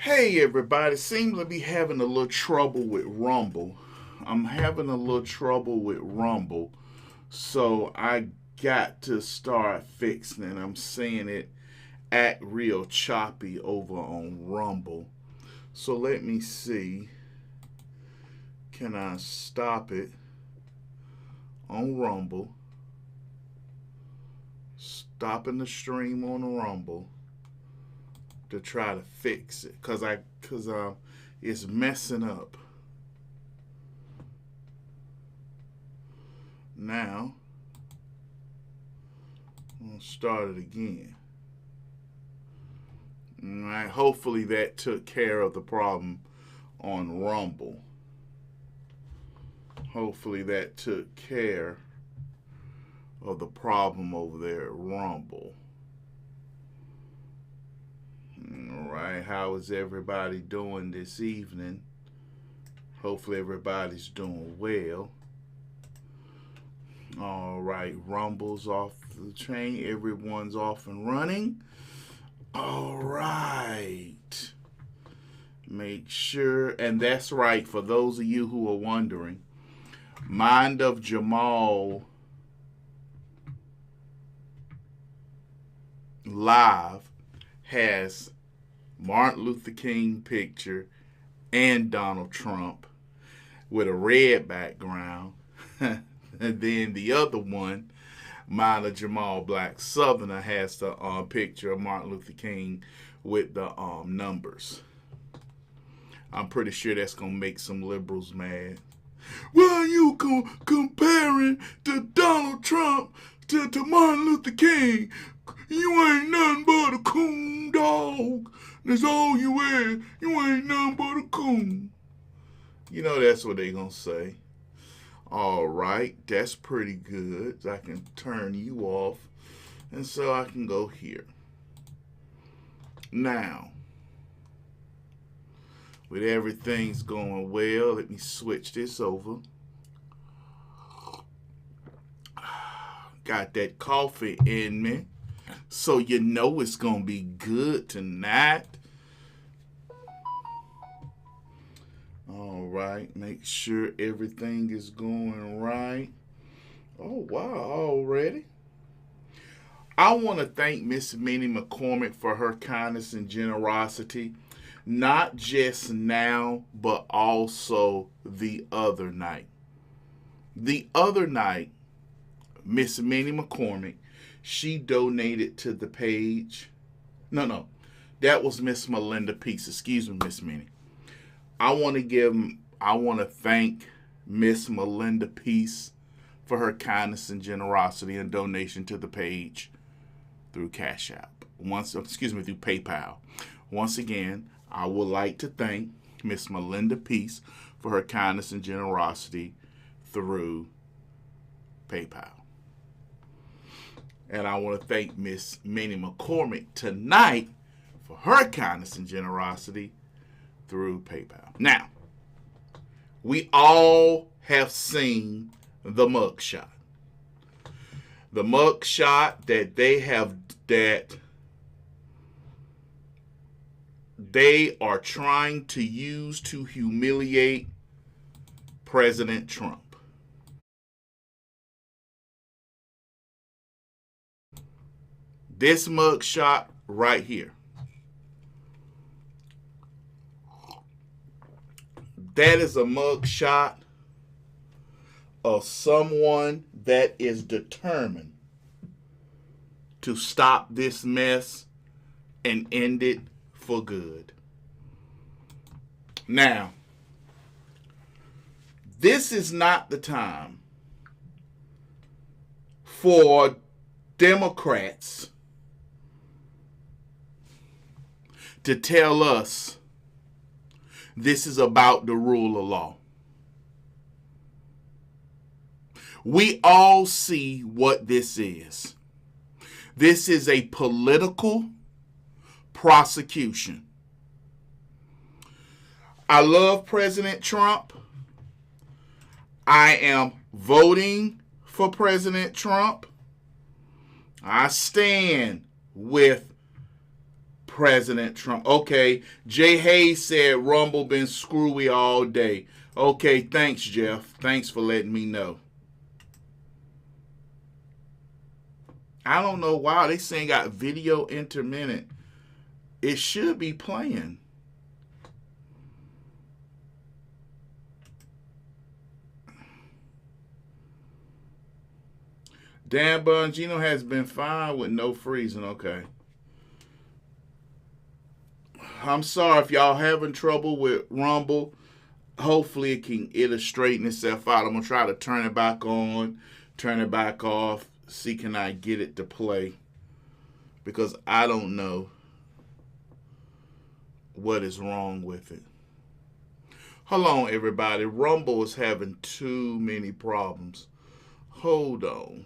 Hey everybody, seems to be having a little trouble with Rumble. I'm having a little trouble with Rumble, so I got to start fixing it. I'm seeing it act real choppy over on Rumble. So let me see. Can I stop it on Rumble? Stopping the stream on Rumble to try to fix it, cause it's messing up. Now, I'm gonna start it again. All right, hopefully that took care of the problem on Rumble. Hopefully that took care of the problem over there at Rumble. All right, how is everybody doing this evening? Hopefully everybody's doing well. All right, Rumble's off the chain. Everyone's off and running. All right. Make sure, and that's right, for those of you who are wondering, Mind of Jamal Live has Martin Luther King picture and Donald Trump with a red background. And then the other one, Mind of Jamal Black Southerner, has the picture of Martin Luther King with the numbers. I'm pretty sure that's going to make some liberals mad. Why are you comparing to Donald Trump to Martin Luther King? You ain't nothing but a coon dog. That's all you is. You ain't nothing but a coon. You know that's what they gonna say. All right, that's pretty good. I can turn you off, and so I can go here. Now, with everything's going well, let me switch this over. Got that coffee in me, so you know it's gonna be good tonight. All right, make sure everything is going right. Oh wow, already. I want to thank Miss Minnie McCormick for her kindness and generosity, not just now, but also the other night. The other night, Miss Minnie McCormick, she donated to the page. No, that was Miss Melinda Peace. Excuse me, Miss Minnie. I want to thank Miss Melinda Peace for her kindness and generosity and donation to the page through Cash App. Through PayPal. Once again, I would like to thank Miss Melinda Peace for her kindness and generosity through PayPal. And I want to thank Miss Minnie McCormick tonight for her kindness and generosity through PayPal. Now, we all have seen the mugshot. The mugshot that they are trying to use to humiliate President Trump. This mugshot right here. That is a mugshot of someone that is determined to stop this mess and end it for good. Now, this is not the time for Democrats to tell us this is about the rule of law. We all see what this is. This is a political prosecution. I love President Trump. I am voting for President Trump. I stand with President Trump. Okay, Jay Hayes said Rumble been screwy all day. Okay, thanks, Jeff. Thanks for letting me know. I don't know why they saying got video intermittent. It should be playing. Dan Bongino has been fine with no freezing. Okay. I'm sorry if y'all having trouble with Rumble. Hopefully it'll straighten itself out. I'm gonna try to turn it back on, turn it back off, see can I get it to play. Because I don't know what is wrong with it. Hold on, everybody. Rumble is having too many problems. Hold on.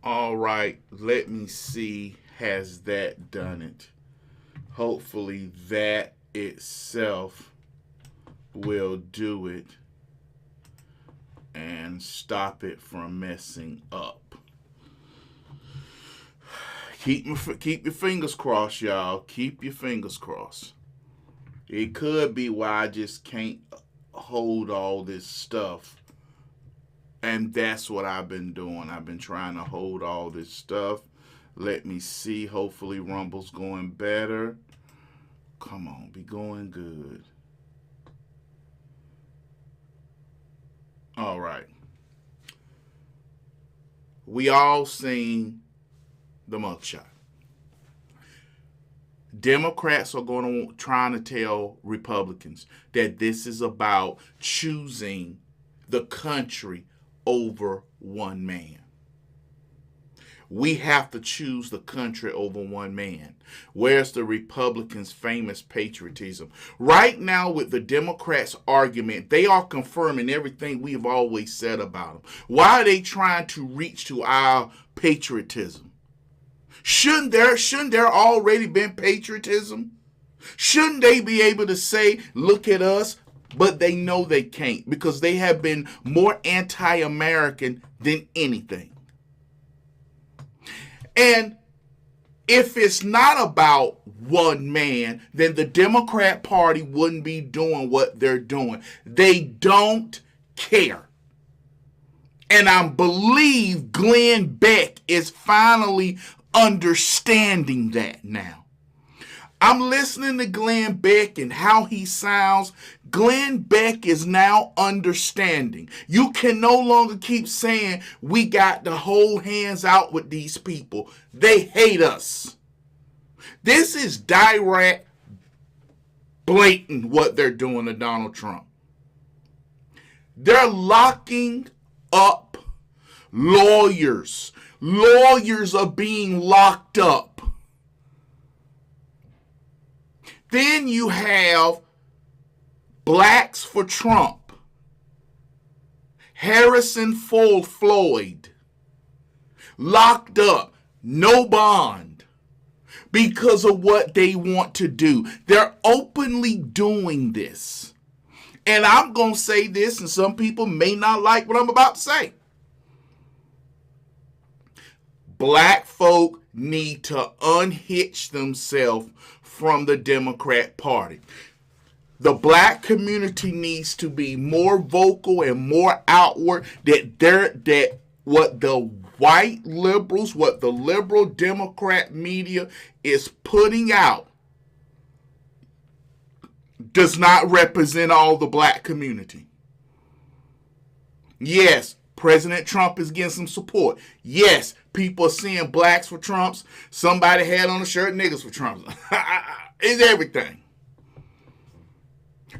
All right, let me see. Has that done it? Hopefully, that itself will do it and stop it from messing up. Keep your fingers crossed, y'all. Keep your fingers crossed. It could be why I just can't hold all this stuff. And that's what I've been doing. I've been trying to hold all this stuff. Let me see. Hopefully Rumble's going better. Come on, be going good. All right. We all seen the mugshot. Democrats are going to trying to tell Republicans that this is about choosing the country over one man. We have to choose the country over one man. Where's the Republicans' famous patriotism? Right now, with the Democrats' argument, they are confirming everything we have always said about them. Why are they trying to reach to our patriotism? Shouldn't there already been patriotism? Shouldn't they be able to say, look at us? But they know they can't because they have been more anti-American than anything. And if it's not about one man, then the Democrat Party wouldn't be doing what they're doing. They don't care. And I believe Glenn Beck is finally understanding that now. I'm listening to Glenn Beck and how he sounds. Glenn Beck is now understanding. You can no longer keep saying we got to hold hands out with these people. They hate us. This is direct, blatant what they're doing to Donald Trump. They're locking up lawyers. Lawyers are being locked up. Then you have Blacks for Trump, Harrison Floyd, locked up, no bond, because of what they want to do. They're openly doing this. And I'm going to say this, and some people may not like what I'm about to say. Black folk need to unhitch themselves from the Democrat Party. The black community needs to be more vocal and more outward that what the white liberals, what the liberal Democrat media is putting out does not represent all the black community. Yes, President Trump is getting some support. Yes, people are seeing blacks for Trumps. Somebody had on a shirt, niggas for Trumps. It's everything.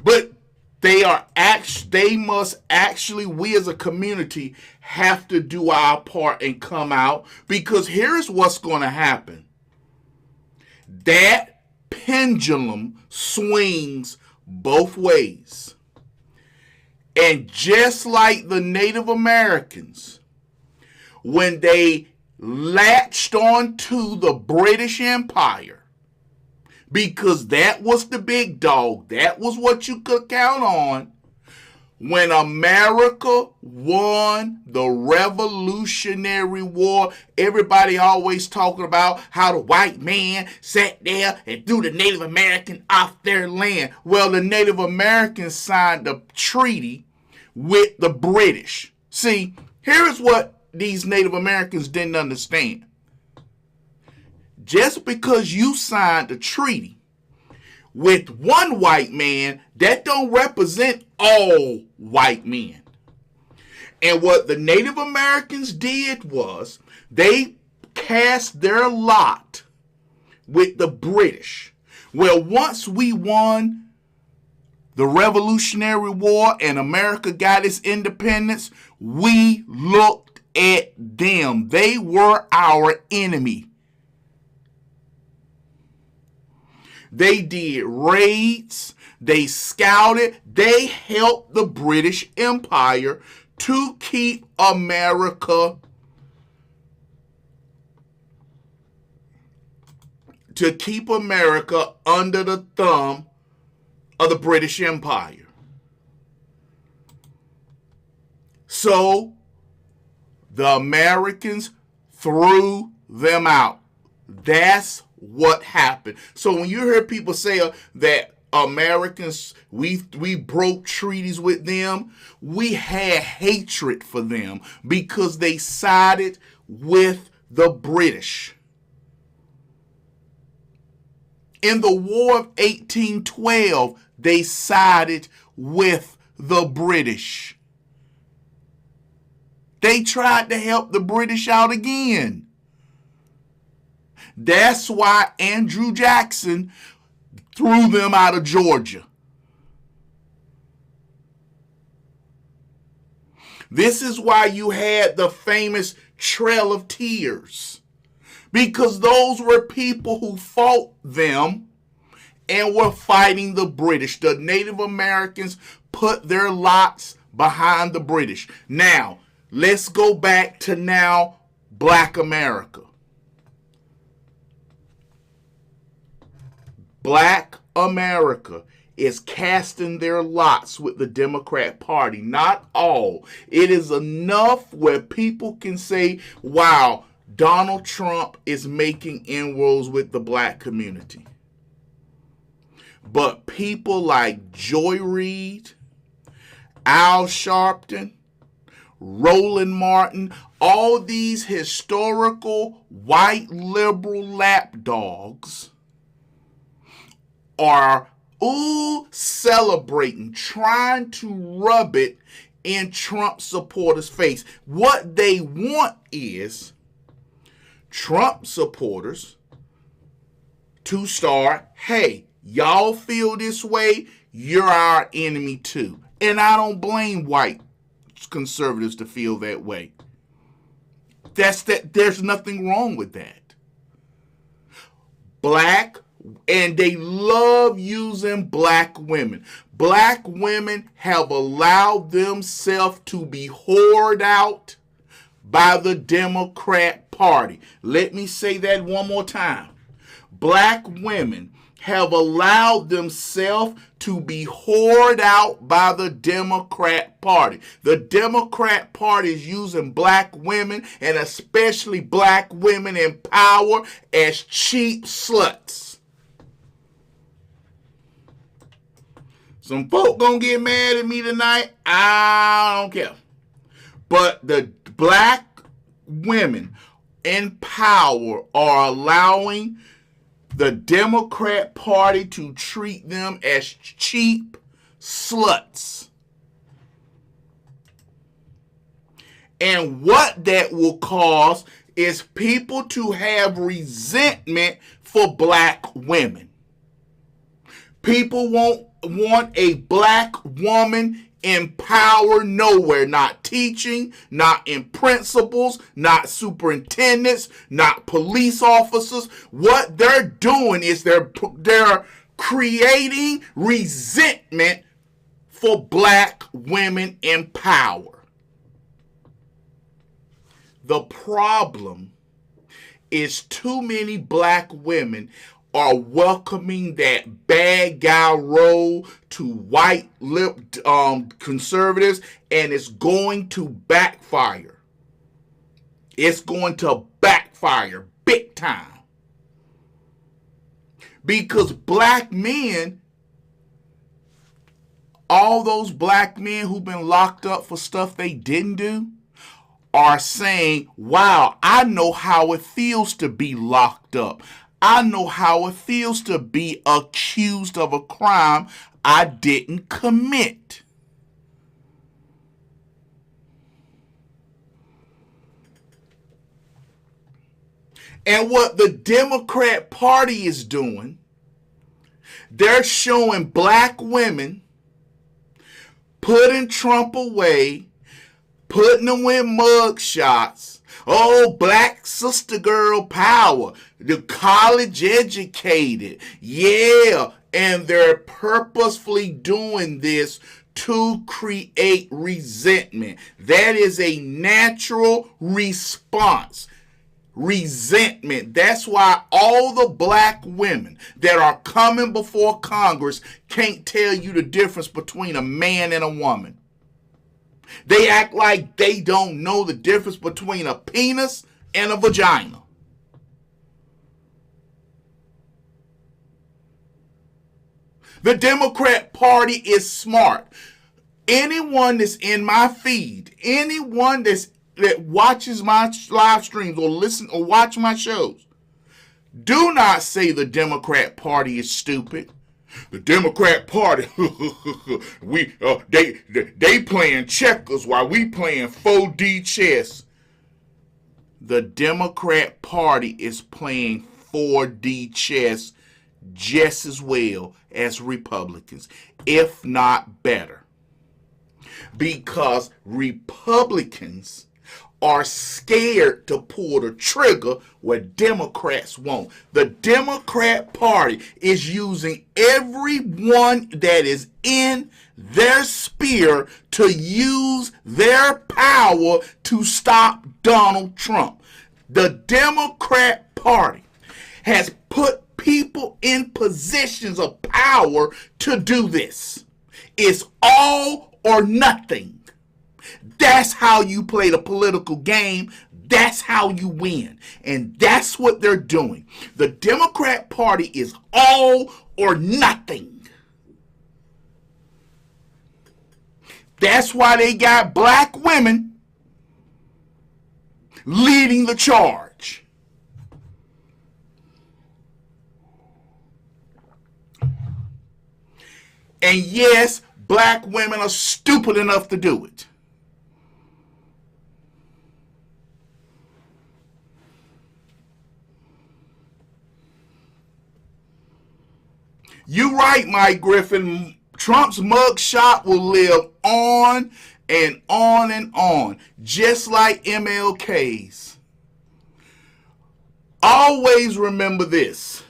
But they must actually, we as a community have to do our part and come out, because here's what's going to happen. That pendulum swings both ways. And just like the Native Americans, when they latched onto the British Empire, because that was the big dog, that was what you could count on, when America won the Revolutionary War, everybody always talking about how the white man sat there and threw the Native American off their land. Well, the Native Americans signed a treaty with the British. See, here's what these Native Americans didn't understand. Just because you signed a treaty with one white man, that don't represent all white men. And what the Native Americans did was they cast their lot with the British. Well, once we won the Revolutionary War and America got its independence, we looked at them. They were our enemy. They did raids, they scouted, they helped the British Empire to keep America under the thumb of the British Empire. So the Americans threw them out. That's what happened. So when you hear people say that Americans, we broke treaties with them, we had hatred for them because they sided with the British. In the War of 1812, they sided with the British. They tried to help the British out again. That's why Andrew Jackson threw them out of Georgia. This is why you had the famous Trail of Tears, because those were people who fought them and were fighting the British. The Native Americans put their lots behind the British. Now, let's go back to now Black America. Black America is casting their lots with the Democrat Party. Not all. It is enough where people can say, wow, Donald Trump is making inroads with the black community. But people like Joy Reid, Al Sharpton, Roland Martin, all these historical white liberal lapdogs are celebrating, trying to rub it in Trump supporters' face. What they want is Trump supporters to start, hey, y'all feel this way, you're our enemy too. And I don't blame white conservatives to feel that way. There's nothing wrong with that. Black and they love using black women. Black women have allowed themselves to be whored out by the Democrat Party. Let me say that one more time. Black women have allowed themselves to be whored out by the Democrat Party. The Democrat Party is using black women, and especially black women in power, as cheap sluts. Some folk gonna get mad at me tonight. I don't care. But the black women in power are allowing the Democrat Party to treat them as cheap sluts. And what that will cause is people to have resentment for black women. People won't want a black woman in power nowhere, not teaching, not in principals, not superintendents, not police officers. What they're doing is they're creating resentment for black women in power. The problem is too many black women are welcoming that bad guy role to white-lipped conservatives, and it's going to backfire. It's going to backfire big time. Because black men, all those black men who've been locked up for stuff they didn't do, are saying, wow, I know how it feels to be locked up. I know how it feels to be accused of a crime I didn't commit. And what the Democrat Party is doing, they're showing black women putting Trump away, putting them in mug shots. Oh, black sister girl power. The college educated. Yeah. And they're purposefully doing this to create resentment. That is a natural response. Resentment. That's why all the black women that are coming before Congress can't tell you the difference between a man and a woman. They act like they don't know the difference between a penis and a vagina. The Democrat Party is smart. Anyone that's in my feed, anyone that watches my live streams or listen or watch my shows, do not say the Democrat Party is stupid. The Democrat Party, they playing checkers while we playing 4D chess. The Democrat Party is playing 4D chess just as well as Republicans, if not better. Because Republicans are scared to pull the trigger where Democrats won't. The Democrat Party is using everyone that is in their sphere to use their power to stop Donald Trump. The Democrat Party has put people in positions of power to do this. It's all or nothing. That's how you play the political game. That's how you win. And that's what they're doing. The Democrat Party is all or nothing. That's why they got black women leading the charge. And yes, black women are stupid enough to do it. You right, Mike Griffin. Trump's mugshot will live on and on and on, just like MLK's. Always remember this.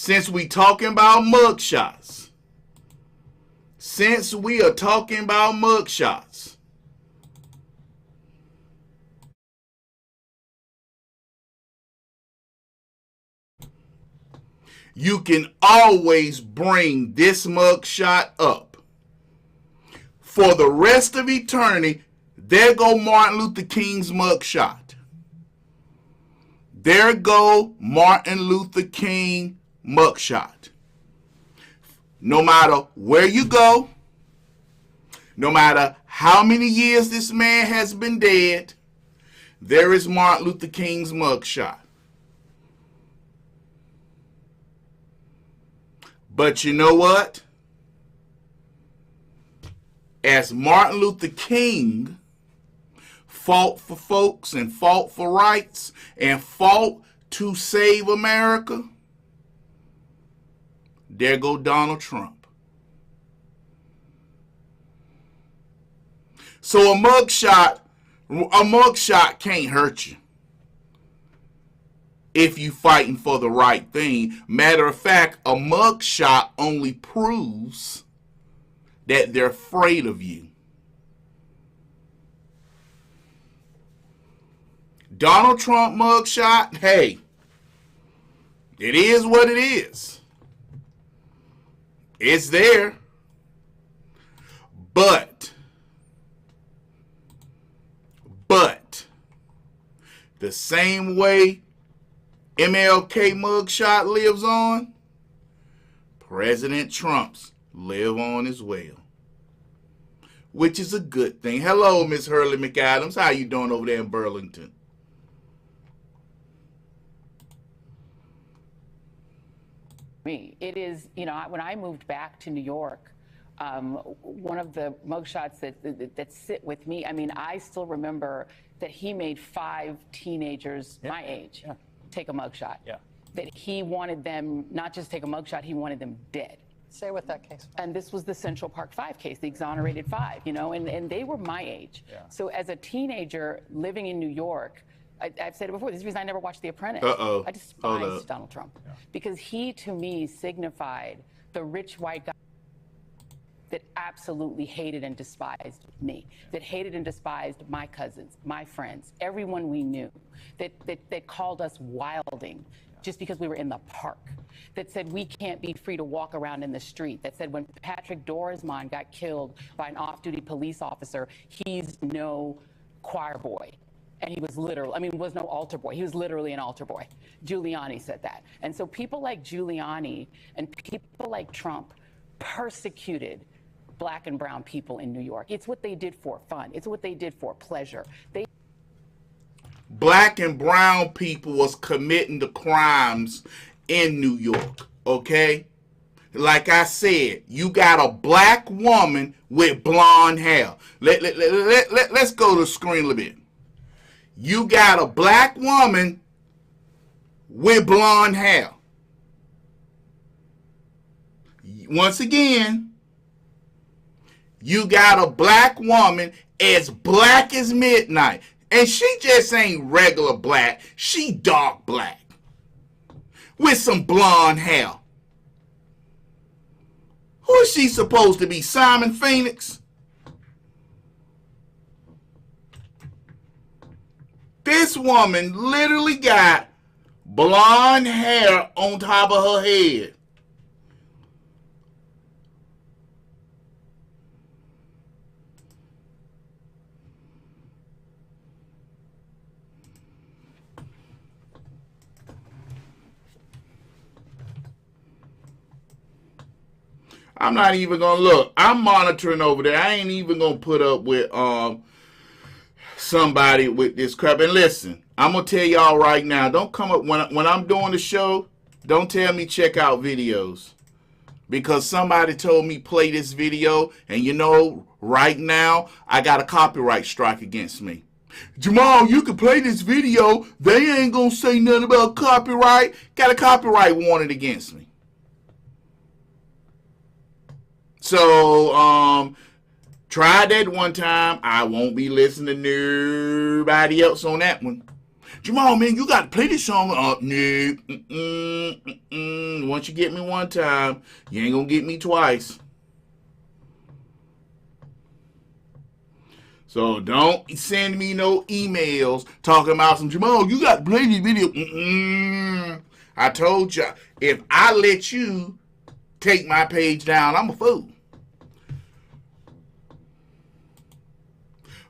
since we talking about mugshots, since we are talking about mugshots, you can always bring this mugshot up. For the rest of eternity, there go Martin Luther King's mugshot. There go Martin Luther King mugshot. No matter where you go, no matter how many years this man has been dead, there is Martin Luther King's mugshot. But you know what? As Martin Luther King fought for folks and fought for rights and fought to save America, there go Donald Trump. So a mugshot can't hurt you if you fighting for the right thing. Matter of fact, a mugshot only proves that they're afraid of you. Donald Trump mugshot, hey, it is what it is. It's there. But the same way MLK mugshot lives on, President Trump's live on as well, which is a good thing. Hello, Miss Hurley McAdams. How you doing over there in Burlington? Me, it is, you know, when I moved back to New York, one of the mugshots that sit with me, I mean, I still remember that he made 5 teenagers my age take a mugshot. Yeah. That he wanted them not just take a mugshot, he wanted them dead. Say what that case was. And this was the Central Park 5 case, the exonerated 5, you know, and they were my age. Yeah. So as a teenager living in New York, I've said it before, this is the reason I never watched The Apprentice. I despised Donald Trump because he, to me, signified the rich white guy that absolutely hated and despised me, that hated and despised my cousins, my friends, everyone we knew, that called us wilding just because we were in the park, that said we can't be free to walk around in the street, that said when Patrick Dorismond got killed by an off-duty police officer, he's no choir boy. And he was literally, I mean, was no altar boy. He was literally an altar boy. Giuliani said that. And so people like Giuliani and people like Trump persecuted Black and brown people in New York. It's what they did for fun. It's what they did for pleasure. Black and brown people was committing the crimes in New York, okay? Like I said, you got a black woman with blonde hair. Let's go to the screen a little bit. You got a black woman with blonde hair. Once again, you got a black woman as black as midnight. And she just ain't regular black. She dark black. With some blonde hair. Who is she supposed to be? Simon Phoenix? This woman literally got blonde hair on top of her head. I'm not even going to look. I'm monitoring over there. I ain't even going to put up with somebody with this crap. And listen, I'm going to tell y'all right now, don't come up when I'm doing the show, don't tell me check out videos. Because somebody told me play this video, and you know, right now, I got a copyright strike against me. Jamal, you can play this video. They ain't going to say nothing about copyright. Got a copyright warning against me. So, tried that one time. I won't be listening to nobody else on that one. Jamal, man, you got to play this song. No. Once you get me one time, you ain't going to get me twice. So don't send me no emails talking about some, Jamal, you got to play this video. I told you, if I let you take my page down, I'm a fool.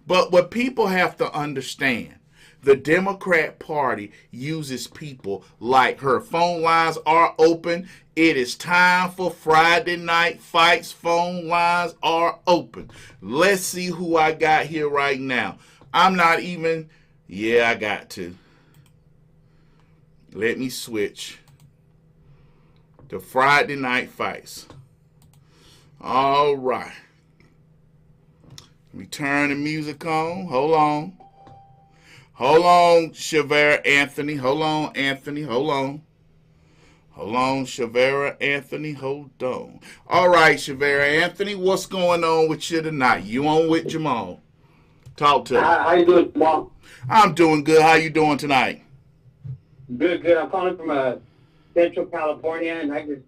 But what people have to understand, the Democrat Party uses people like her. Phone lines are open. It is time for Friday Night Fights. Phone lines are open. Let's see who I got here right now. I'm not even, yeah, I got to. Let me switch to Friday Night Fights. All right. Let me turn the music on. Hold on. Hold on, Shavera Anthony. Hold on, Anthony. Hold on. Hold on, Shavera Anthony. Hold on. All right, Shavera Anthony, what's going on with you tonight? You on with Jamal? Talk to me. How you doing, Jamal? I'm doing good. How you doing tonight? Good, good. I'm calling from Central California, and I just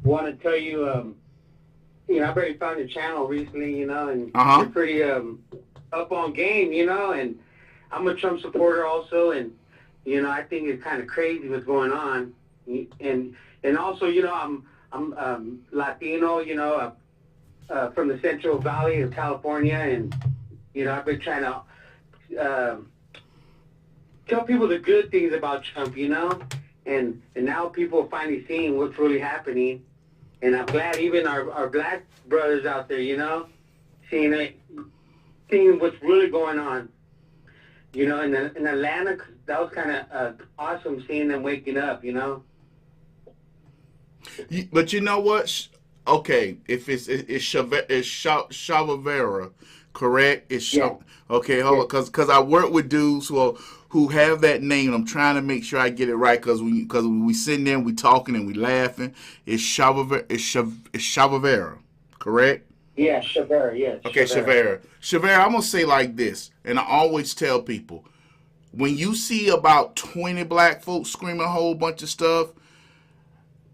want to tell you, I've already found your channel recently, and you're pretty up on game, and I'm a Trump supporter also, and, I think it's kind of crazy what's going on. And also, I'm Latino, from the Central Valley of California, and, I've been trying to tell people the good things about Trump, and now people are finally seeing what's really happening. And I'm glad even our black brothers out there, seeing what's really going on. In Atlanta, that was kind of awesome seeing them waking up, But you know what? Okay, if it's Shavera, correct? It's Okay, hold on, because I work with dudes who have that name. I'm trying to make sure I get it right because we sitting there and we talking and we laughing. It's Shavera. It's Shavera, correct? Yeah, Shavera. Yes. Okay, Shavera. Shavera, I'm gonna say like this, and I always tell people, when you see about 20 black folks screaming a whole bunch of stuff,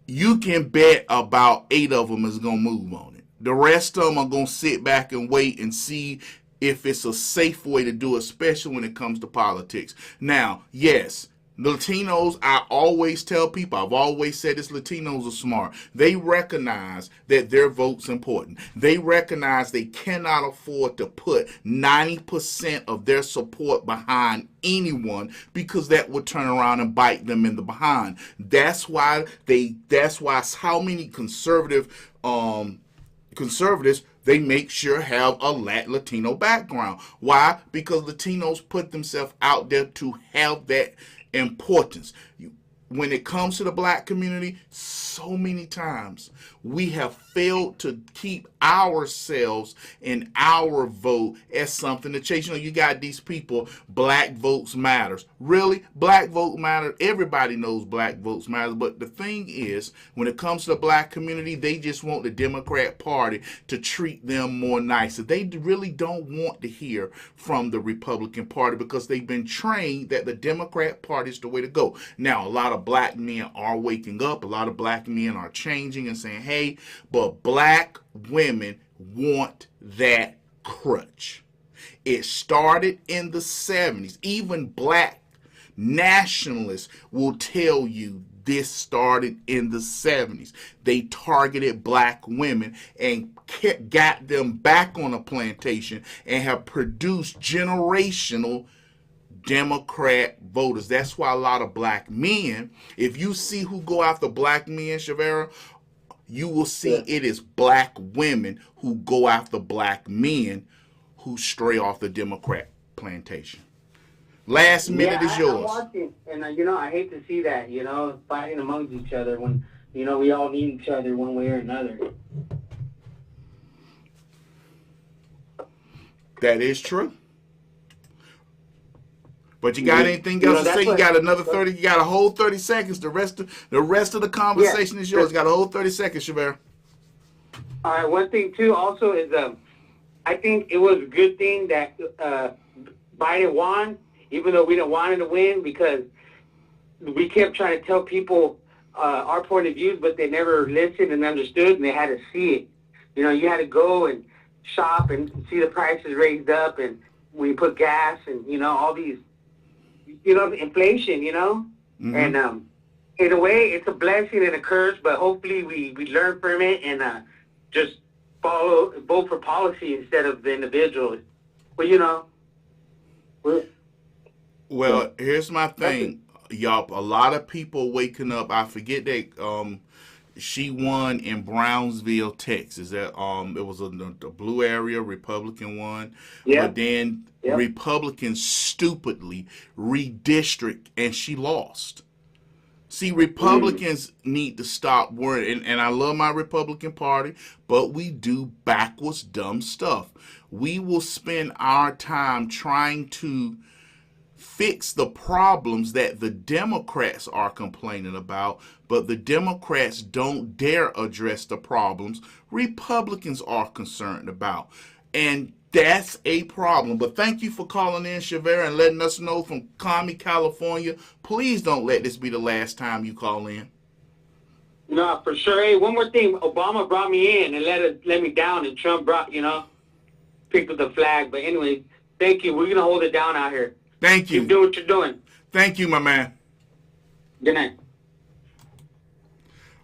you can bet about 8 of them is gonna move on it. The rest of them are gonna sit back and wait and see if it's a safe way to do it, especially when it comes to politics. Now, yes, Latinos, I always tell people, I've always said this, Latinos are smart. They recognize that their vote's important. They recognize they cannot afford to put 90% of their support behind anyone because that would turn around and bite them in the behind. That's why how many conservatives, they make sure have a Latino background. Why? Because Latinos put themselves out there to have that importance. When it comes to the black community, so many times we have failed to keep ourselves and our vote as something to chase. You got these people, black votes matters. Really? Black vote matters. Everybody knows black votes matters. But the thing is, when it comes to the black community, they just want the Democrat Party to treat them more nicer. They really don't want to hear from the Republican Party because they've been trained that the Democrat Party is the way to go. Now, a lot of black men are waking up. A lot of black men are changing and saying, hey, but black women want that crutch. It started in the 70s. Even black nationalists will tell you this started in the 70s. They targeted black women and got them back on a plantation and have produced generational Democrat voters. That's why a lot of black men, if you see who go after black men, Shavera, you will see it is black women who go after black men who stray off the Democrat plantation. Last minute is yours. I'm watching, and I hate to see that, fighting amongst each other when, we all need each other one way or another. That is true. But you got anything else to say? You got another 30. You got a whole 30 seconds. The rest of the conversation is yours. You got a whole 30 seconds, Shavera. All right. One thing too, also is I think it was a good thing that Biden won, even though we didn't want him to win, because we kept trying to tell people our point of views, but they never listened and understood, and they had to see it. You know, you had to go and shop and see the prices raised up, and when you put gas and, you know, all these, you know, inflation, you know? Mm-hmm. And in a way, it's a blessing and a curse, but hopefully we learn from it and just vote for policy instead of the individual. Well, you know. Well, here's my thing, y'all. A lot of people waking up. I forget that she won in Brownsville, Texas. That it was the blue area, Republican won. Yeah. But then Republicans stupidly redistrict, and she lost. See, Republicans need to stop worrying, and I love my Republican Party, but we do backwards, dumb stuff. We will spend our time trying to fix the problems that the Democrats are complaining about, but the Democrats don't dare address the problems Republicans are concerned about. And that's a problem. But thank you for calling in, Shavera, and letting us know from Kami, California. Please don't let this be the last time you call in. No, for sure. Hey, one more thing. Obama brought me in and let me down, and Trump picked up the flag. But anyway, thank you. We're going to hold it down out here. Thank you. Keep doing what you're doing. Thank you, my man. Good night.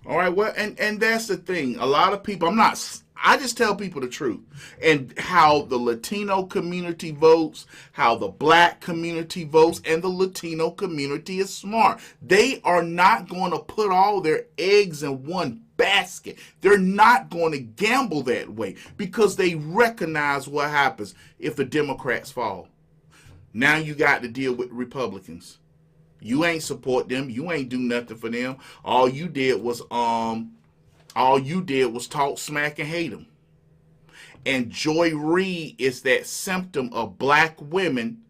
All right, well, and that's the thing. A lot of people, I just tell people the truth. And how the Latino community votes, how the black community votes, and the Latino community is smart. They are not going to put all their eggs in one basket. They're not going to gamble that way because they recognize what happens if the Democrats fall. Now you got to deal with Republicans. You ain't support them. You ain't do nothing for them. All you did was talk smack and hate them. And Joy Reid is that symptom of black women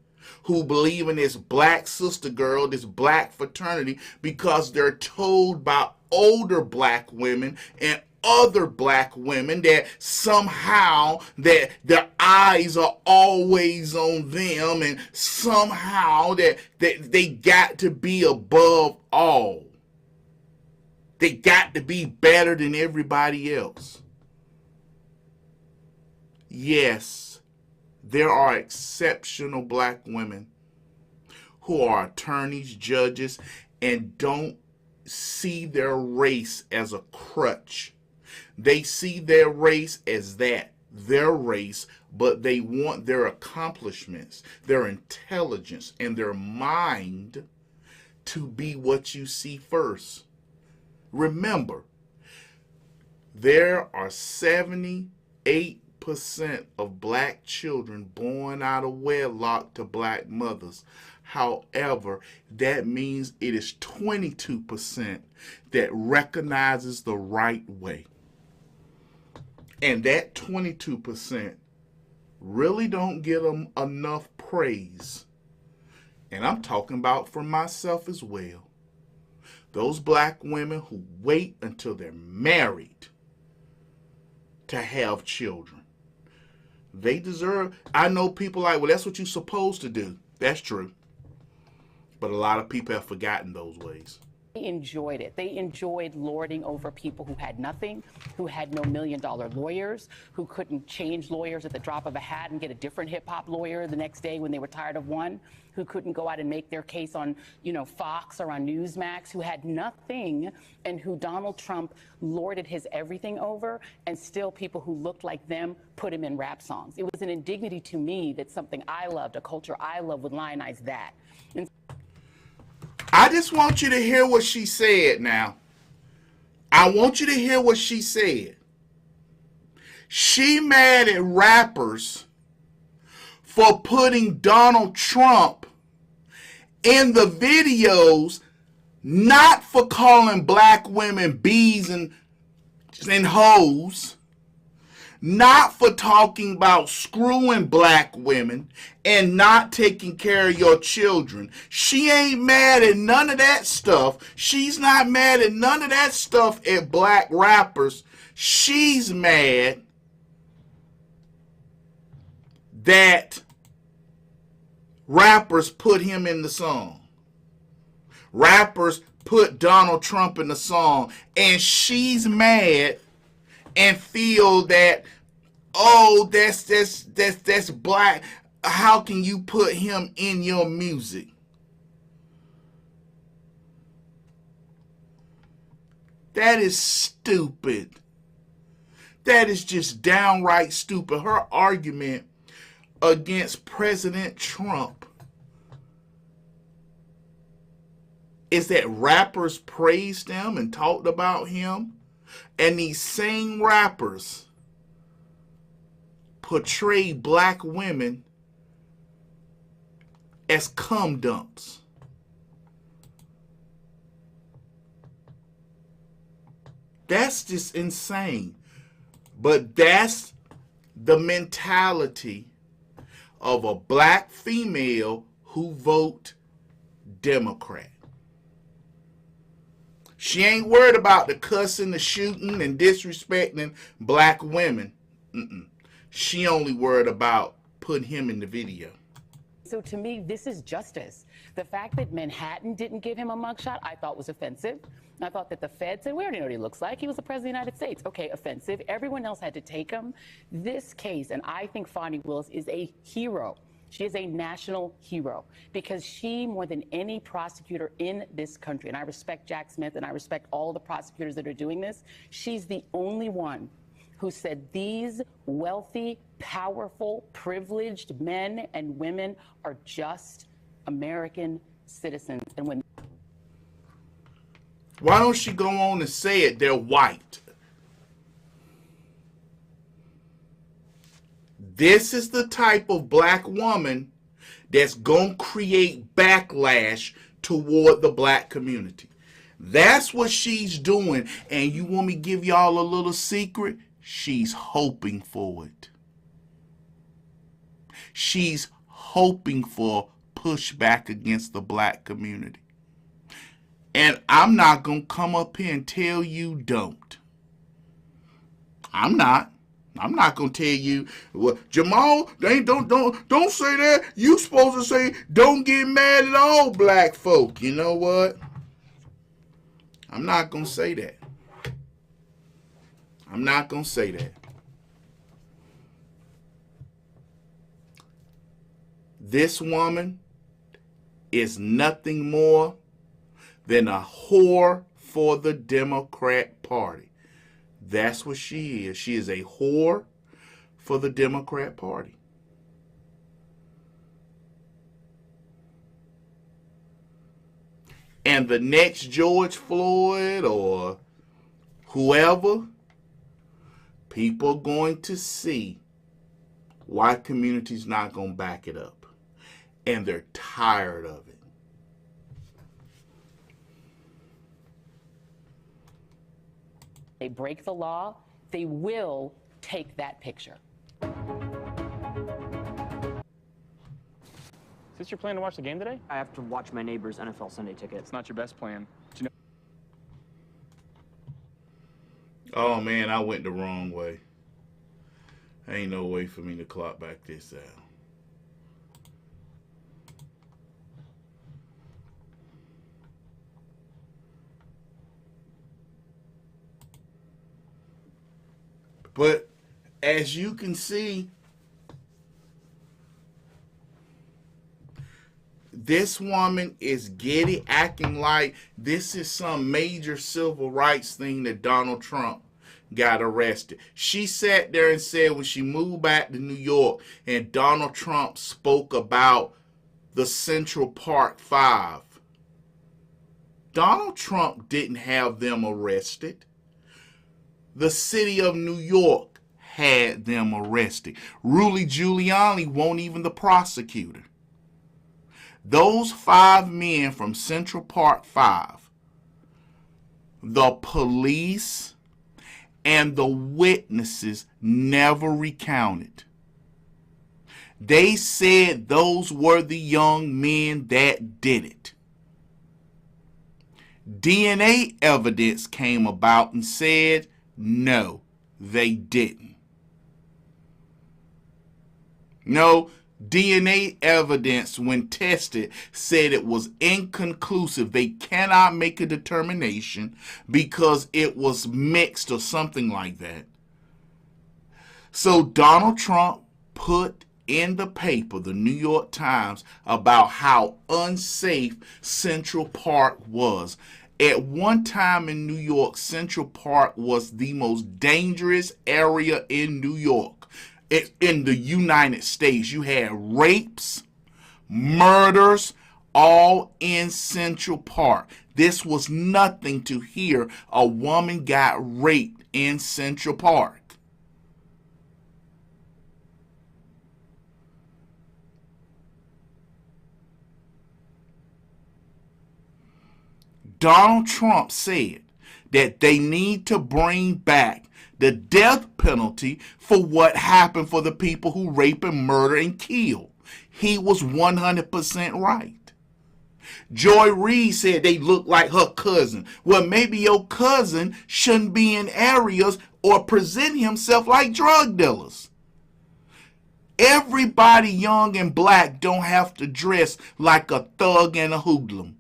who believe in this black sister girl, this black fraternity, because they're told by older black women and other black women that somehow that their eyes are always on them, and somehow that they got to be above all. They got to be better than everybody else. Yes, there are exceptional black women who are attorneys, judges, and don't see their race as a crutch. They see their race as their race, but they want their accomplishments, their intelligence, and their mind to be what you see first. Remember, there are 78% of black children born out of wedlock to black mothers. However, that means it is 22% that recognizes the right way. And that 22% really don't get them enough praise. And I'm talking about for myself as well. Those black women who wait until they're married to have children. They deserve, I know people like, well, that's what you're supposed to do. That's true. But a lot of people have forgotten those ways. They enjoyed it. They enjoyed lording over people who had nothing, who had no $1 million lawyers, who couldn't change lawyers at the drop of a hat and get a different hip-hop lawyer the next day when they were tired of one, who couldn't go out and make their case on, Fox or on Newsmax, who had nothing, and who Donald Trump lorded his everything over, and still people who looked like them put him in rap songs. It was an indignity to me that something I loved, a culture I love, would lionize that. And I just want you to hear what she said now. I want you to hear what she said. She mad at rappers for putting Donald Trump in the videos, not for calling black women bees and hoes, not for talking about screwing black women and not taking care of your children. She ain't mad at none of that stuff. She's not mad at none of that stuff at black rappers. She's mad that Rappers put him in the song. Rappers put Donald Trump in the song. And she's mad and feel that, oh, that's black. How can you put him in your music? That is stupid. That is just downright stupid. Her argument against President Trump is that rappers praised him and talked about him, and these same rappers portray black women as cum dumps. That's just insane. But that's the mentality of a black female who vote Democrat. She ain't worried about the cussing, the shooting, and disrespecting black women. She only worried about putting him in the video. So to me, this is justice. The fact that Manhattan didn't give him a mugshot, I thought was offensive. I thought that the Fed said, we already know what he looks like. He was the president of the United States. Okay, offensive. Everyone else had to take him. This case, and I think Fonnie Willis is a hero. She is a national hero because she, more than any prosecutor in this country, and I respect Jack Smith and I respect all the prosecutors that are doing this, she's the only one who said these wealthy, powerful, privileged men and women are just American citizens. And when why don't she go on and say it? They're white. This is the type of black woman that's going to create backlash toward the black community. That's what she's doing. And you want me to give y'all a little secret? She's hoping for it. She's hoping for pushback against the black community. And I'm not going to come up here and tell you don't. I'm not going to tell you, well, Jamal, don't say that. You supposed to say, don't get mad at all black folk. You know what? I'm not going to say that. I'm not going to say that. This woman is nothing more than a whore for the Democrat Party. That's what she is. She is a whore for the Democrat Party. And the next George Floyd or whoever, people are going to see why community's not going to back it up. And they're tired of it. They break the law, they will take that picture. Is this your plan to watch the game today? I have to watch my neighbor's NFL Sunday ticket. It's not your best plan. Do you know? Oh man, I went the wrong way. Ain't no way for me to clock back this out. But as you can see, this woman is acting like this is some major civil rights thing that Donald Trump got arrested. She sat there and said when she moved back to New York and Donald Trump spoke about the Central Park Five, Donald Trump didn't have them arrested. The city of New York had them arrested. Rudy Giuliani wasn't even the prosecutor. Those 5 men from Central Park 5, the police and the witnesses never recounted. They said those were the young men that did it. DNA evidence came about and said, no, they didn't. No, DNA evidence, when tested, said it was inconclusive. They cannot make a determination because it was mixed or something like that. So Donald Trump put in the paper, the New York Times, about how unsafe Central Park was. At one time in New York, Central Park was the most dangerous area in New York. In the United States, you had rapes, murders, all in Central Park. This was nothing to hear a woman got raped in Central Park. Donald Trump said that they need to bring back the death penalty for what happened for the people who rape and murder and kill. He was 100% right. Joy Reid said they look like her cousin. Well, maybe your cousin shouldn't be in areas or present himself like drug dealers. Everybody young and black don't have to dress like a thug and a hoodlum.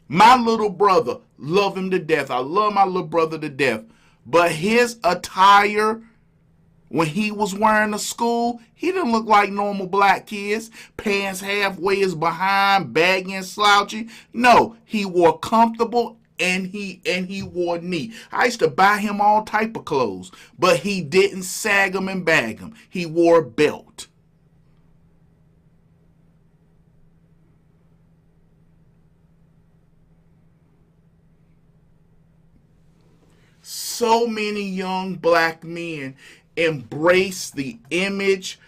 My little brother, love him to death. I love my little brother to death. But his attire, when he was wearing to school, he didn't look like normal black kids. Pants halfway is behind, baggy and slouchy. No, he wore comfortable and he wore neat. I used to buy him all type of clothes, but he didn't sag them and bag them. He wore a belt. So many young black men embrace the image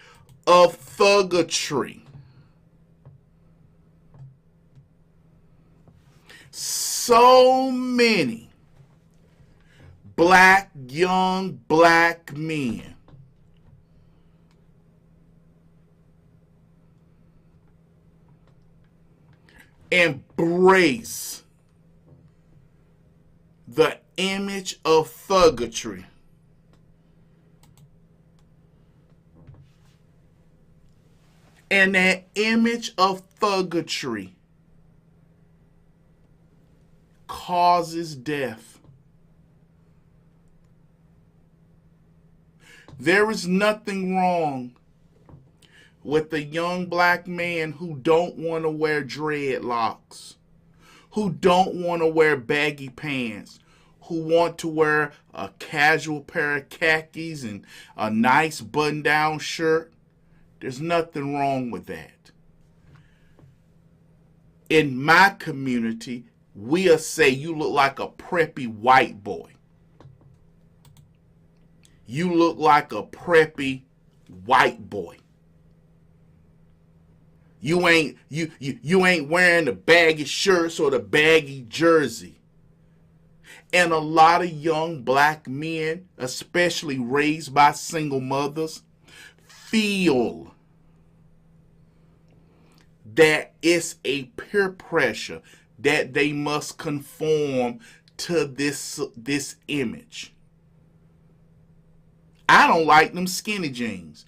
of thuggery. So many young black men embrace the image of thuggery. And that image of thuggery causes death. There is nothing wrong with a young black man who don't want to wear dreadlocks, who don't want to wear baggy pants, who want to wear a casual pair of khakis and a nice button-down shirt. There's nothing wrong with that. In my community, we'll say you look like a preppy white boy. You look like a preppy white boy. You ain't wearing the baggy shirts or the baggy jersey. And a lot of young black men, especially raised by single mothers, feel that it's a peer pressure that they must conform to this image. I don't like them skinny jeans.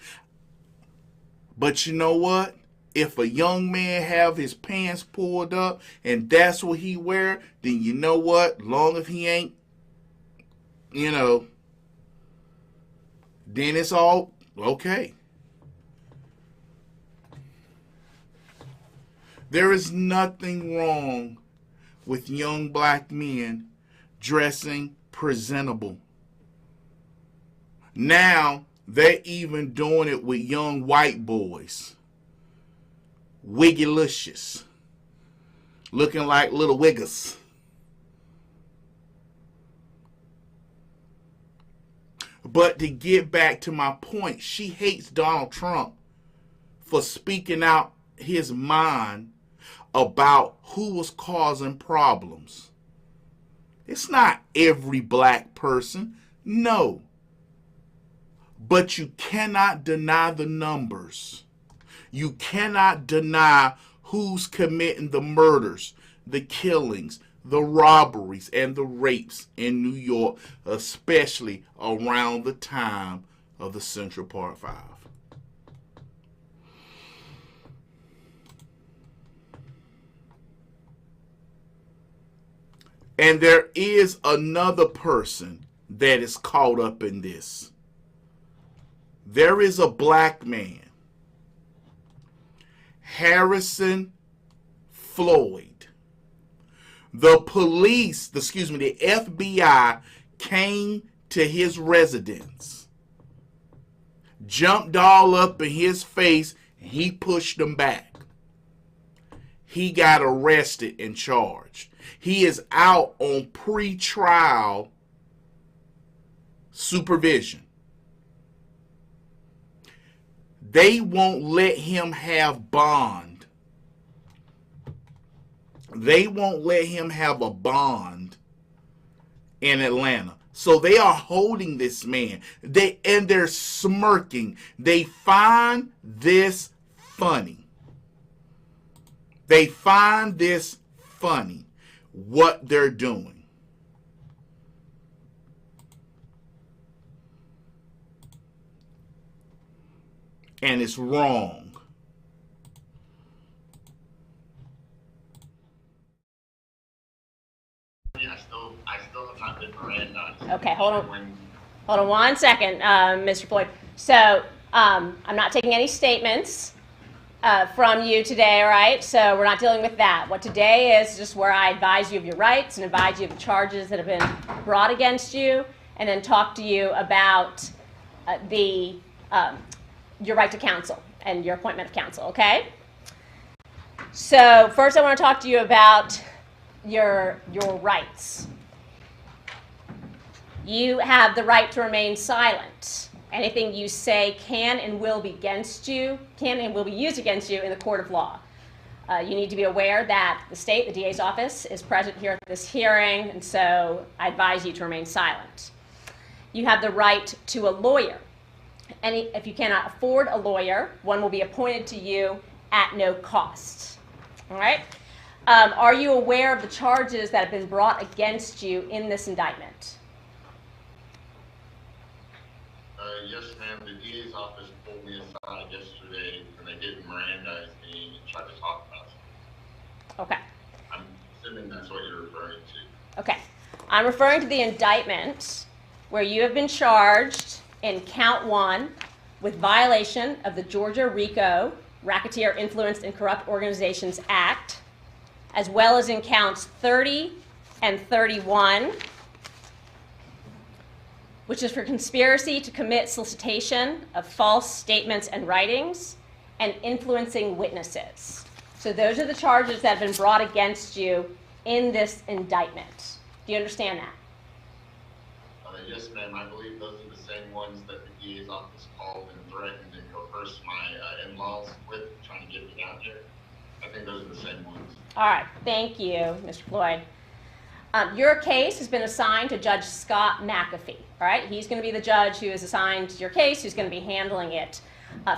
But you know what? If a young man have his pants pulled up and that's what he wear, then you know what? Long as he ain't, then it's all okay. There is nothing wrong with young black men dressing presentable. Now, they're even doing it with young white boys. Wiggylicious. Looking like little wiggers. But to get back to my point, she hates Donald Trump for speaking out his mind about who was causing problems. It's not every black person, no. But you cannot deny the numbers. You cannot deny who's committing the murders, the killings, the robberies, and the rapes in New York, especially around the time of the Central Park 5. And there is another person that is caught up in this. There is a black man, Harrison Floyd. The FBI came to his residence, jumped all up in his face, and he pushed them back. He got arrested and charged. He is out on pre-trial supervision. They won't let him have bond. They won't let him have a bond in Atlanta. So they are holding this man. They're smirking. They find this funny. They find this funny, what they're doing. And it's wrong. I still have not been Mirandized. Okay, hold on 1 second, Mr. Floyd. So I'm not taking any statements from you today, all right? So we're not dealing with that. What today is just where I advise you of your rights and advise you of the charges that have been brought against you, and then talk to you about your right to counsel and your appointment of counsel, okay? So first I want to talk to you about your rights. You have the right to remain silent. Anything you say can and will be used against you in the court of law. You need to be aware that the state, the DA's office, is present here at this hearing, and so I advise you to remain silent. You have the right to a lawyer. And if you cannot afford a lawyer, one will be appointed to you at no cost. All right? Are you aware of the charges that have been brought against you in this indictment? Yes, ma'am. The DA's office pulled me aside yesterday and they didn't Mirandize me and tried to talk about it. Okay. I'm assuming that's what you're referring to. Okay. I'm referring to the indictment where you have been charged in count 1 with violation of the Georgia RICO, Racketeer Influenced and Corrupt Organizations Act, as well as in counts 30 and 31, which is for conspiracy to commit solicitation of false statements and writings and influencing witnesses. So those are the charges that have been brought against you in this indictment. Do you understand that? Yes, ma'am. I believe those are the same ones that the DA's office called and threatened and coerced my in-laws with, trying to get me down here. I think those are the same ones. All right. Thank you, Mr. Floyd. Your case has been assigned to Judge Scott McAfee. All right? He's going to be the judge who is assigned to your case, who's going to be handling it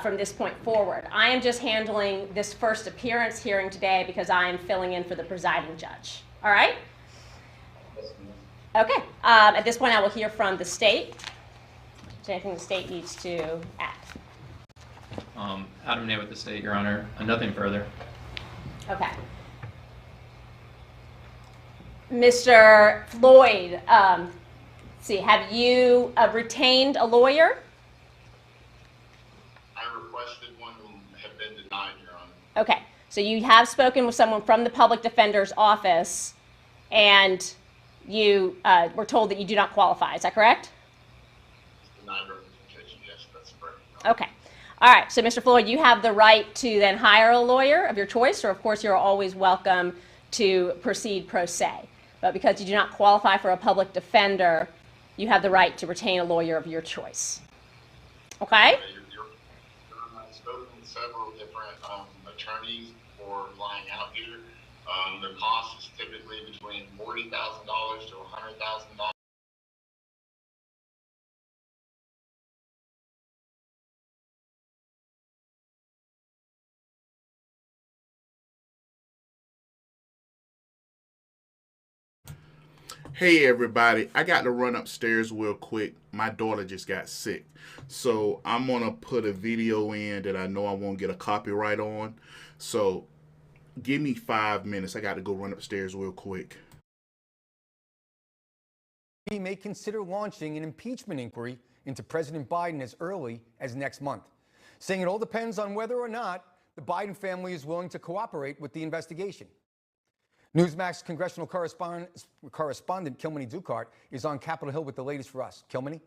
from this point forward. I am just handling this first appearance hearing today because I am filling in for the presiding judge. All right? Okay. At this point, I will hear from the state. Is there anything the state needs to add? Adam Nay with the state, Your Honor. Nothing further. Okay. Mr. Floyd, have you retained a lawyer? I requested one who have been denied, Your Honor. Okay. So you have spoken with someone from the public defender's office, and you were told that you do not qualify. Is that correct? Denied representation, yes, that's correct. Okay. All right. So, Mr. Floyd, you have the right to then hire a lawyer of your choice, or of course you're always welcome to proceed pro se. But because you do not qualify for a public defender, you have the right to retain a lawyer of your choice. Okay? I've spoken with several different attorneys before flying out here. The cost is typically between $40,000 to $100,000. Hey everybody, I got to run upstairs real quick. My daughter just got sick. So I'm going to put a video in that I know I won't get a copyright on. So give me 5 minutes. I got to go run upstairs real quick. GOP may consider launching an impeachment inquiry into President Biden as early as next month, saying it all depends on whether or not the Biden family is willing to cooperate with the investigation. Newsmax congressional correspondent Kilmany Ducart is on Capitol Hill with the latest for us. Kilmany?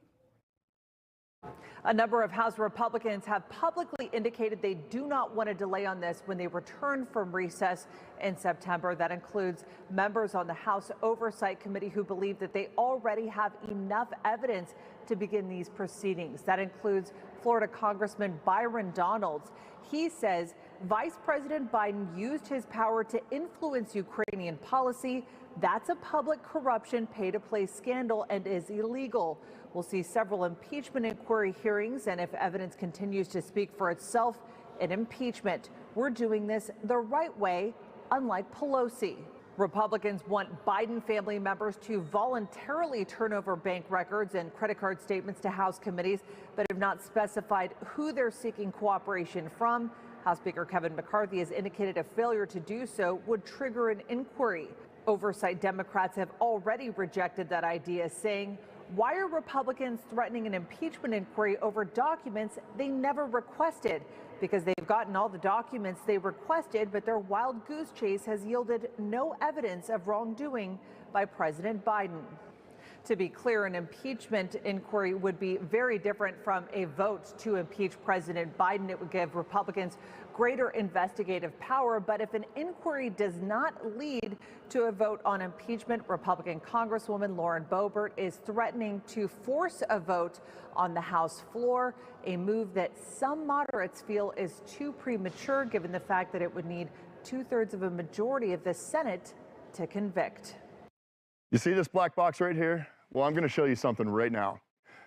A number of House Republicans have publicly indicated they do not want to delay on this when they return from recess in September. That includes members on the House Oversight Committee who believe that they already have enough evidence to begin these proceedings. That includes Florida Congressman Byron Donalds. He says Vice President Biden used his power to influence Ukrainian policy. That's a public corruption pay-to-play scandal and is illegal. We'll see several impeachment inquiry hearings, and if evidence continues to speak for itself in impeachment, we're doing this the right way, unlike Pelosi. Republicans want Biden family members to voluntarily turn over bank records and credit card statements to House committees, but have not specified who they're seeking cooperation from. House Speaker Kevin McCarthy has indicated a failure to do so would trigger an inquiry. Oversight Democrats have already rejected that idea, saying, why are Republicans threatening an impeachment inquiry over documents they never requested? Because they've gotten all the documents they requested, but their wild goose chase has yielded no evidence of wrongdoing by President Biden. To be clear, an impeachment inquiry would be very different from a vote to impeach President Biden. It would give Republicans greater investigative power. But if an inquiry does not lead to a vote on impeachment, Republican Congresswoman Lauren Boebert is threatening to force a vote on the House floor, a move that some moderates feel is too premature, given the fact that it would need 2/3 of a majority of the Senate to convict. You see this black box right here? Well, I'm going to show you something right now.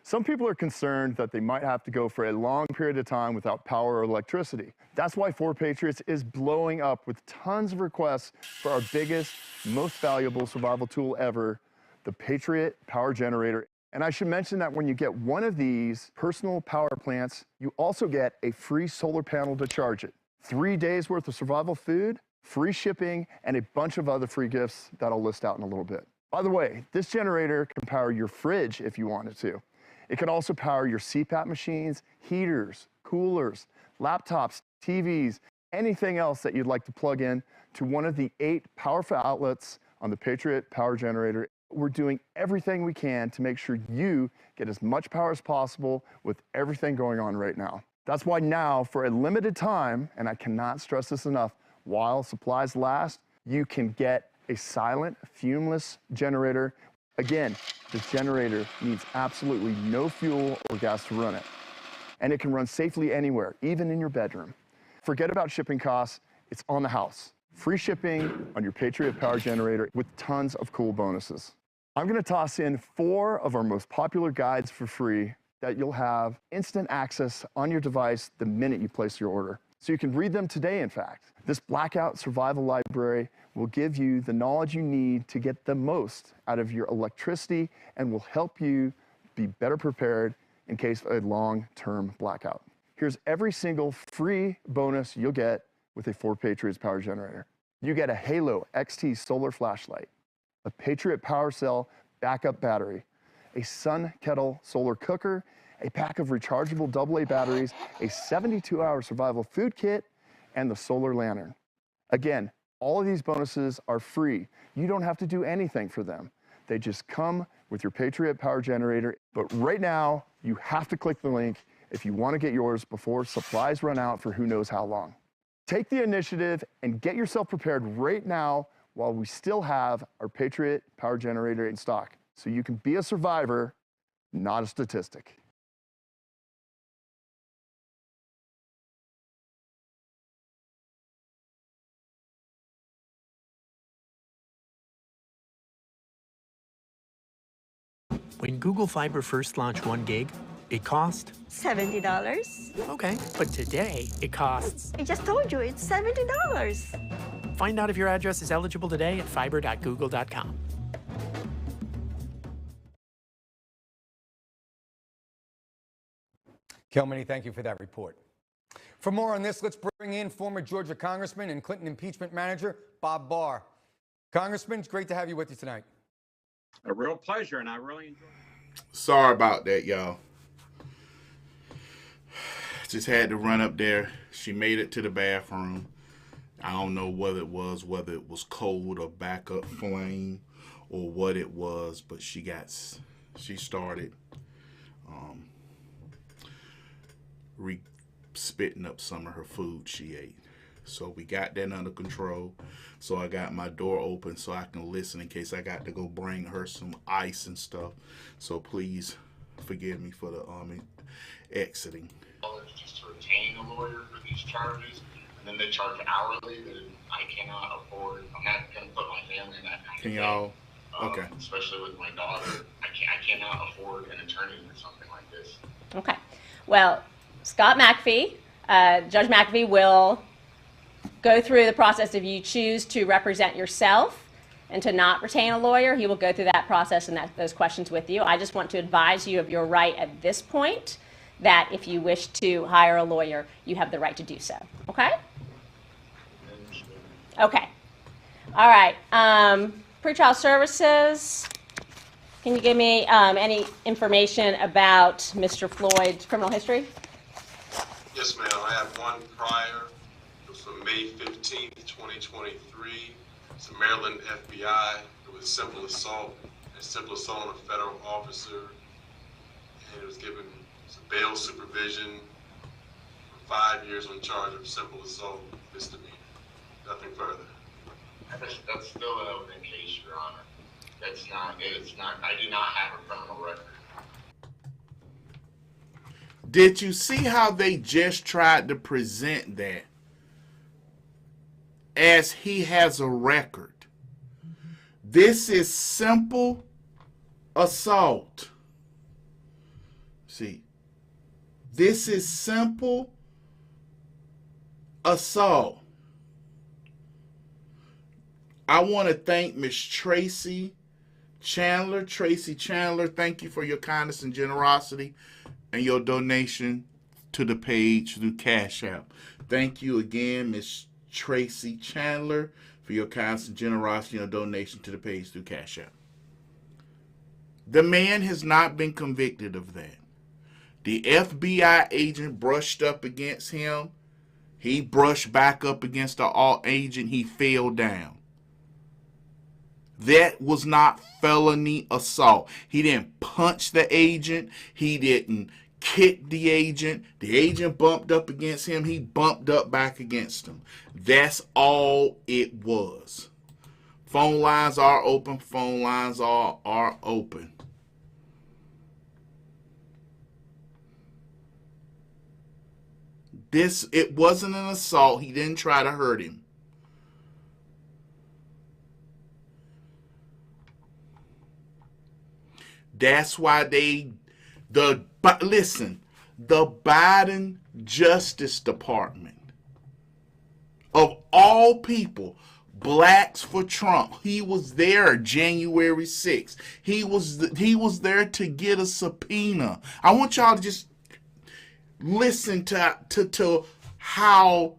Some people are concerned that they might have to go for a long period of time without power or electricity. That's why 4Patriots is blowing up with tons of requests for our biggest, most valuable survival tool ever, the Patriot Power Generator. And I should mention that when you get one of these personal power plants, you also get a free solar panel to charge it. 3 days worth of survival food, free shipping, and a bunch of other free gifts that I'll list out in a little bit. By the way, this generator can power your fridge if you wanted to. It can also power your CPAP machines, heaters, coolers, laptops, TVs, anything else that you'd like to plug in to one of the 8 powerful outlets on the Patriot Power Generator. We're doing everything we can to make sure you get as much power as possible with everything going on right now. That's why now, for a limited time, and I cannot stress this enough, while supplies last, you can get a silent, fumeless generator. Again, this generator needs absolutely no fuel or gas to run it. And it can run safely anywhere, even in your bedroom. Forget about shipping costs, it's on the house. Free shipping on your Patriot Power Generator with tons of cool bonuses. I'm gonna toss in 4 of our most popular guides for free that you'll have instant access on your device the minute you place your order. So you can read them today, in fact. This blackout survival library will give you the knowledge you need to get the most out of your electricity and will help you be better prepared in case of a long-term blackout. Here's every single free bonus you'll get with a 4Patriots Power Generator. You get a Halo XT solar flashlight, a Patriot Power Cell backup battery, a Sun Kettle solar cooker, a pack of rechargeable AA batteries, a 72-hour survival food kit, and the solar lantern. Again, all of these bonuses are free. You don't have to do anything for them. They just come with your Patriot Power Generator. But right now, you have to click the link if you want to get yours before supplies run out for who knows how long. Take the initiative and get yourself prepared right now while we still have our Patriot Power Generator in stock, so you can be a survivor, not a statistic. When Google Fiber first launched 1 gig, it cost $70. Okay, but today it costs. I just told you it's $70. Find out if your address is eligible today at fiber.google.com. Kilmany, thank you for that report. For more on this, let's bring in former Georgia Congressman and Clinton impeachment manager, Bob Barr. Congressman, it's great to have you with us tonight. A real pleasure, and I really enjoyed it. Sorry about that, y'all. Just had to run up there. She made it to the bathroom. I don't know whether it was cold or backup flame or what it was, but she started spitting up some of her food she ate. So we got that under control. So I got my door open so I can listen in case I got to go bring her some ice and stuff. So please forgive me for the exiting. Just to retain a lawyer for these charges, and then they charge hourly that I cannot afford. I'm not going to put my family in that kind Can of y'all? thing, Okay. especially with my daughter. I cannot afford an attorney for something like this. Okay. Well, Scott McAfee, Judge McAfee will go through the process. If you choose to represent yourself and to not retain a lawyer, he will go through that process and those questions with you. I just want to advise you of your right at this point, that if you wish to hire a lawyer, you have the right to do so. Okay? Okay. All right. Pretrial services. Can you give me any information about Mr. Floyd's criminal history? Yes, ma'am. I have one prior. It was from May 15th, 2023. It's a Maryland FBI. It was simple assault on a federal officer. And it was given bail supervision for 5 years on charge of simple assault misdemeanor. Nothing further. That's still an open case, Your Honor. It's not, I do not have a criminal record. Did you see how they just tried to present that as he has a record? This is simple assault. See, this is simple assault. I want to thank Miss Tracy Chandler. Tracy Chandler, thank you for your kindness and generosity and your donation to the page through Cash App. Thank you again, Miss Tracy Chandler, for your kindness and generosity and your donation to the page through Cash App. The man has not been convicted of that. The FBI agent brushed up against him. He brushed back up against the agent. He fell down. That was not felony assault. He didn't punch the agent. He didn't kick the agent. The agent bumped up against him. He bumped up back against him. That's all it was. Phone lines are open. Phone lines are open. It wasn't an assault. He didn't try to hurt him. That's why listen, the Biden Justice Department, of all people, Blacks for Trump, he was there January 6th. He was there to get a subpoena. I want y'all to just listen to how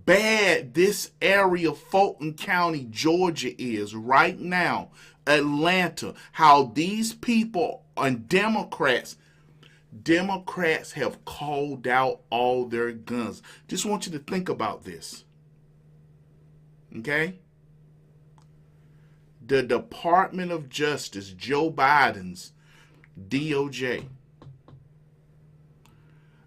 bad this area, Fulton County, Georgia, is right now. Atlanta, how these people and Democrats have called out all their guns. Just want you to think about this. Okay? The Department of Justice, Joe Biden's DOJ,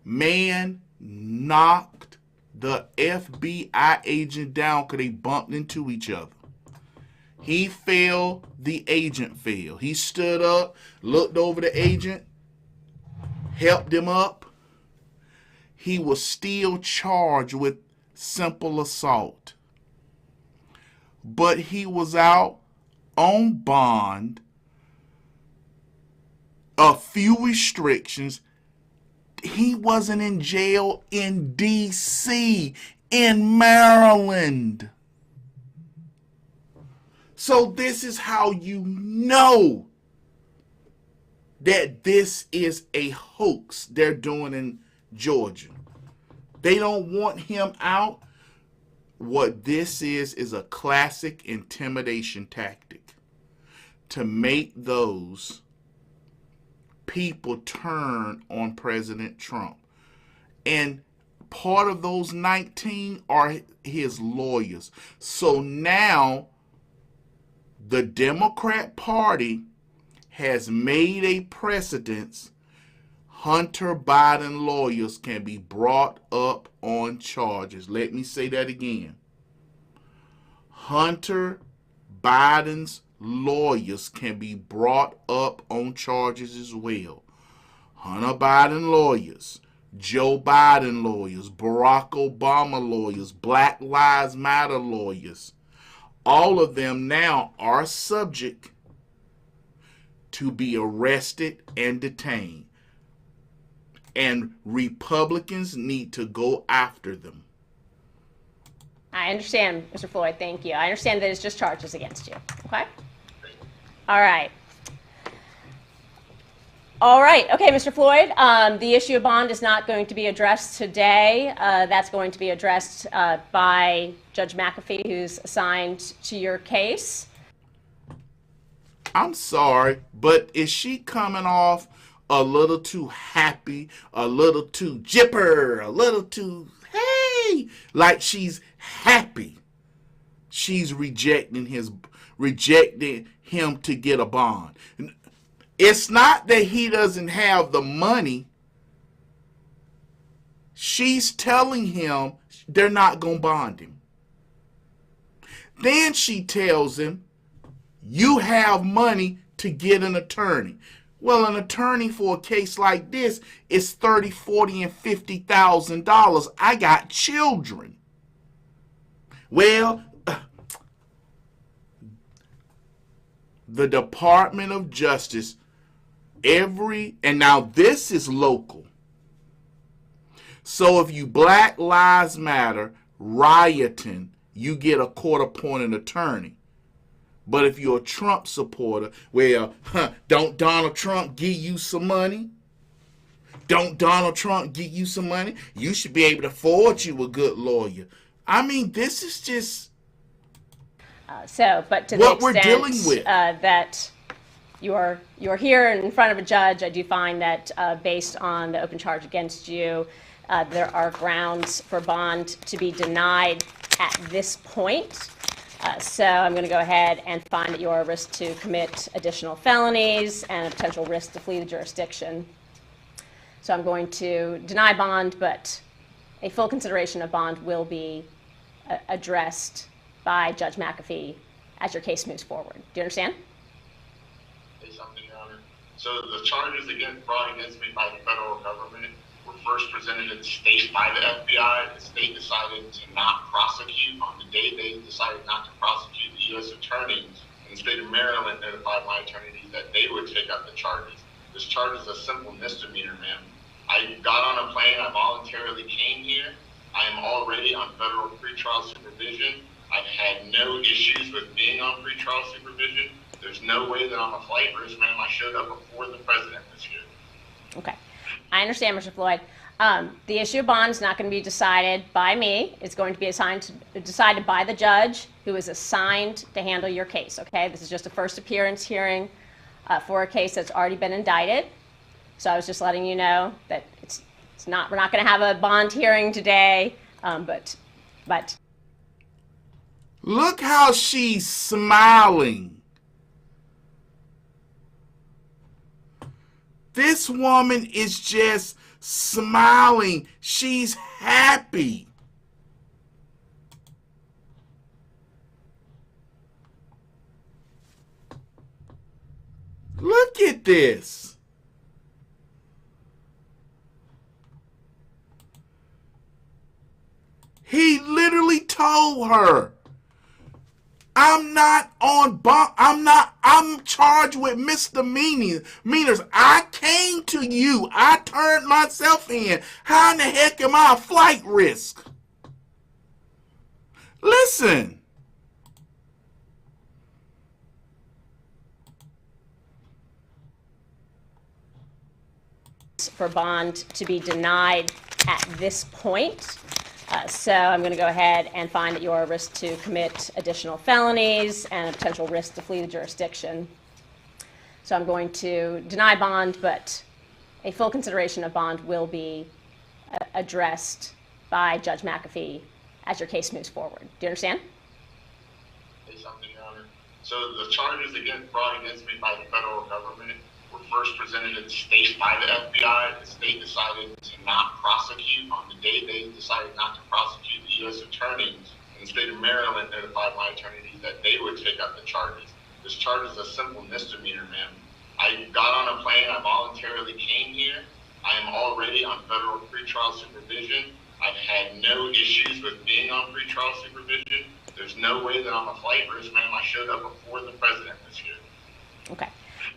man knocked the FBI agent down because they bumped into each other. He fell, the agent fell. He stood up, looked over the agent, helped him up. He was still charged with simple assault. But he was out on bond, a few restrictions. He wasn't in jail in D.C., in Maryland. So this is how you know that this is a hoax they're doing in Georgia. They don't want him out. What this is a classic intimidation tactic to make those people turn on President Trump. And part of those 19 are his lawyers. So now the Democrat Party has made a precedent. Hunter Biden lawyers can be brought up on charges. Let me say that again. Hunter Biden's lawyers can be brought up on charges as well. Hunter Biden lawyers, Joe Biden lawyers, Barack Obama lawyers, Black Lives Matter lawyers, all of them now are subject to be arrested and detained. And Republicans need to go after them. I understand, Mr. Floyd. Thank you. I understand that it's just charges against you. Okay? All right. All right. Okay, Mr. Floyd, the issue of bond is not going to be addressed today. That's going to be addressed by Judge McAfee, who's assigned to your case. I'm sorry, but is she coming off a little too happy, a little too jipper, a little too, hey, like she's happy? She's rejecting him to get a bond. It's not that he doesn't have the money. She's telling him they're not going to bond him. Then she tells him, you have money to get an attorney. Well, an attorney for a case like this is $30,000, $40,000, and $50,000. I got children. Well, the Department of Justice, and now this is local. So if you Black Lives Matter rioting, you get a court-appointed attorney. But if you're a Trump supporter, well, don't Donald Trump give you some money? Don't Donald Trump give you some money? You should be able to afford you a good lawyer. I mean, this is just but to what the we're extent dealing with. That you're here in front of a judge, I do find that based on the open charge against you, there are grounds for bond to be denied at this point. So I'm going to go ahead and find that you are a risk to commit additional felonies and a potential risk to flee the jurisdiction. So I'm going to deny bond, but a full consideration of bond will be addressed by Judge McAfee as your case moves forward. Do you understand? Say something, Your Honor. So the charges brought against me by the federal government were first presented to the state by the FBI. The state decided to not prosecute. On the day they decided not to prosecute, the U.S. attorney in the state of Maryland notified my attorney that they would take up the charges. This charge is a simple misdemeanor, ma'am. I got on a plane. I voluntarily came here. I am already on federal pretrial supervision. I've had no issues with being on pretrial supervision. There's no way that I'm a flight risk, ma'am. I showed up before the president was here. Okay. I understand, Mr. Floyd. The issue of bond is not going to be decided by me. It's going to be decided by the judge who is assigned to handle your case, okay? This is just a first appearance hearing for a case that's already been indicted. So I was just letting you know that we're not going to have a bond hearing today, but. Look how she's smiling. This woman is just smiling. She's happy. Look at this. He literally told her, I'm charged with misdemeanors. I came to you. I turned myself in. How in the heck am I a flight risk? Listen. For bond to be denied at this point. So I'm going to go ahead and find that you are a risk to commit additional felonies and a potential risk to flee the jurisdiction. So I'm going to deny bond, but a full consideration of bond will be addressed by Judge McAfee as your case moves forward. Do you understand? Say something, Your Honor. So the charges against fraud against me by the federal government were first presented to the state by the FBI. The state decided to not prosecute. On the day they decided not to prosecute, the U.S. attorney in the state of Maryland notified my attorney that they would take up the charges. This charge is a simple misdemeanor, ma'am. I got on a plane. I voluntarily came here. I am already on federal pretrial supervision. I've had no issues with being on pretrial supervision. There's no way that I'm a flight risk, ma'am. I showed up before the president was here. Okay.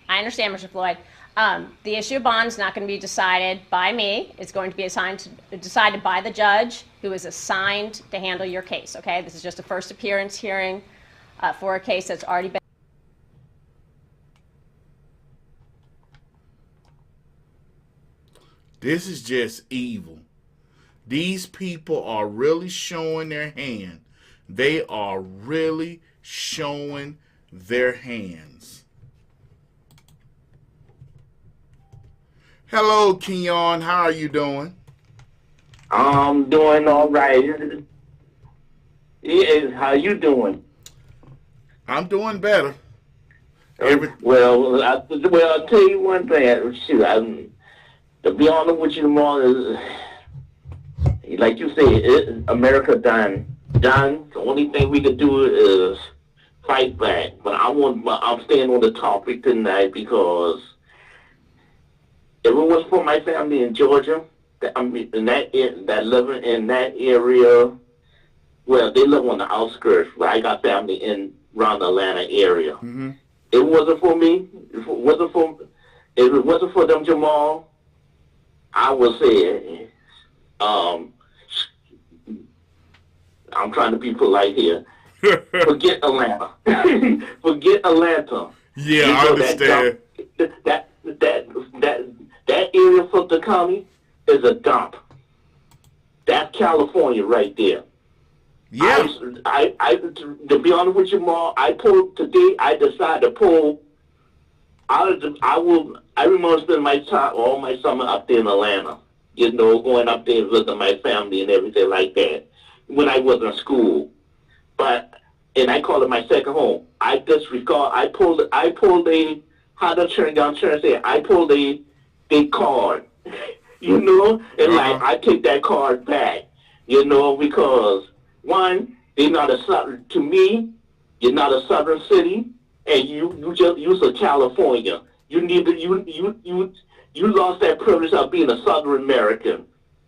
I understand, Mr. Floyd. The issue of bond is not going to be decided by me. It's going to be decided by the judge who is assigned to handle your case, okay? This is just a first appearance hearing for a case that's already been. This is just evil. These people are really showing their hand. They are really showing their hands. Hello, Keon. How are you doing? I'm doing all right. How you doing? I'm doing better. Well, I'll tell you one thing. Shoot, to be honest with you, Jamal, is like you say, America done. The only thing we can do is fight back. But I'm staying on the topic tonight because if it was for my family in Georgia, that living in that area, well, they live on the outskirts, but I got family in around the Atlanta area. Mm-hmm. It wasn't for me. If it wasn't for them, Jamal, I would say, I'm trying to be polite here. Forget Atlanta. Forget Atlanta. Yeah, I understand. That area from the county is a dump. That's California right there. Yeah. To be honest with you, Ma, I decided to pull out of the. I remember spending all my summer up there in Atlanta. You know, going up there visiting my family and everything like that when I was in school. And I call it my second home. I pulled a card, you know, and like I take that card back, you know, because one, they're not to me, you're not a southern city, and you're a California. You lost that privilege of being a Southern American,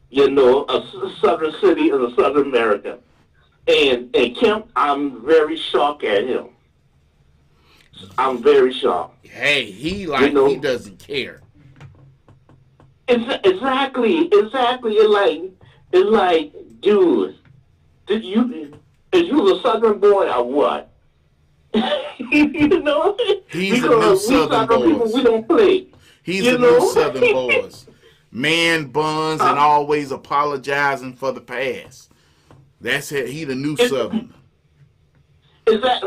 you know, a southern city is a Southern American. And Kemp, I'm very shocked at him. I'm very shocked. Hey, he doesn't care. Exactly. It's like, dude, is you a Southern boy or what? You know? He's a new Southern boy. People, we don't play. He's a new Southern boys. Man buns and always apologizing for the past. That's it. He the new Southern. Is that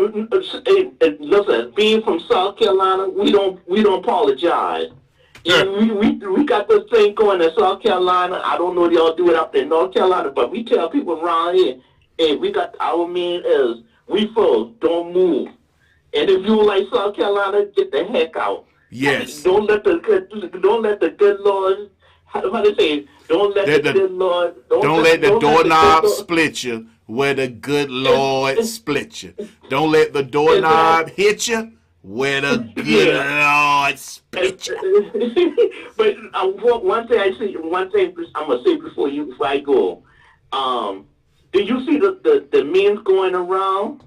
listen? Being from South Carolina, we don't apologize. We got this thing going in South Carolina. I don't know if y'all do it up in North Carolina, but we tell people around here, hey, we got our mean is we folks don't move. And if you like South Carolina, get the heck out. Yes. Don't let the good Lord. How do they say? Don't let the good Lord. Don't let the doorknob split you where the good Lord split you. Don't let the doorknob hit you where the good Lord split you. But one thing I'm gonna say before I go. Did you see the memes going around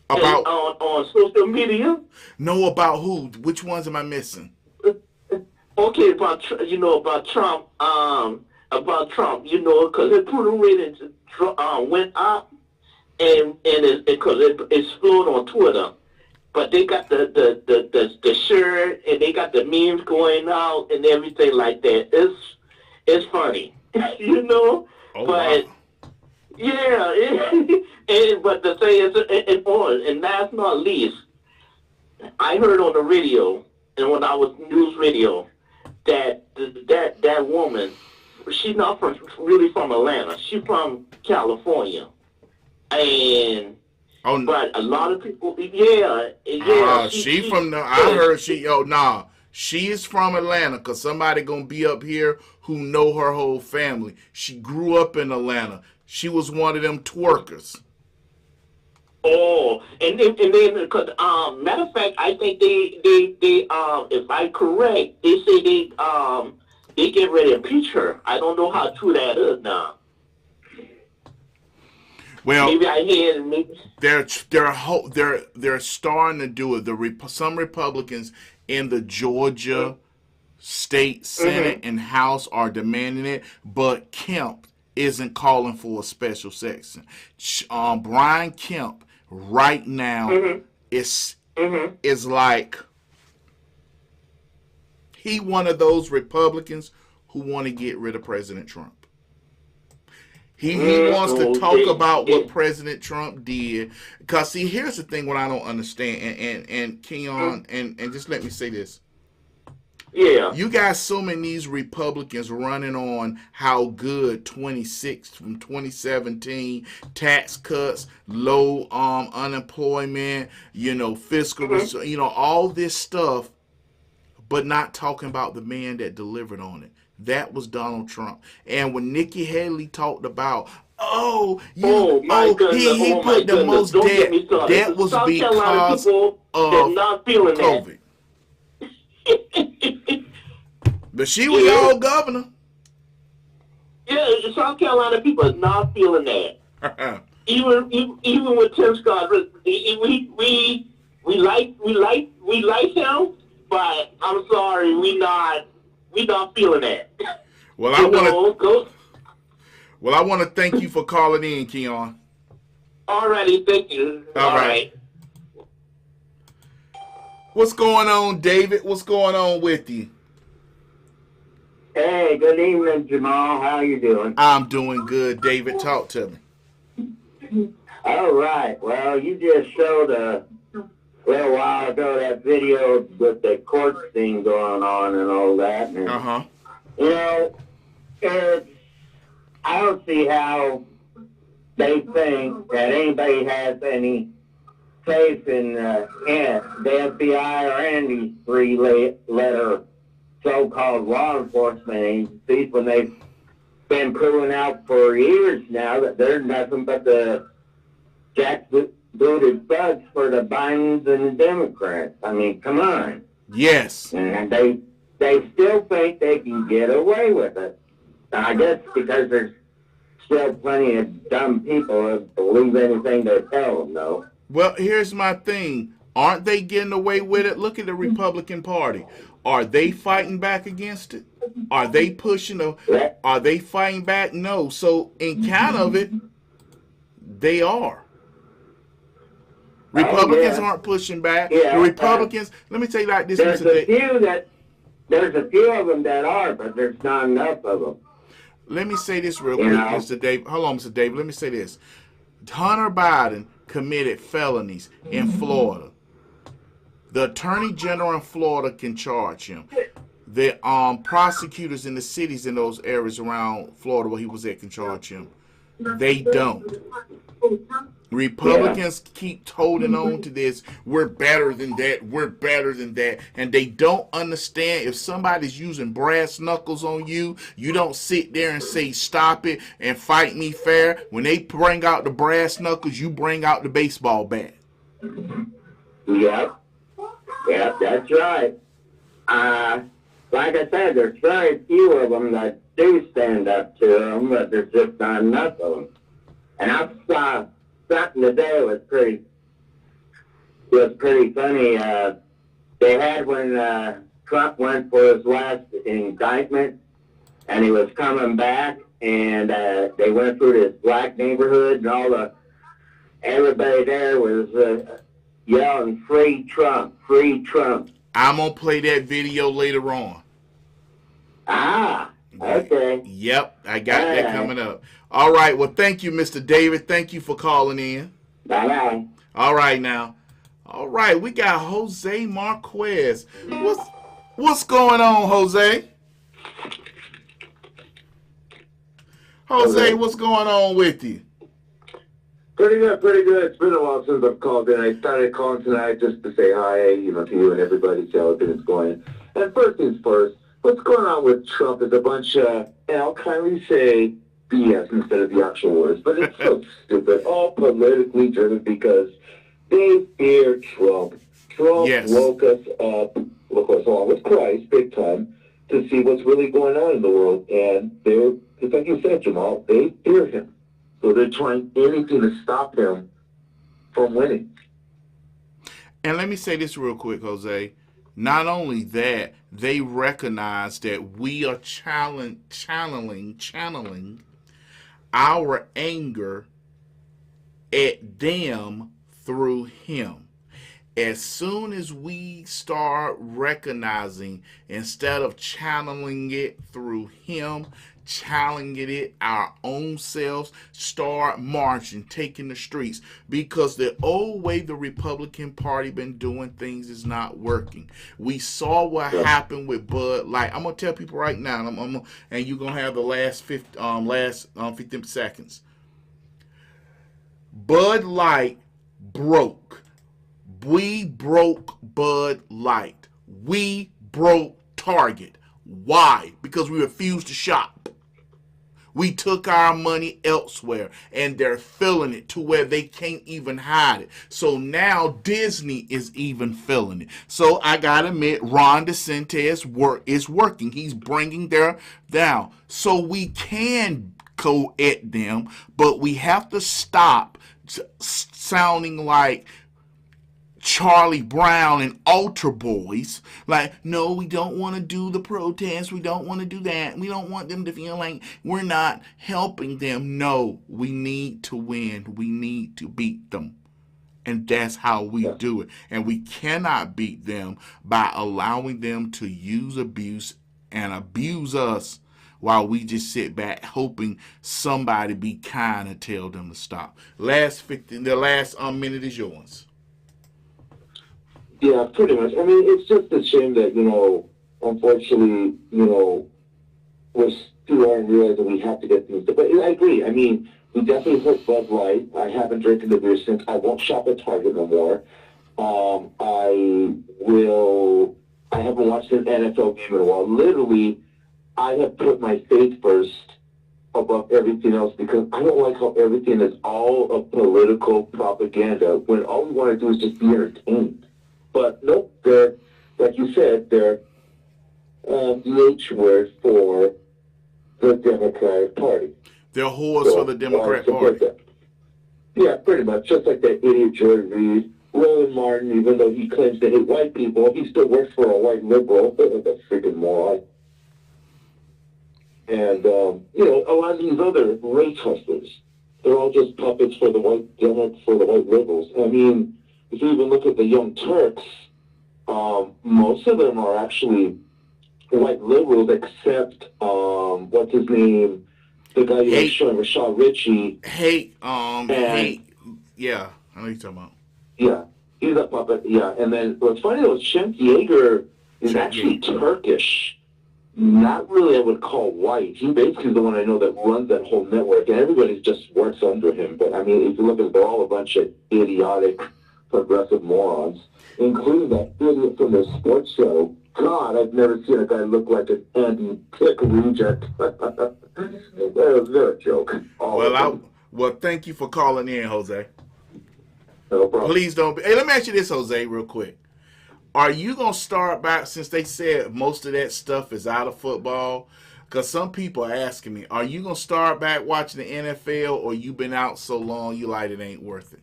about on social media? No, about who? Which ones am I missing? Okay, about Trump, you know, because the approval rating went up, and because it exploded on Twitter, but they got the shirt and they got the memes going out and everything like that. It's funny, you know. Oh, but wow. Yeah, but the thing is, and last not least, I heard on the radio, and when I was news radio, that woman, she's not really from Atlanta. She's from California, and but a lot of people, she from the. I heard she. She is from Atlanta because somebody gonna be up here who know her whole family. She grew up in Atlanta. She was one of them twerkers. Oh, and then because matter of fact, I think they if I'm correct, they say they get ready to impeach her. I don't know how true that is now. Well, maybe I hear maybe they're starting to do it. Some Republicans in the Georgia State Senate and House are demanding it, but Kemp isn't calling for a special section. Brian Kemp right now is like he one of those Republicans who want to get rid of President Trump. He wants to talk about what President Trump did. Because, see, here's the thing what I don't understand. And Keon, and just let me say this. Yeah. You got so many of these Republicans running on how good 26 from 2017, tax cuts, low unemployment, fiscal, all this stuff, but not talking about the man that delivered on it. That was Donald Trump. And when Nikki Haley talked about, he put the most debt, that was because of COVID. But she was all governor. Yeah, South Carolina people are not feeling that. even with Tim Scott, we like him, but I'm sorry, we not feeling that. Well, I want to thank you for calling in, Keon. Alrighty, thank you. All right. What's going on, David? What's going on with you? Hey, good evening, Jamal. How you doing? I'm doing good, David. Talk to me. All right. Well, you just showed a little while ago that video with the court thing going on and all that. And, I don't see how they think that anybody has any faith in the FBI or any these three-letter so-called law enforcement agencies when they've been proving out for years now that they're nothing but the jackbooted thugs for the Bidens and the Democrats. I mean, come on. Yes. And they still think they can get away with it. I guess because there's still plenty of dumb people who believe anything they tell them, though. Well, here's my thing. Aren't they getting away with it? Look at the Republican Party. Are they fighting back against it? Are they pushing? Are they fighting back? No. So in count of it, they are. Republicans aren't pushing back. The Republicans, let me tell you like this. There's a few of them that are, but there's not enough of them. Let me say this real quick, Mr. Dave. Hold on, Mr. Dave. Let me say this. Hunter Biden committed felonies in Florida. The Attorney General in Florida can charge him. The prosecutors in the cities in those areas around Florida where he was at can charge him. They don't. Republicans keep holding on to this. We're better than that. We're better than that. And they don't understand if somebody's using brass knuckles on you, you don't sit there and say, stop it and fight me fair. When they bring out the brass knuckles, you bring out the baseball bat. Yep. Yep, that's right. Like I said, there's very few of them that do stand up to them, but there's just not enough of them. And I saw something today was pretty funny. They had when Trump went for his last indictment, and he was coming back, and they went through this black neighborhood, and everybody there was yelling, "Free Trump, free Trump." I'm gonna play that video later on. Okay. Yep, I got that coming up. All right, well, thank you, Mr. David. Thank you for calling in. Bye-bye. All right, now. All right, we got Jose Marquez. What's going on, Jose? Jose, what's going on with you? Pretty good, pretty good. It's been a while since I've called in. I started calling tonight just to say hi, to you and everybody, see how everything's going. And first things first, what's going on with Trump is a bunch of, and I'll kindly say BS instead of the actual words, but it's so stupid, all politically driven because they fear Trump. Trump woke us up, of course, along with Christ, big time, to see what's really going on in the world. And they're, just like you said, Jamal, they fear him. So they're trying anything to stop him from winning. And let me say this real quick, Jose. Not only that, they recognize that we are channeling our anger at them through him. As soon as we start recognizing, instead of channeling it through him, channeling it our own selves, start marching, taking the streets, because the old way the Republican Party been doing things is not working. We saw what happened with Bud Light. I'm gonna tell people right now, and you're gonna have the last 15 seconds. Bud Light broke. We broke Bud Light. We broke Target. Why? Because we refused to shop. We took our money elsewhere, and they're filling it to where they can't even hide it. So now Disney is even filling it. So I gotta admit, Ron DeSantis is working. He's bringing their down. So we can go at them, but we have to stop sounding like Charlie Brown and altar boys, like, no, we don't want to do the protest, we don't want to do that, we don't want them to feel like we're not helping them. No, we need to win, we need to beat them, and that's how we do it. And we cannot beat them by allowing them to use abuse and abuse us while we just sit back hoping somebody be kind and tell them to stop. The last minute is yours. Yeah, pretty much. I mean, it's just a shame that, unfortunately, we're still aren't realizing we have to get things done. But I agree. I mean, we definitely hurt Bud Light. I haven't drinking the beer since. I won't shop at Target no more. I haven't watched an NFL game in a while. Literally, I have put my faith first above everything else because I don't like how everything is all a political propaganda when all we want to do is just be entertained. But nope, they're, like you said, they're the H word for the Democratic Party. They're whores for the Democrat Party. Yeah, pretty much. Just like that idiot Jordan Reed, Roland Martin, even though he claims to hate white people, he still works for a white liberal. That freaking moron. And, a lot of these other race hustlers, they're all just puppets for the white liberals. I mean, if you even look at the Young Turks, most of them are actually white liberals, except what's his name, the guy you were showing, Rashad Ritchie. Yeah, I know you're talking about. Yeah, he's a puppet. Yeah, and then what's funny though, Cenk Yeager is actually Turkish. Not really, I would call white. He basically is the one I know that runs that whole network, and everybody just works under him. But I mean, if you look at it, they're all a bunch of idiotic progressive morons, including that idiot from their sports show. God, I've never seen a guy look like an Andy Pick reject. They're a joke. Well, thank you for calling in, Jose. No problem. Please don't. Hey, let me ask you this, Jose, real quick. Are you going to start back, since they said most of that stuff is out of football? Because some people are asking me, are you going to start back watching the NFL, or you been out so long you like it ain't worth it?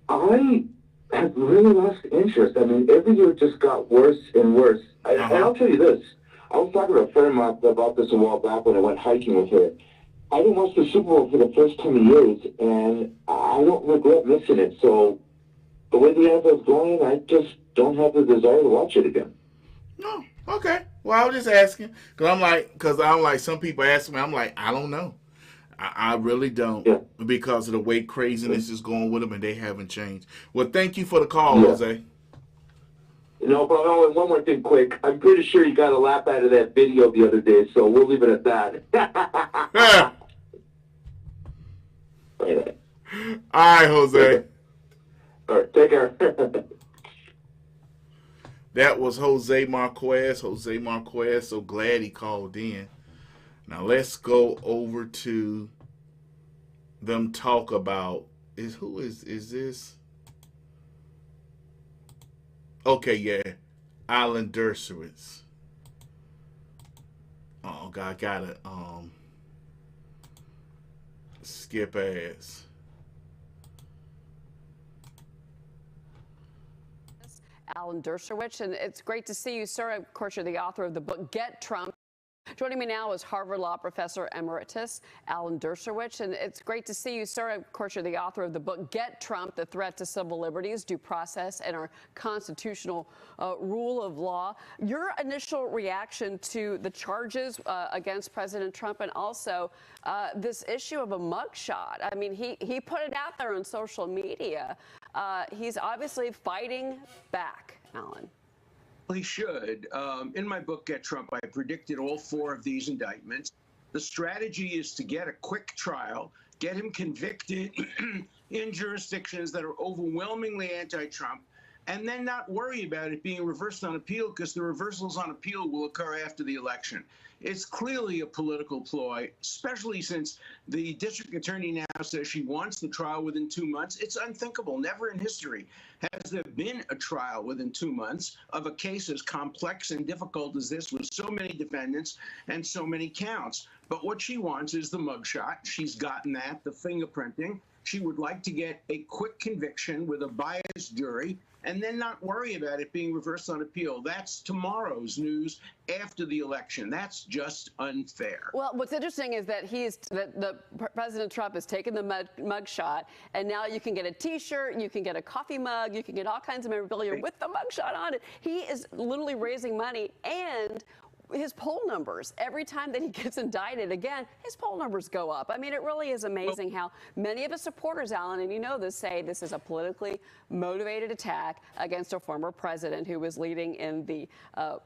I have really lost interest. I mean, every year it just got worse and worse. And I'll tell you this. I was talking to a friend of mine about this a while back when I went hiking with her. I didn't watch the Super Bowl for the first 20 years, and I don't regret missing it. So the way the NFL's going, I just don't have the desire to watch it again. No. Okay. Well, I was just asking. Because I'm like, some people ask me, I'm like, I don't know. I really don't, because of the way craziness is going with them, and they haven't changed. Well, thank you for the call, Jose. No problem. Oh, and one more thing quick. I'm pretty sure you got a laugh out of that video the other day, so we'll leave it at that. All right, Jose. All right, take care. That was Jose Marquez. Jose Marquez, so glad he called in. Now let's go over to them talk about is this? Okay, yeah. Alan Dershowitz. Oh God, I gotta skip ads. Alan Dershowitz, and it's great to see you, sir. Of course, you're the author of the book Get Trump. Joining me now is Harvard Law Professor Emeritus Alan Dershowitz, and it's great to see you, sir. Of course, you're the author of the book Get Trump, The Threat to Civil Liberties, Due Process, and Our Constitutional Rule of Law. Your initial reaction to the charges against President Trump, and also this issue of a mugshot. I mean, he put it out there on social media. He's obviously fighting back, Alan. He should. In my book, Get Trump, I predicted all 4 of these indictments. The strategy is to get a quick trial, get him convicted in jurisdictions that are overwhelmingly anti-Trump, and then not worry about it being reversed on appeal, because the reversals on appeal will occur after the election. It's clearly a political ploy, especially since the district attorney now says she wants the trial within 2 months. It's unthinkable. Never in history has there been a trial within 2 months of a case as complex and difficult as this, with so many defendants and so many counts. But what she wants is the mugshot. She's gotten that, the fingerprinting. She would like to get a quick conviction with a biased jury, and then not worry about it being reversed on appeal. That's tomorrow's news after the election. That's just unfair. Well, what's interesting is that President Trump has taken the mugshot, and now you can get a T-shirt, you can get a coffee mug, you can get all kinds of memorabilia with the mugshot on it. He is literally raising money, and his poll numbers, every time that he gets indicted again, his poll numbers go up. I mean, it really is amazing how many of his supporters, Alan, and you know this, say this is a politically motivated attack against a former president who was leading in the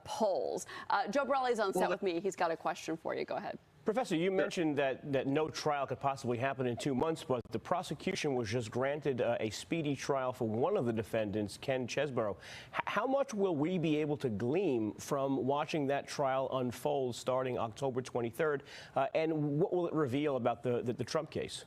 polls. Joe Borelli's on set with me. He's got a question for you. Go ahead. Professor, you mentioned that no trial could possibly happen in 2 months, but the prosecution was just granted a speedy trial for one of the defendants, Ken Chesebro. How much will we be able to glean from watching that trial unfold starting October 23rd, and what will it reveal about the Trump case?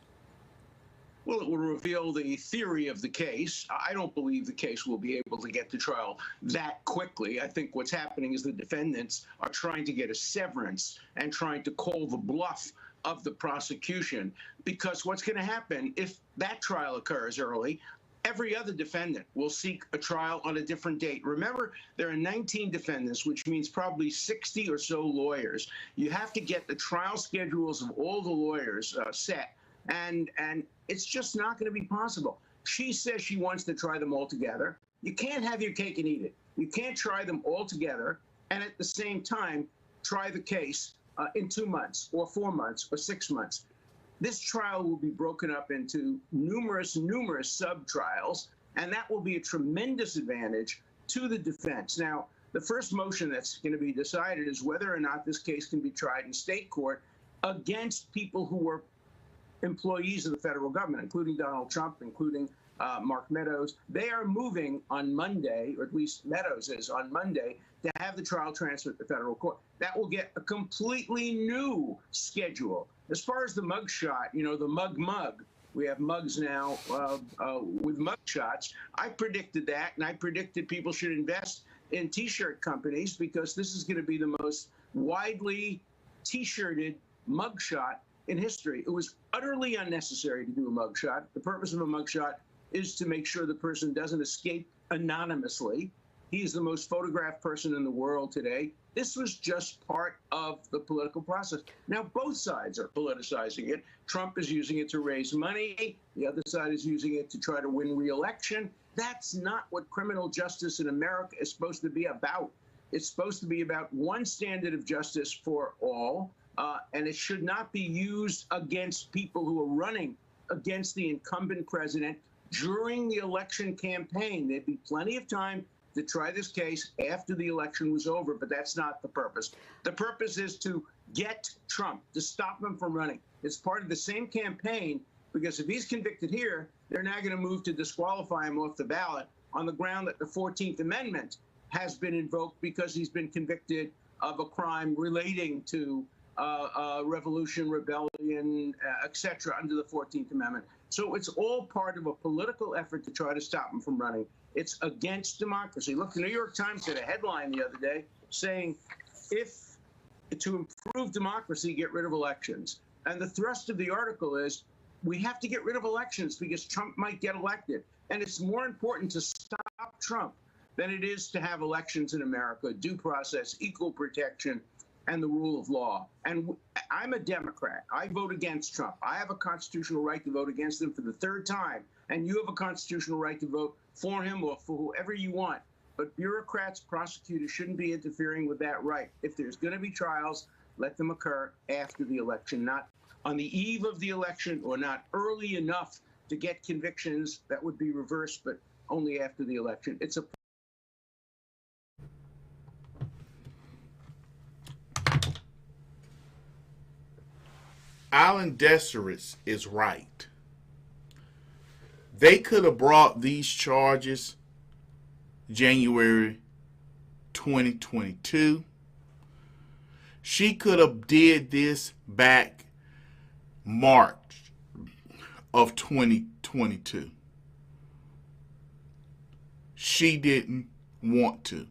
Well, it will reveal the theory of the case. I don't believe the case will be able to get to trial that quickly. I think what's happening is the defendants are trying to get a severance and trying to call the bluff of the prosecution, because what's going to happen if that trial occurs early, every other defendant will seek a trial on a different date. Remember, there are 19 defendants, which means probably 60 or so lawyers. You have to get the trial schedules of all the lawyers set. And it's just not going to be possible. She says she wants to try them all together. You can't have your cake and eat it. You can't try them all together and at the same time try the case in 2 months or 4 months or 6 months. This trial will be broken up into numerous sub-trials, and that will be a tremendous advantage to the defense. Now, the first motion that's going to be decided is whether or not this case can be tried in state court against people who were employees of the federal government, including Donald Trump, including Mark Meadows. They are moving on Monday, or at least Meadows is on Monday, to have the trial transferred to federal court. That will get a completely new schedule. As far as the mug shot, you know, the mug, we have mugs now with mug shots. I predicted that, and I predicted people should invest in T-shirt companies, because this is going to be the most widely T-shirted mug shot in history. It was utterly unnecessary to do a mugshot. The purpose of a mugshot is to make sure the person doesn't escape anonymously. He's the most photographed person in the world today. This was just part of the political process. Now, both sides are politicizing it. Trump is using it to raise money. The other side is using it to try to win re-election. That's not what criminal justice in America is supposed to be about. It's supposed to be about one standard of justice for all, and it should not be used against people who are running against the incumbent president during the election campaign. There'd be plenty of time to try this case after the election was over, but that's not the purpose. The purpose is to get Trump, to stop him from running. It's part of the same campaign, because if he's convicted here, they're now going to move to disqualify him off the ballot on the ground that the 14th Amendment has been invoked because he's been convicted of a crime relating to revolution, rebellion, etc., under the 14th Amendment. So it's all part of a political effort to try to stop him from running. It's against democracy. Look, the New York Times had a headline the other day saying, if to improve democracy, get rid of elections. And the thrust of the article is, we have to get rid of elections because Trump might get elected. And it's more important to stop Trump than it is to have elections in America, due process, equal protection, and the rule of law. And I'm a Democrat. I vote against Trump. I have a constitutional right to vote against him for the third time. And you have a constitutional right to vote for him or for whoever you want. But bureaucrats, prosecutors shouldn't be interfering with that right. If there's going to be trials, let them occur after the election, not on the eve of the election, or not early enough to get convictions that would be reversed, but only after the election. It's a Alan Dershowitz is right. They could have brought these charges January 2022. She could have did this back March of 2022. She didn't want to.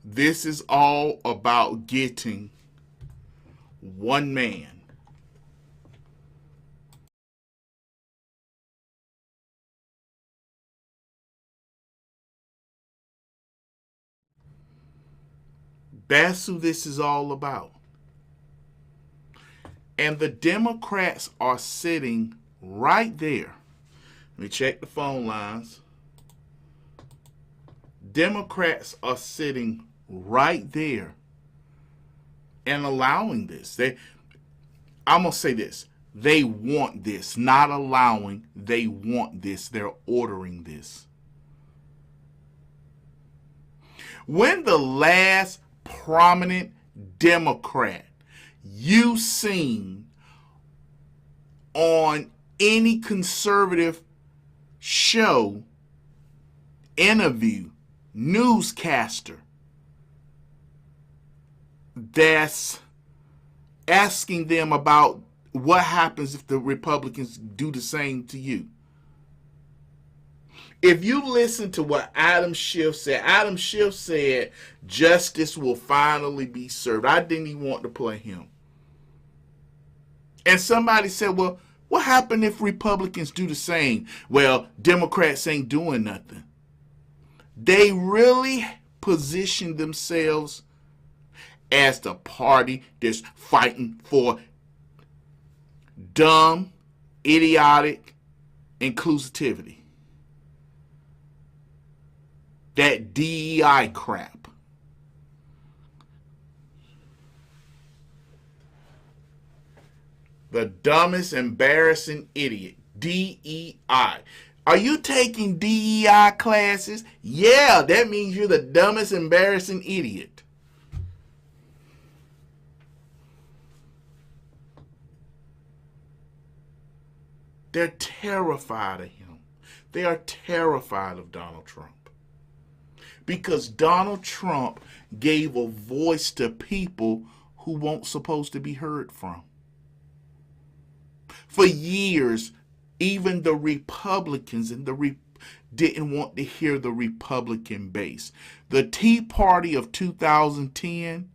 This is all about getting one man. That's who this is all about. And the Democrats are sitting right there. Let me check the phone lines. Democrats are sitting right there and allowing this. I'm going to say this. They want this, not allowing. They want this. They're ordering this. When the last prominent Democrat you seen on any conservative show, interview, newscaster that's asking them about what happens if the Republicans do the same to you? If you listen to what Adam Schiff said justice will finally be served. I didn't even want to play him. And somebody said, well, what happened if Republicans do the same? Well, Democrats ain't doing nothing. They really position themselves as the party that's fighting for dumb, idiotic inclusivity. That DEI crap. The dumbest, embarrassing idiot. DEI. Are you taking DEI classes? Yeah, that means you're the dumbest, embarrassing idiot. They're terrified of him. They are terrified of Donald Trump. Because Donald Trump gave a voice to people who weren't supposed to be heard from. For years, even the Republicans and didn't want to hear the Republican base. The Tea Party of 2010,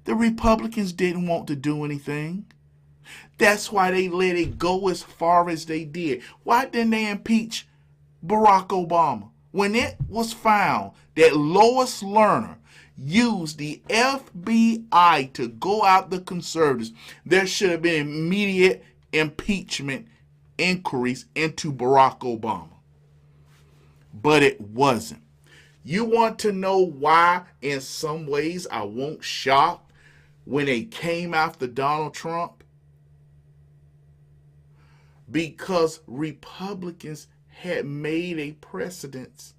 the Republicans didn't want to do anything. That's why they let it go as far as they did. Why didn't they impeach Barack Obama? When it was found that Lois Lerner used the FBI to go out the conservatives, there should have been immediate impeachment inquiries into Barack Obama. But it wasn't. You want to know why, in some ways, I won't shop when they came after Donald Trump? Because Republicans had made a precedent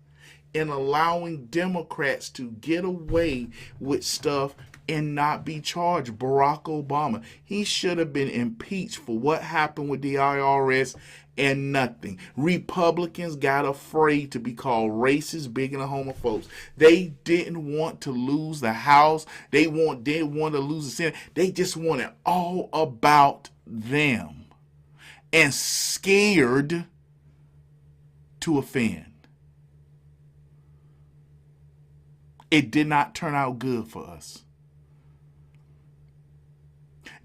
in allowing Democrats to get away with stuff and not be charged. Barack Obama, he should have been impeached for what happened with the IRS and nothing. Republicans got afraid to be called racist, bigot, and homophobes. They didn't want to lose the House. They didn't want to lose the Senate. They just wanted all about them and scared to offend. It did not turn out good for us.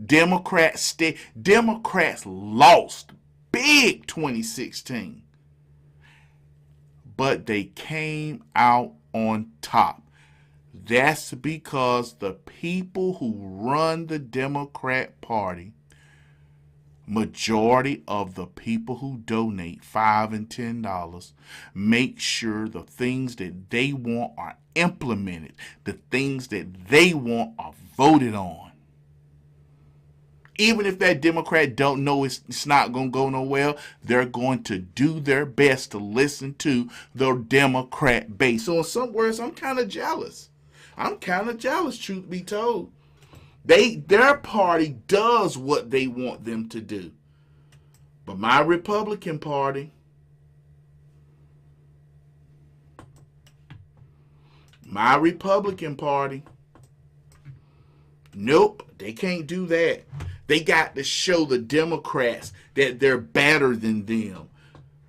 Democrats lost big 2016, but they came out on top. That's because the people who run the Democrat Party, majority of the people who donate $5 and $10, make sure the things that they want are implemented. The things that they want are voted on. Even if that Democrat don't know it's not going to go nowhere, they're going to do their best to listen to the Democrat base. So in some words, I'm kind of jealous. Truth be told. Their party does what they want them to do. But my Republican Party, nope, they can't do that. They got to show the Democrats that they're better than them,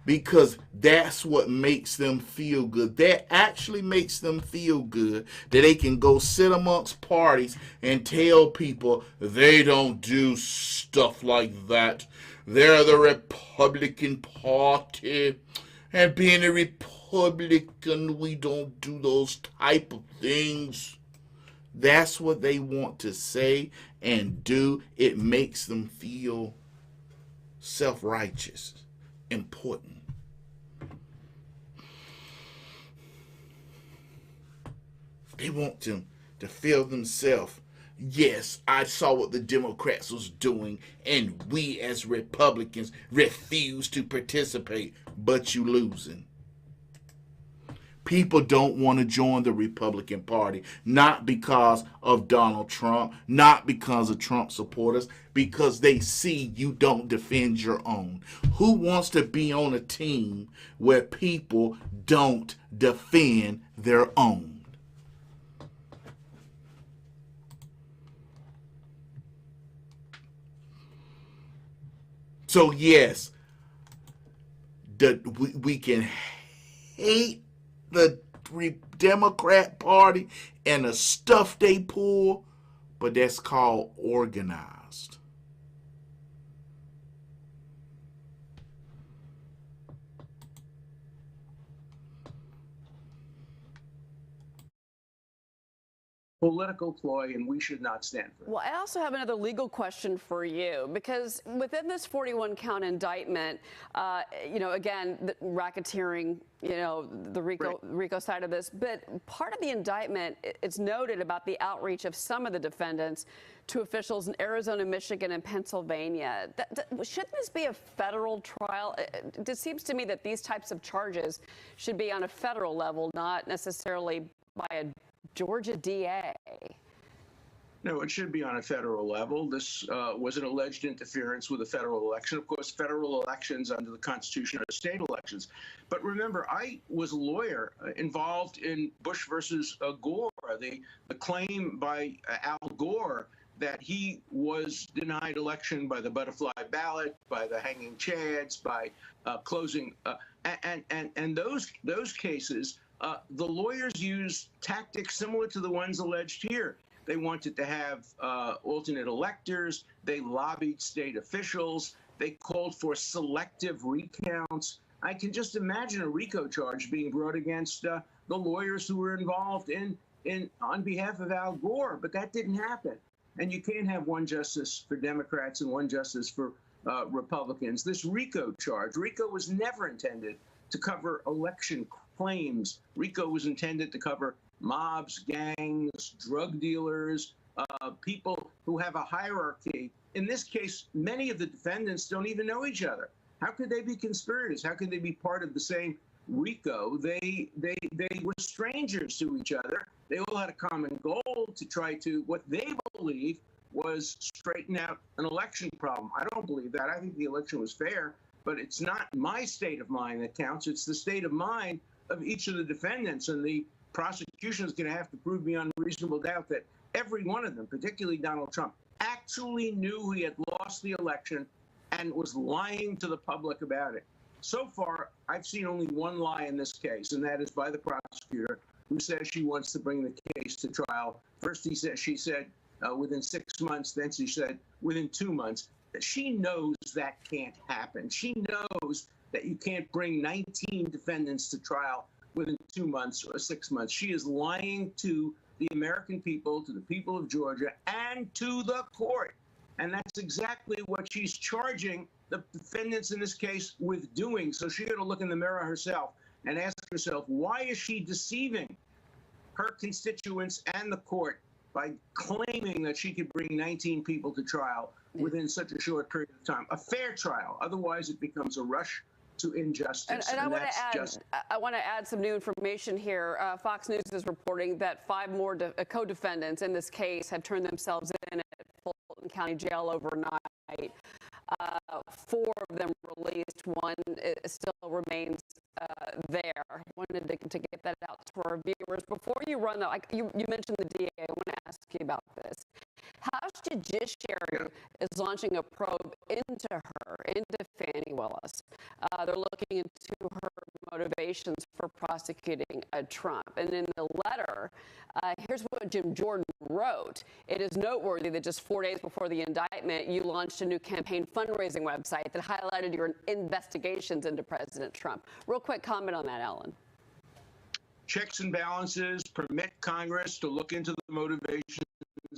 because that's what makes them feel good. That actually makes them feel good, that they can go sit amongst parties and tell people they don't do stuff like that. They're the Republican Party, and being a Republican, we don't do those type of things. That's what they want to say and do. It makes them feel self-righteous, important. They want them to feel themselves. Yes, I saw what the Democrats was doing, and we as Republicans refuse to participate, but you losing. People don't want to join the Republican Party, not because of Donald Trump, not because of Trump supporters, because they see you don't defend your own. Who wants to be on a team where people don't defend their own? So yes, we can hate the Democrat Party and the stuff they pull, but that's called organized. Political ploy, and we should not stand for it. Well, I also have another legal question for you, because within this 41-count indictment, again, the racketeering, the RICO side of this, but part of the indictment, it's noted about the outreach of some of the defendants to officials in Arizona, Michigan, and Pennsylvania. Shouldn't this be a federal trial? It seems to me that these types of charges should be on a federal level, not necessarily by a Georgia DA. No, it should be on a federal level. This was an alleged interference with a federal election. Of course, federal elections under the Constitution are state elections. But remember, I was a lawyer involved in Bush versus Gore, the claim by Al Gore that he was denied election by the butterfly ballot, by the hanging chads, by closing, and those cases. The lawyers used tactics similar to the ones alleged here. They wanted to have alternate electors. They lobbied state officials. They called for selective recounts. I can just imagine a RICO charge being brought against the lawyers who were involved on behalf of Al Gore, but that didn't happen. And you can't have one justice for Democrats and one justice for Republicans. This RICO charge, RICO was never intended to cover election claims. RICO was intended to cover mobs, gangs, drug dealers, people who have a hierarchy. In this case, many of the defendants don't even know each other. How could they be conspirators? How could they be part of the same RICO? They were strangers to each other. They all had a common goal to try to, what they believe was straighten out an election problem. I don't believe that. I think the election was fair, but it's not my state of mind that counts. It's the state of mind of each of the defendants, and the prosecution is going to have to prove beyond reasonable doubt that every one of them, particularly Donald Trump, actually knew he had lost the election and was lying to the public about it. So far, I've seen only one lie in this case, and that is by the prosecutor, who says she wants to bring the case to trial. First, she said within 6 months. Then she said within 2 months. She knows that can't happen. She knows that you can't bring 19 defendants to trial within 2 months or 6 months. She is lying to the American people, to the people of Georgia, and to the court. And that's exactly what she's charging the defendants in this case with doing. So she got to look in the mirror herself and ask herself, why is she deceiving her constituents and the court by claiming that she could bring 19 people to trial within such a short period of time? A fair trial. Otherwise, it becomes a rush to injustice. And I want to add some new information here. Fox News is reporting that 5 more co-defendants in this case have turned themselves in at Fulton County Jail overnight. 4 of them released. 1 still remains there. I wanted to get that out to our viewers. Before you run, though, you mentioned the DA. I want to ask you about this. House Judiciary is launching a probe into her, into Fani Willis. They're looking into her motivations for prosecuting Trump. And in the letter, here's what Jim Jordan wrote. It is noteworthy that just 4 days before the indictment, you launched a new campaign fundraising website that highlighted your investigations into President Trump. Real quick comment on that, Ellen. Checks and balances permit Congress to look into the motivations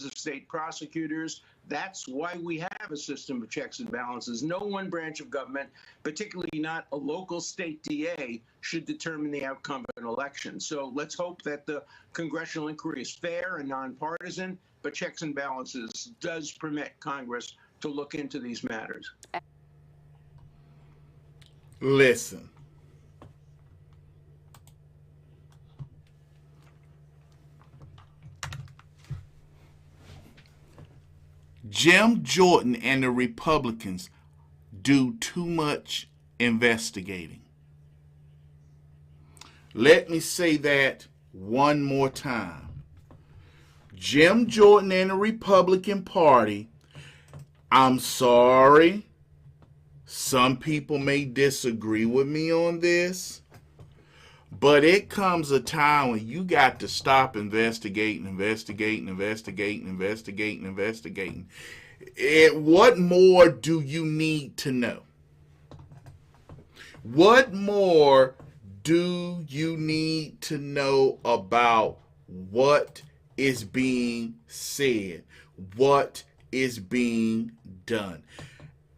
of state prosecutors. That's why we have a system of checks and balances. No one branch of government, particularly not a local state DA, should determine the outcome of an election. So let's hope that the congressional inquiry is fair and nonpartisan, but checks and balances does permit Congress to look into these matters. Listen. Jim Jordan and the Republicans do too much investigating. Let me say that one more time. Jim Jordan and the Republican Party, I'm sorry, some people may disagree with me on this, but it comes a time when you got to stop investigating. What more do you need to know? What more do you need to know about what is being said, what is being done?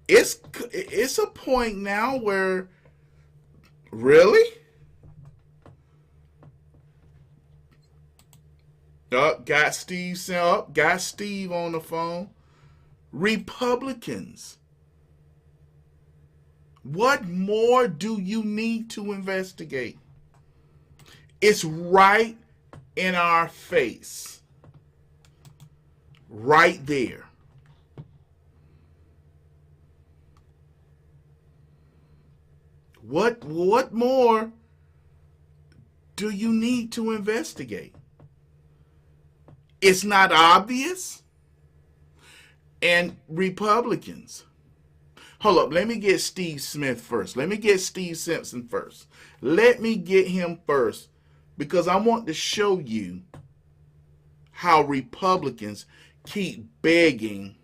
It's a point now where, really? Got Steve on the phone. Republicans, what more do you need to investigate? It's right in our face. Right there. What more do you need to investigate? It's not obvious. And Republicans, hold up, let me get Steve Smith first. Let me get Steve Simpson first. Let me get him first, because I want to show you how Republicans keep begging,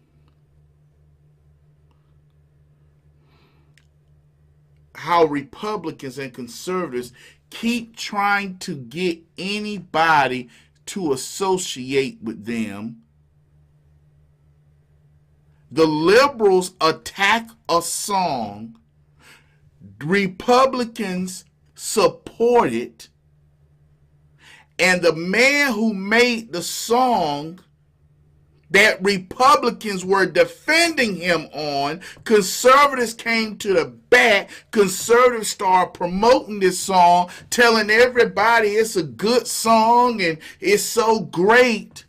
how Republicans and conservatives keep trying to get anybody to associate with them. The liberals attack a song, Republicans support it, and the man who made the song that Republicans were defending him on. Conservatives came to the back. Conservatives started promoting this song, telling everybody it's a good song and it's so great.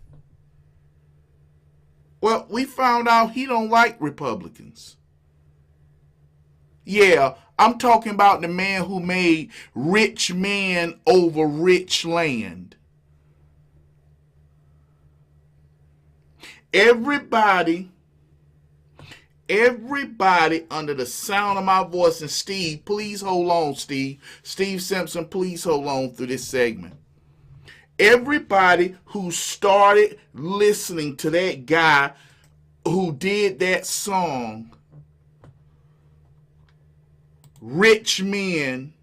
Well, we found out he don't like Republicans. Yeah, I'm talking about the man who made rich men over rich land. Everybody under the sound of my voice, and Steve, please hold on, Steve Simpson, please hold on through this segment. Everybody who started listening to that guy who did that song, Rich Men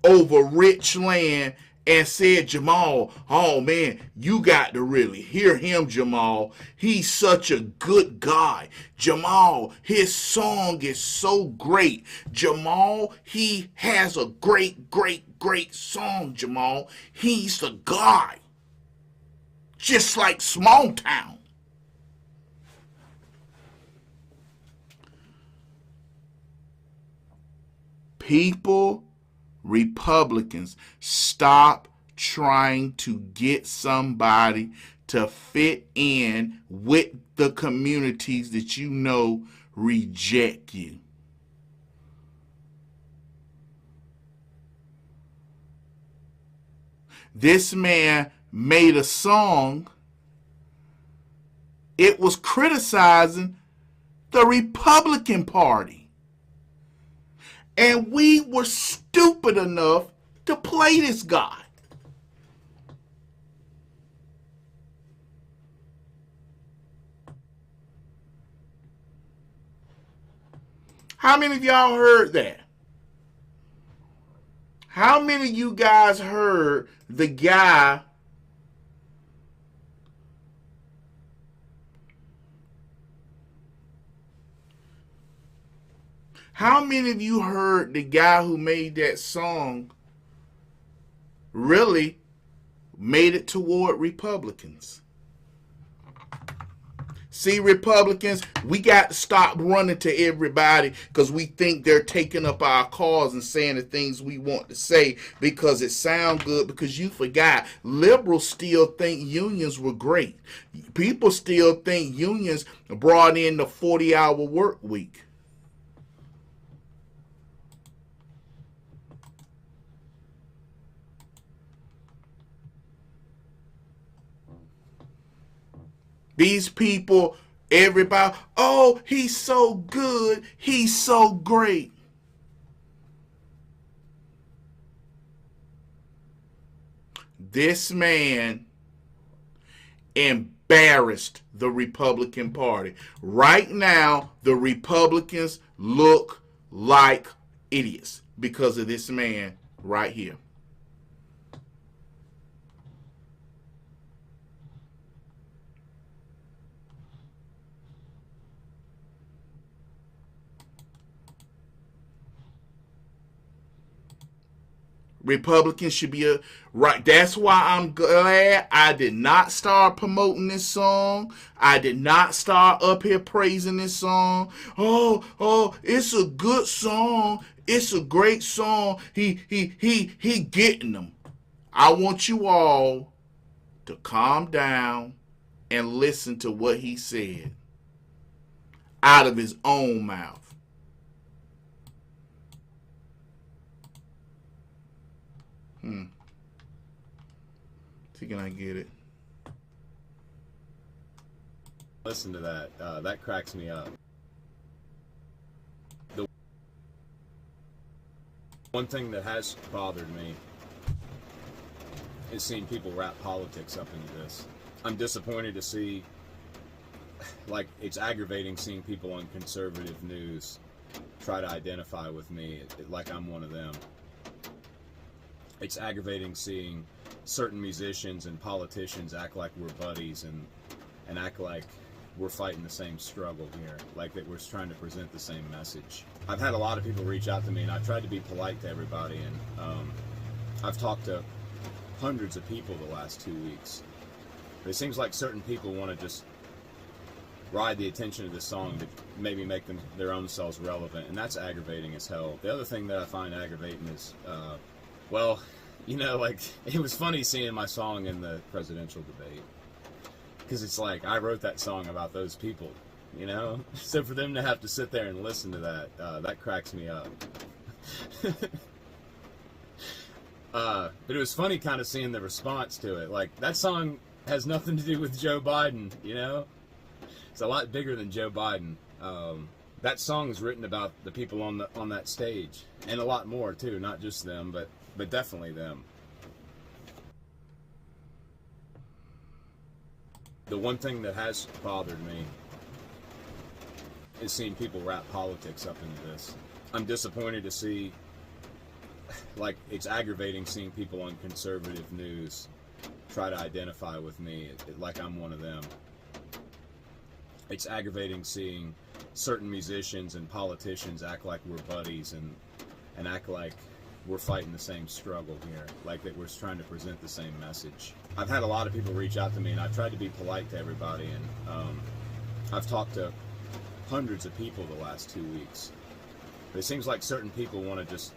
Over Rich Land, and said, Jamal, oh man, you got to really hear him, Jamal. He's such a good guy. Jamal, his song is so great. Jamal, he has a great, great, great song, Jamal. He's the guy. Just like Small Town. People, Republicans, stop trying to get somebody to fit in with the communities that you know reject you. This man made a song. It was criticizing the Republican Party. And we were stupid enough to play this guy. How many of y'all heard that? How many of you guys heard the guy How many of you heard the guy who made that song really made it toward Republicans? See, Republicans, we got to stop running to everybody because we think they're taking up our cause and saying the things we want to say because it sounds good, because you forgot liberals still think unions were great. People still think unions brought in the 40-hour work week. These people, everybody, oh, he's so good, he's so great. This man embarrassed the Republican Party. Right now, the Republicans look like idiots because of this man right here. Republicans should be right. That's why I'm glad I did not start promoting this song. I did not start up here praising this song. Oh, it's a good song. It's a great song. He getting them. I want you all to calm down and listen to what he said out of his own mouth. See, can I get it? Listen to that. That cracks me up. The one thing that has bothered me is seeing people wrap politics up into this. I'm disappointed to see, like, it's aggravating seeing people on conservative news try to identify with me like I'm one of them. It's aggravating seeing certain musicians and politicians act like we're buddies and act like we're fighting the same struggle here, like that we're trying to present the same message. I've had a lot of people reach out to me, and I've tried to be polite to everybody, and I've talked to hundreds of people the last 2 weeks. It seems like certain people want to just ride the attention of this song to maybe make them their own selves relevant, and that's aggravating as hell. The other thing that I find aggravating is, well, you know, like, it was funny seeing my song in the presidential debate, because it's like, I wrote that song about those people, you know? So for them to have to sit there and listen to that, that cracks me up. But it was funny kind of seeing the response to it. Like, that song has nothing to do with Joe Biden, you know? It's a lot bigger than Joe Biden. That song is written about the people on that stage, and a lot more too, not just them, but definitely them. The one thing that has bothered me is seeing people wrap politics up into this. I'm disappointed to see, like, it's aggravating seeing people on conservative news try to identify with me like I'm one of them. It's aggravating seeing certain musicians and politicians act like we're buddies and act like we're fighting the same struggle here, like that we're trying to present the same message. I've had a lot of people reach out to me, and I've tried to be polite to everybody, and I've talked to hundreds of people the last 2 weeks. But it seems like certain people want to just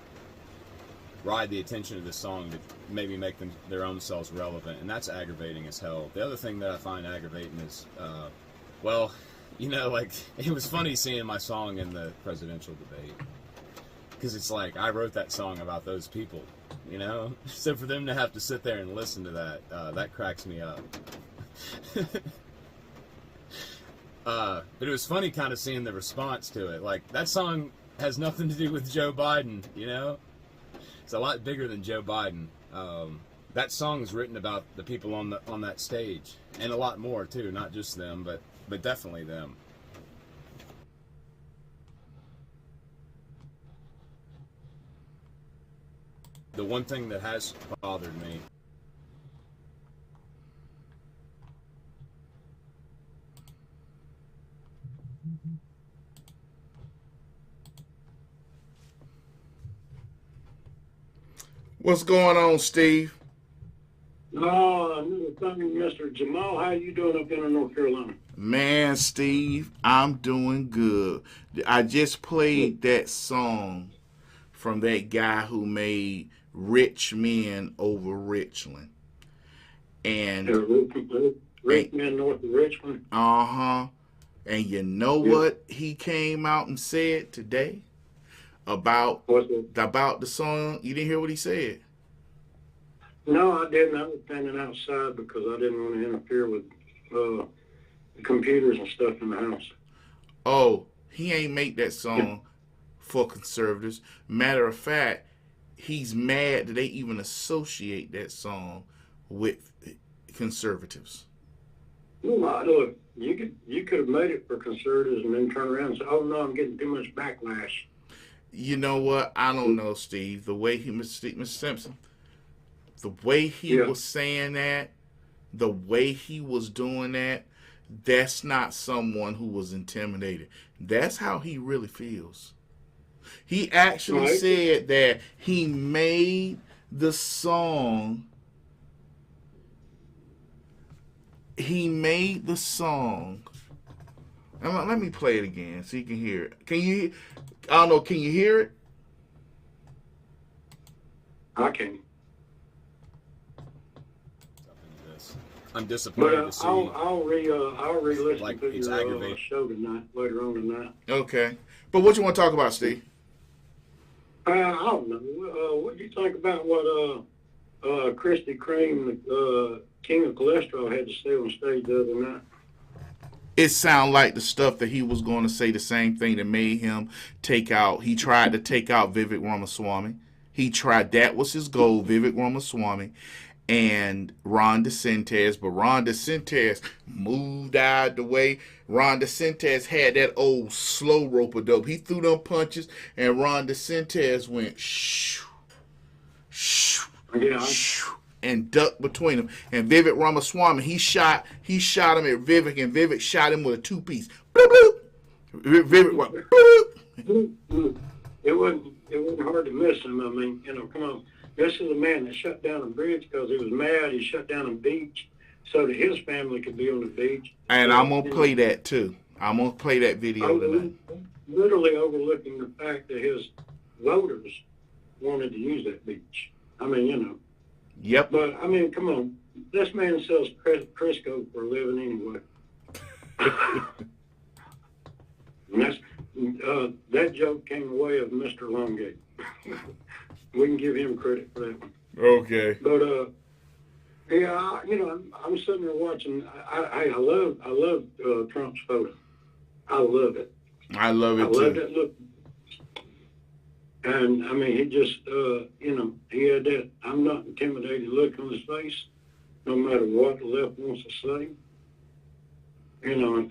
ride the attention of this song to maybe make them their own selves relevant, and that's aggravating as hell. The other thing that I find aggravating is, well, you know, like, it was funny seeing my song in the presidential debate, because it's like, I wrote that song about those people, you know? So for them to have to sit there and listen to that, that cracks me up. But it was funny kind of seeing the response to it. Like, that song has nothing to do with Joe Biden, you know? It's a lot bigger than Joe Biden. That song is written about the people on that stage, and a lot more too, not just them, but definitely them. The one thing that has bothered me What's going on, Steve? No, something, Mr. Jamal. How you doing up there in North Carolina? Man, Steve, I'm doing good. I just played that song from that guy who made Rich Men over Richland. And Rich Men north of Richland? Uh-huh. And you know what he came out and said today about the song? You didn't hear what he said? No, I didn't. I was standing outside because I didn't want to interfere with the computers and stuff in the house. Oh, he ain't make that song for conservatives. Matter of fact, he's mad that they even associate that song with conservatives. Well, look, you could have made it for conservatives and then turn around and say, "Oh no, I'm getting too much backlash." You know what? I don't know, Steve. The way Mr. Simpson, the way he was saying that, the way he was doing that, that's not someone who was intimidated. That's how he really feels. He actually said that he made the song. He made the song. Let me play it again so you can hear it. Can you? I don't know. Can you hear it? I can. I'm disappointed to see. I'll re-listen like, to your show tonight, later on tonight. Okay. But what you want to talk about, Steve? I don't know. What do you think about what Krispy Kreme, the king of cholesterol, had to say on stage the other night? It sounded like the stuff that he was going to say, the same thing that made him take out. He tried to take out Vivek Ramaswamy. That was his goal, Vivek Ramaswamy and Ron DeSantis. But Ron DeSantis moved out the way. Ron DeSantis had that old slow rope of dope. He threw them punches, and Ron DeSantis went shoo, shoo, shoo, and ducked between them. And Vivek Ramaswamy, he shot him at Vivek, and Vivek shot him with a two-piece. Bloop, bloop. Vivek went bloop. It wasn't hard to miss him. I mean, come on. This is a man that shut down a bridge because he was mad. He shut down a beach so that his family could be on the beach. And I'm going to play that too. I'm going to play that video tonight. Literally overlooking the fact that his voters wanted to use that beach. I mean, you know. Yep. But, I mean, come on. This man sells Crisco for a living anyway. And that's, that joke came away of Mr. Longgate. We can give him credit for that one. Okay. But, yeah, you know, I'm sitting there watching. I love Trump's photo. I love it. I love it I too. love that look. And I mean, he just, you know, he had that I'm not intimidated look on his face, no matter what the left wants to say. You know,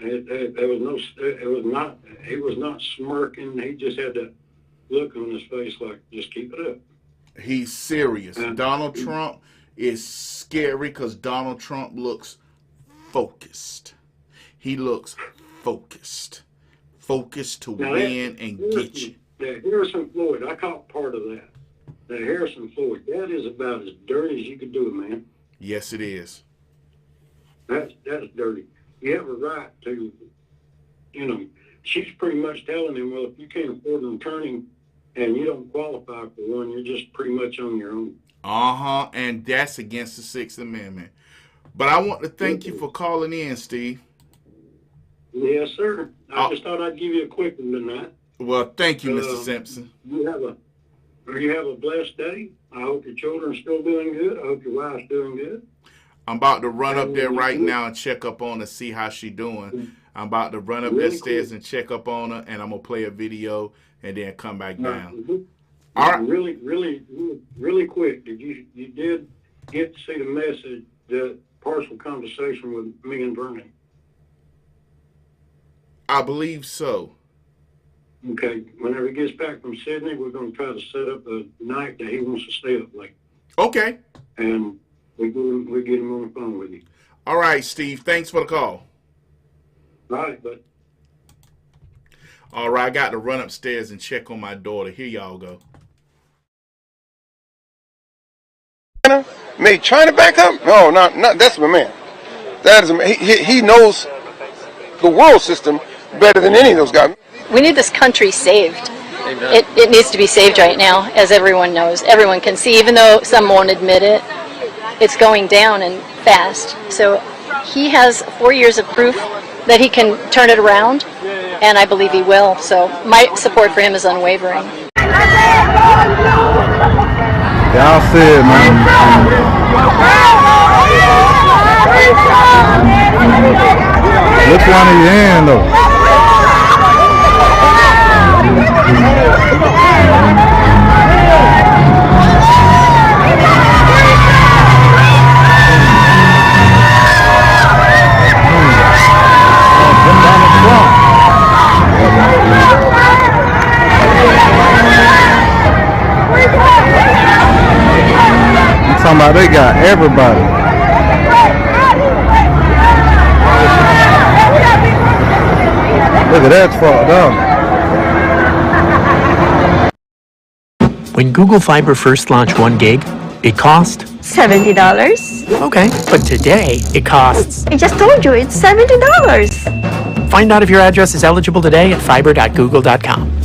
he was not smirking. He just had that look on his face like, just keep it up. He's serious. Donald Trump is scary because Donald Trump looks focused. He looks focused. Focused to win and get you. That Harrison Floyd, I caught part of that. That Harrison Floyd, that is about as dirty as you could do it, man. Yes, it is. That's dirty. You have a right to, you know, she's pretty much telling him, well, if you can't afford an attorney and you don't qualify for one, you're just pretty much on your own. Uh-huh, and that's against the Sixth Amendment. But I want to thank you for calling in, Steve. Yes, sir. I just thought I'd give you a quick one tonight. Well, thank you, Mr. Simpson. You have a blessed day. I hope your children are still doing good. I hope your wife's doing good. I'm about to run up there right now and check up on her, see how she doing. I'm about to run up the stairs and check up on her, and I'm going to play a video and then come back down. All right. Really quick, you did get to see the message, the partial conversation with me and Vernon? I believe so. Okay. Whenever he gets back from Sydney, we're going to try to set up a night that he wants to stay up late. Okay. And we get him on the phone with you. All right, Steve. Thanks for the call. All right, bud. All right, I got to run upstairs and check on my daughter. Here y'all go. Made China back up? No, not that's my man. That is he knows the world system better than any of those guys. We need this country saved. It needs to be saved right now, as everyone knows. Everyone can see, even though some won't admit it. It's going down and fast. So he has 4 years of proof that he can turn it around, and I believe he will. So my support for him is unwavering. Y'all see it, man. Which one are you in, though? Talking about they got everybody. Look at that fucked up. When Google Fiber first launched 1 gig, it cost $70. Okay, but today it costs. I just told you it's $70. Find out if your address is eligible today at fiber.google.com.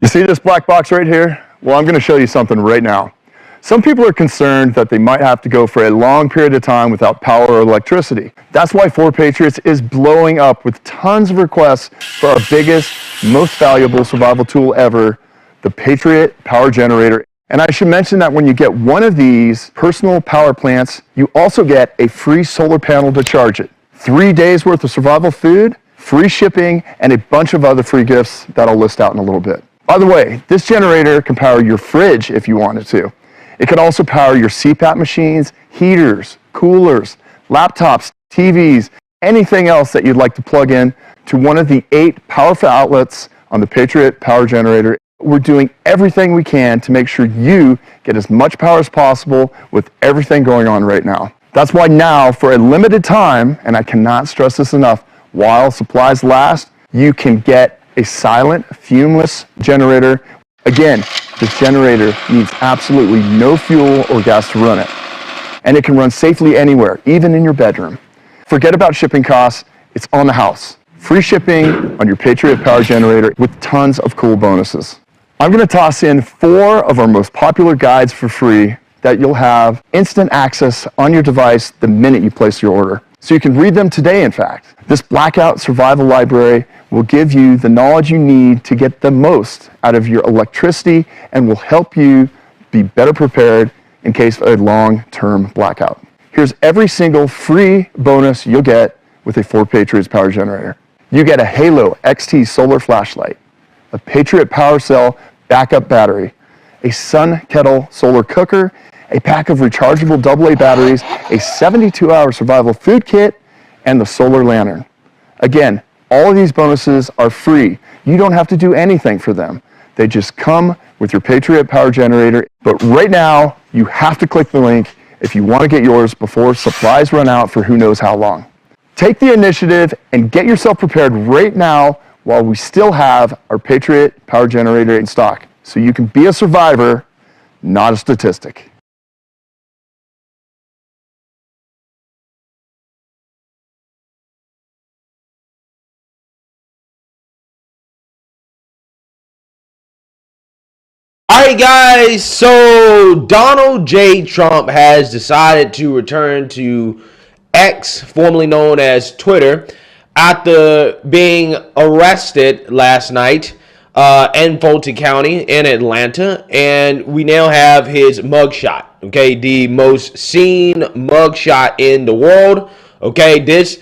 You see this black box right here? Well, I'm going to show you something right now. Some people are concerned that they might have to go for a long period of time without power or electricity. That's why 4Patriots is blowing up with tons of requests for our biggest, most valuable survival tool ever, the Patriot Power Generator. And I should mention that when you get one of these personal power plants, you also get a free solar panel to charge it. 3 days worth of survival food, free shipping, and a bunch of other free gifts that I'll list out in a little bit. By the way, this generator can power your fridge if you wanted to. It can also power your CPAP machines, heaters, coolers, laptops, TVs, anything else that you'd like to plug in to one of the 8 powerful outlets on the Patriot Power Generator. We're doing everything we can to make sure you get as much power as possible with everything going on right now. That's why now, for a limited time, and I cannot stress this enough, while supplies last, you can get a silent, fumeless generator. Again, this generator needs absolutely no fuel or gas to run it. And it can run safely anywhere, even in your bedroom. Forget about shipping costs, it's on the house. Free shipping on your Patriot Power Generator with tons of cool bonuses. I'm going to toss in 4 of our most popular guides for free that you'll have instant access on your device the minute you place your order. So you can read them today, in fact. This blackout survival library will give you the knowledge you need to get the most out of your electricity and will help you be better prepared in case of a long-term blackout. Here's every single free bonus you'll get with a 4 Patriots Power Generator. You get a Halo XT solar flashlight, a Patriot Power Cell backup battery, a Sun Kettle solar cooker, a pack of rechargeable AA batteries, a 72-hour survival food kit, and the solar lantern. Again, all of these bonuses are free. You don't have to do anything for them. They just come with your Patriot Power Generator. But right now, you have to click the link if you want to get yours before supplies run out for who knows how long. Take the initiative and get yourself prepared right now while we still have our Patriot Power Generator in stock, so you can be a survivor, not a statistic. All right, guys, so Donald J. Trump has decided to return to X, formerly known as Twitter, after being arrested last night in Fulton County in Atlanta, and we now have his mugshot, okay, the most seen mugshot in the world, okay. This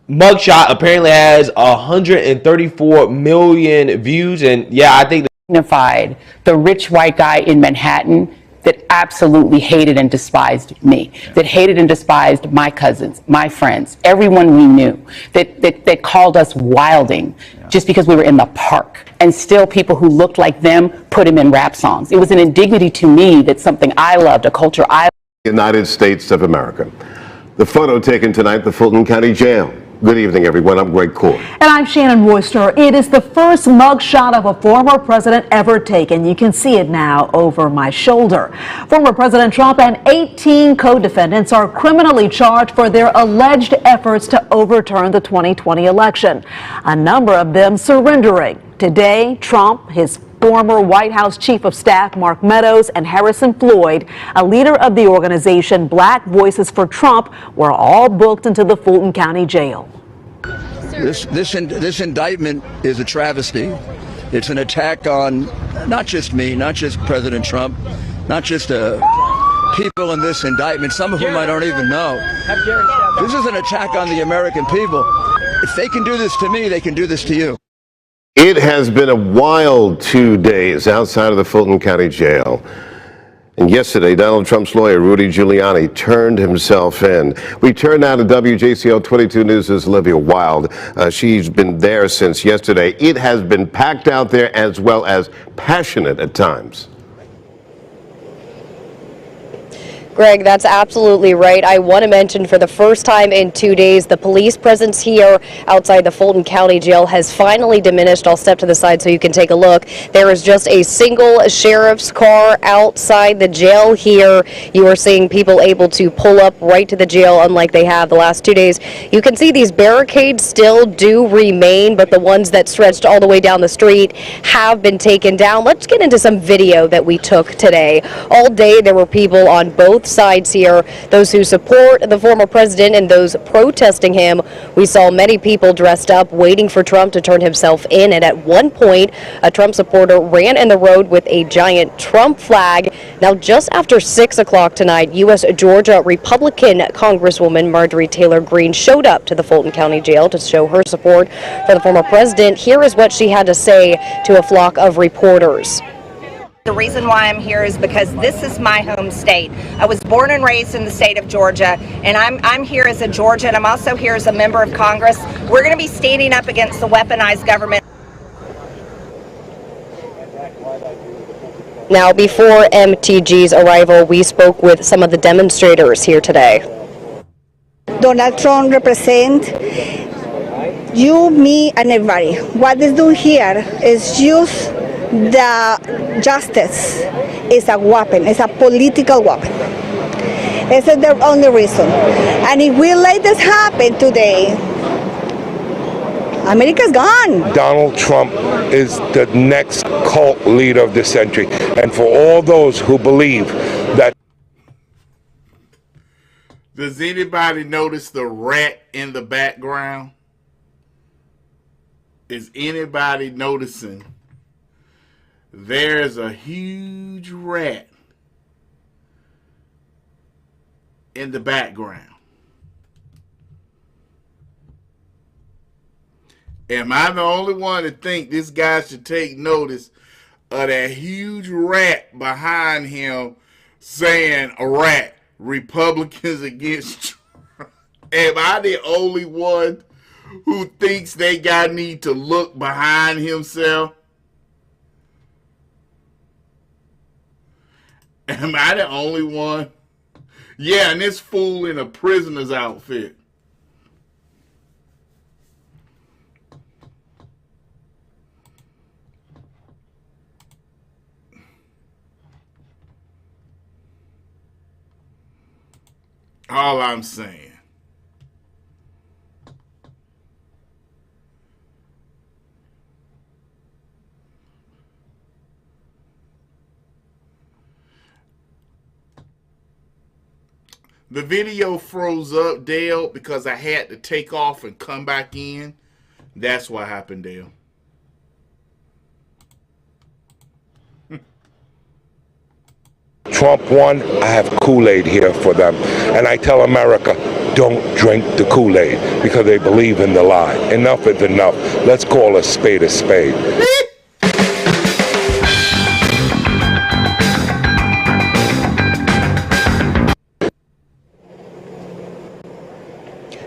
mugshot apparently has 134 million views, and yeah, I think dignified, the rich white guy in Manhattan that absolutely hated and despised me, that hated and despised my cousins, my friends, everyone we knew, that called us wilding just because we were in the park. And still people who looked like them put him in rap songs. It was an indignity to me that something I loved, a culture I loved. United States of America. The photo taken tonight at the Fulton County Jail. Good evening, everyone. I'm Greg Court. And I'm Shannon Royster. It is the first mugshot of a former president ever taken. You can see it now over my shoulder. Former President Trump and 18 co-defendants are criminally charged for their alleged efforts to overturn the 2020 election. A number of them surrendering. Today, Trump, his former White House Chief of Staff Mark Meadows, and Harrison Floyd, a leader of the organization Black Voices for Trump, were all booked into the Fulton County Jail. This indictment is a travesty. It's an attack on not just me, not just President Trump, not just people in this indictment, some of whom I don't even know. This is an attack on the American people. If they can do this to me, they can do this to you. It has been a wild 2 days outside of the Fulton County Jail. And yesterday, Donald Trump's lawyer, Rudy Giuliani, turned himself in. We turn now to WJCL 22 News' Olivia Wilde. She's been there since yesterday. It has been packed out there as well as passionate at times. Greg, that's absolutely right. I want to mention for the first time in 2 days, the police presence here outside the Fulton County Jail has finally diminished. I'll step to the side so you can take a look. There is just a single sheriff's car outside the jail here. You are seeing people able to pull up right to the jail, unlike they have the last 2 days. You can see these barricades still do remain, but the ones that stretched all the way down the street have been taken down. Let's get into some video that we took today. All day there were people on both sides here, those who support the former president and those protesting him. We saw many people dressed up waiting for Trump to turn himself in, and at one point a Trump supporter ran in the road with a giant Trump flag. Now just after 6 o'clock tonight, U.S. Georgia Republican Congresswoman Marjorie Taylor Greene showed up to the Fulton County Jail to show her support for the former president. Here is what she had to say to a flock of reporters. The reason why I'm here is because this is my home state. I was born and raised in the state of Georgia, and I'm here as a Georgian. I'm also here as a member of Congress. We're going to be standing up against the weaponized government. Now, before MTG's arrival, we spoke with some of the demonstrators here today. Donald Trump represents you, me, and everybody. What they do here is use the justice as a weapon, as a political weapon. This is the only reason. And if we let this happen today, America's gone. Donald Trump is the next cult leader of the century. And for all those who believe that. Does anybody notice the rat in the background? Is anybody noticing there's a huge rat in the background? Am I the only one to think this guy should take notice of that huge rat behind him saying, a rat, Republicans against Trump? Am I the only one who thinks they got need to look behind himself? Am I the only one? Yeah, and this fool in a prisoner's outfit. All I'm saying. The video froze up, Dale, because I had to take off and come back in. That's what happened, Dale. Trump won, I have Kool-Aid here for them. And I tell America, don't drink the Kool-Aid because they believe in the lie. Enough is enough. Let's call a spade a spade.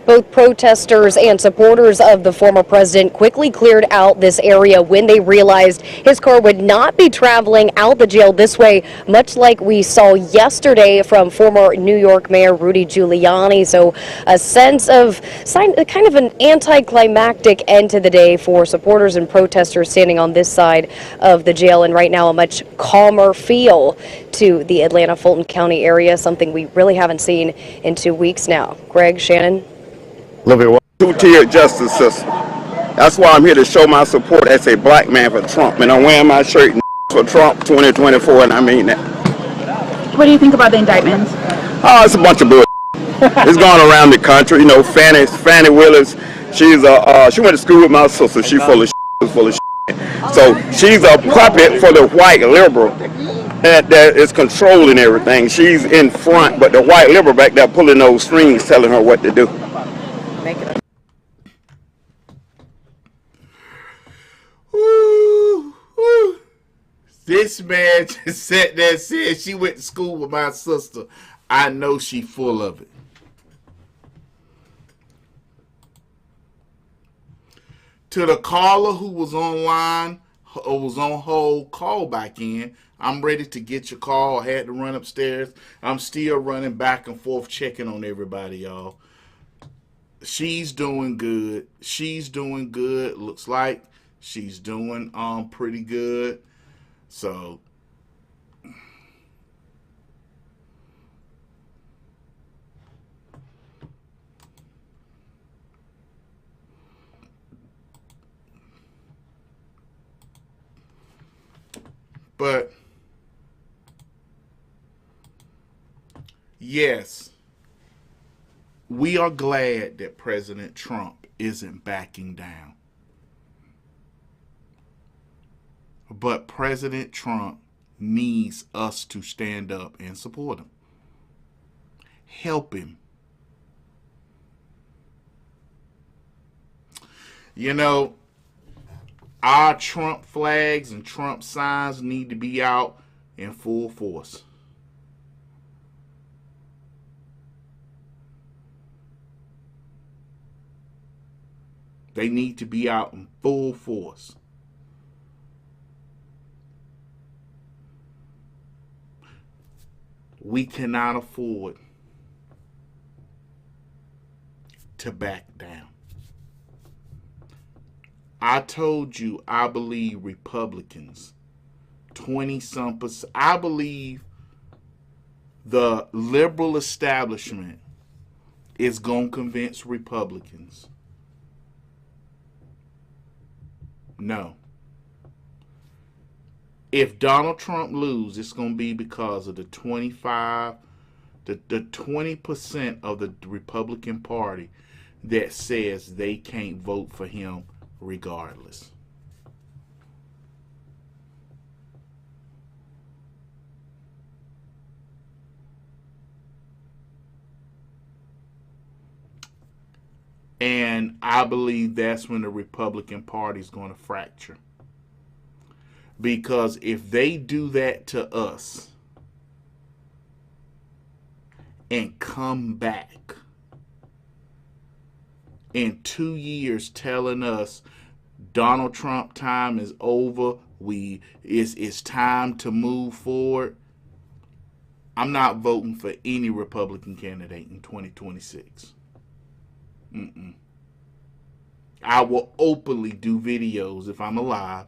Both protesters and supporters of the former president quickly cleared out this area when they realized his car would not be traveling out the jail this way, much like we saw yesterday from former New York Mayor Rudy Giuliani. So a sense of kind of an anticlimactic end to the day for supporters and protesters standing on this side of the jail, and right now a much calmer feel to the Atlanta Fulton County area, something we really haven't seen in 2 weeks now. Greg, Shannon? Two-tier justice system. That's why I'm here to show my support as a black man for Trump. And I'm wearing my shirt for Trump 2024, and I mean that. What do you think about the indictments? Oh, it's a bunch of bullshit. It's going around the country. You know, Fannie Willis, she went to school with my sister. She's full of shit. So she's a puppet for the white liberal that is controlling everything. She's in front, but the white liberal back there pulling those strings, telling her what to do. Woo, woo. This man just sat there and said she went to school with my sister. I know she full of it. To the caller who was online or was on hold, call back in. I'm ready to get your call. I had to run upstairs. I'm still running back and forth checking on everybody, y'all. She's doing good. She's doing good. Looks like she's doing pretty good. So but yes, we are glad that President Trump isn't backing down. But President Trump needs us to stand up and support him. Help him. You know, our Trump flags and Trump signs need to be out in full force. They need to be out in full force. We cannot afford to back down. I told you I believe Republicans, 20-some%. I believe the liberal establishment is going to convince Republicans. No. If Donald Trump loses, it's going to be because of the 20% of the Republican Party that says they can't vote for him regardless. And I believe that's when the Republican Party is going to fracture. Because if they do that to us and come back in 2 years telling us Donald Trump time is over, it's time to move forward, I'm not voting for any Republican candidate in 2026. I will openly do videos if I'm alive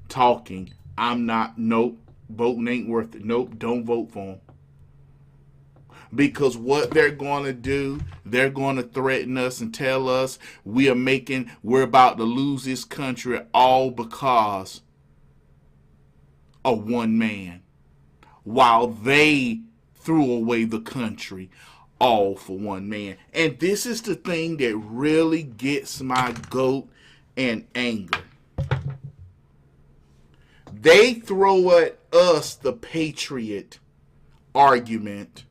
talking. I'm not, nope, voting ain't worth it. Nope, don't vote for him. Because what they're going to do, they're going to threaten us and tell us we're about to lose this country all because of one man, while they threw away the country all for one man. And this is the thing that really gets my goat and anger. They throw at us the patriot argument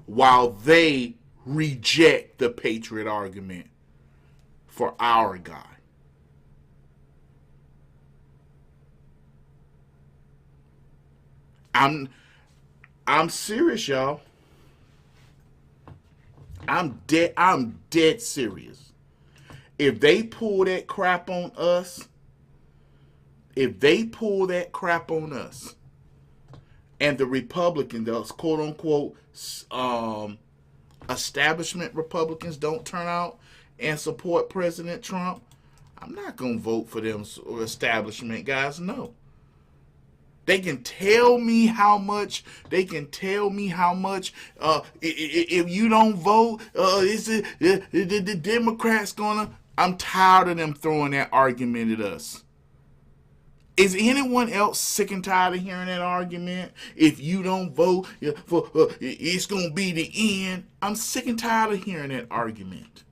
while they reject the patriot argument for our guy. I'm serious, y'all. I'm dead serious. If they pull that crap on us, and the Republicans, those quote unquote establishment Republicans, don't turn out and support President Trump, I'm not going to vote for them establishment guys. No. They can tell me how much. If you don't vote, the Democrats gonna. I'm tired of them throwing that argument at us. Is anyone else sick and tired of hearing that argument? If you don't vote, it's gonna be the end. I'm sick and tired of hearing that argument.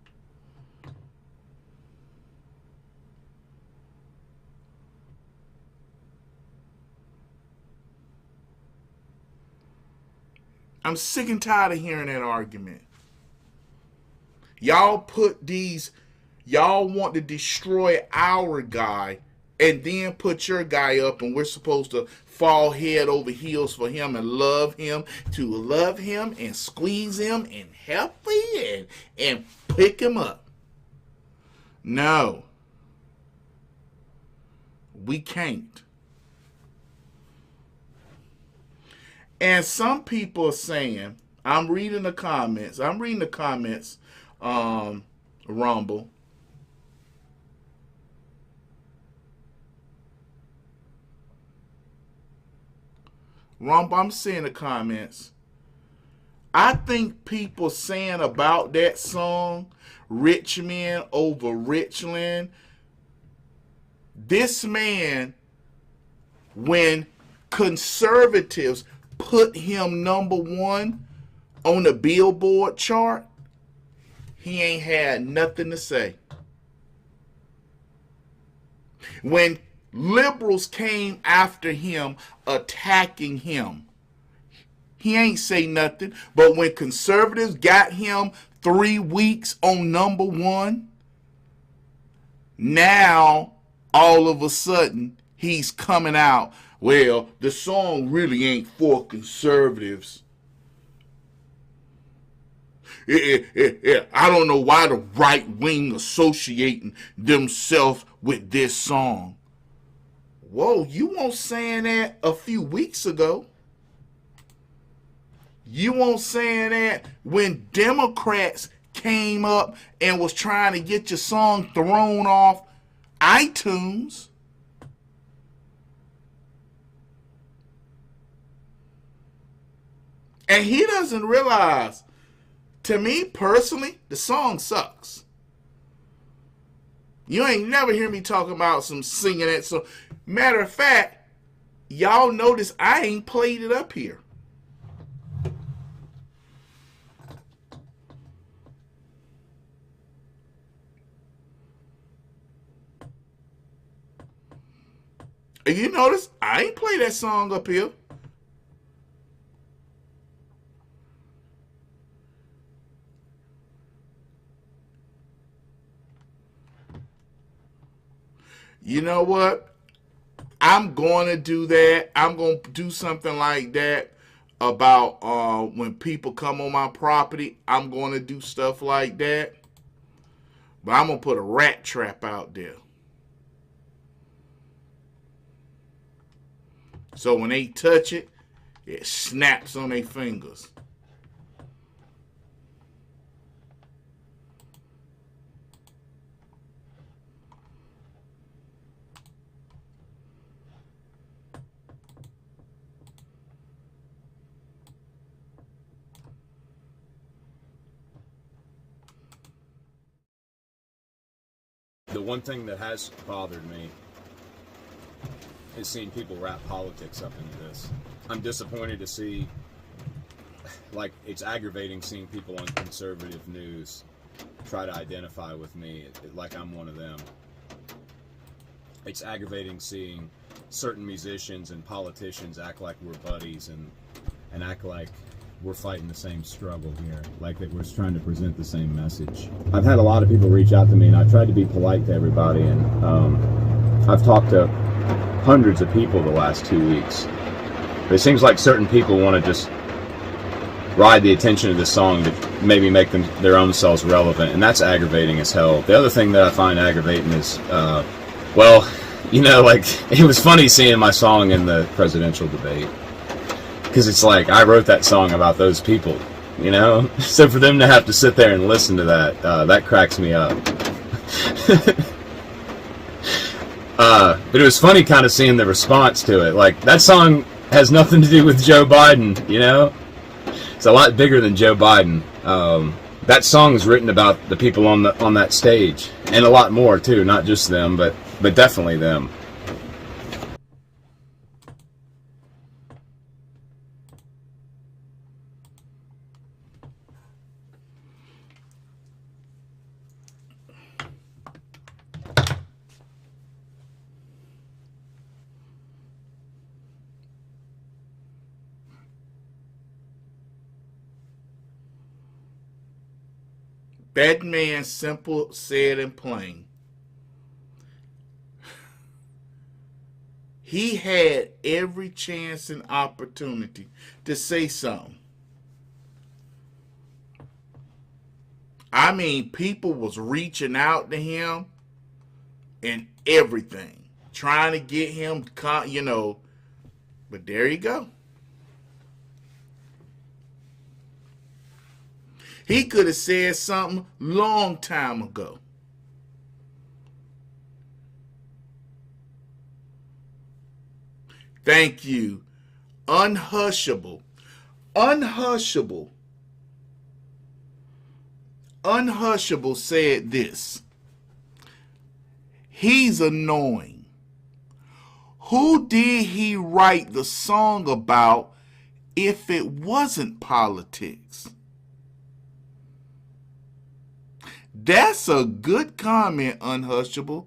I'm sick and tired of hearing that argument. Y'all want to destroy our guy and then put your guy up, and we're supposed to fall head over heels for him and love him and squeeze him and help him and pick him up. No. We can't. And some people are saying, I'm reading the comments, Rumble. I'm seeing the comments. I think people saying about that song, Rich Men Over Richland, this man, when conservatives put him number one on the Billboard chart, he ain't had nothing to say. When liberals came after him, attacking him, he ain't say nothing. But when conservatives got him 3 weeks on number one, now all of a sudden he's coming out, well, the song really ain't for conservatives. I don't know why the right wing associating themselves with this song. Whoa, you weren't saying that a few weeks ago. You weren't saying that when Democrats came up and was trying to get your song thrown off iTunes. And he doesn't realize, to me personally, the song sucks. You ain't never hear me talking about some singing it. So, matter of fact, y'all notice I ain't played it up here. And you notice I ain't played that song up here. You know what? I'm going to do that. I'm going to do something like that about when people come on my property. I'm going to do stuff like that. But I'm going to put a rat trap out there. So when they touch it, it snaps on their fingers. The one thing that has bothered me is seeing people wrap politics up into this. I'm disappointed to see, like, it's aggravating seeing people on conservative news try to identify with me like I'm one of them. It's aggravating seeing certain musicians and politicians act like we're buddies and act like we're fighting the same struggle here, like that we're trying to present the same message. I've had a lot of people reach out to me, and I've tried to be polite to everybody, and I've talked to hundreds of people the last 2 weeks. But it seems like certain people want to just ride the attention of this song to maybe make them their own selves relevant, and that's aggravating as hell. The other thing that I find aggravating is, well, you know, like, it was funny seeing my song in the presidential debate. Because it's like, I wrote that song about those people, you know? So for them to have to sit there and listen to that, that cracks me up. But it was funny kind of seeing the response to it. Like, that song has nothing to do with Joe Biden, you know? It's a lot bigger than Joe Biden. That song is written about the people on that stage. And a lot more, too. Not just them, but definitely them. That man, simple, said, and plain. He had every chance and opportunity to say something. I mean, people was reaching out to him and everything, trying to get him, you know, but there you go. He could have said something long time ago. Thank you. Unhushable. Unhushable. Unhushable said this. He's annoying. Who did he write the song about if it wasn't politics? That's a good comment, Unhushable.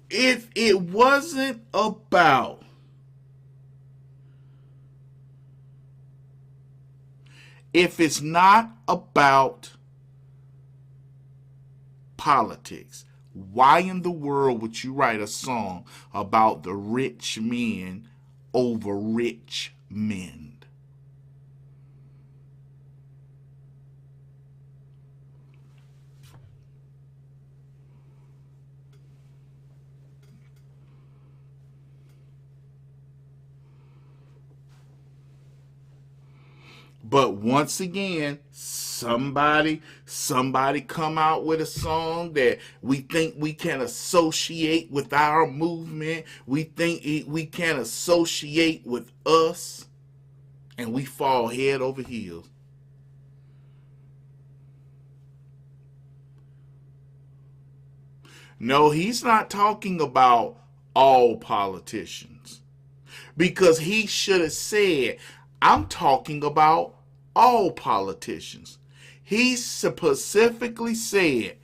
If it wasn't about if it's not about politics, why in the world would you write a song about the rich men over rich men? But once again, somebody come out with a song that we think we can associate with our movement. We think we can associate with us, and we fall head over heels. No, he's not talking about all politicians, because he should have said, I'm talking about all politicians. He specifically said,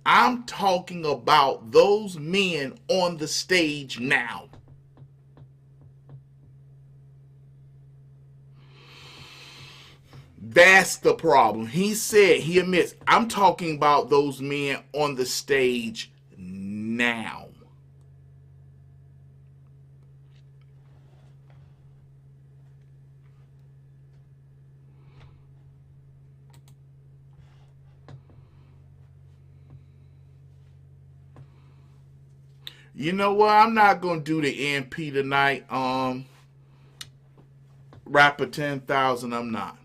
I'm talking about those men on the stage now. That's the problem. He said, he admits, I'm talking about those men on the stage now. You know what? I'm not going to do the MP tonight. Rapper 10,000, I'm not.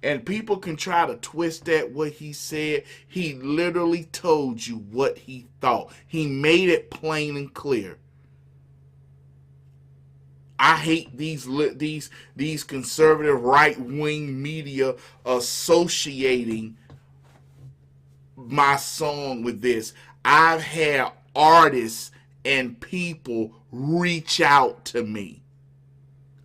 And people can try to twist that what he said. He literally told you what he thought. He made it plain and clear. I hate these conservative right-wing media associating my song with this. I've had artists and people reach out to me.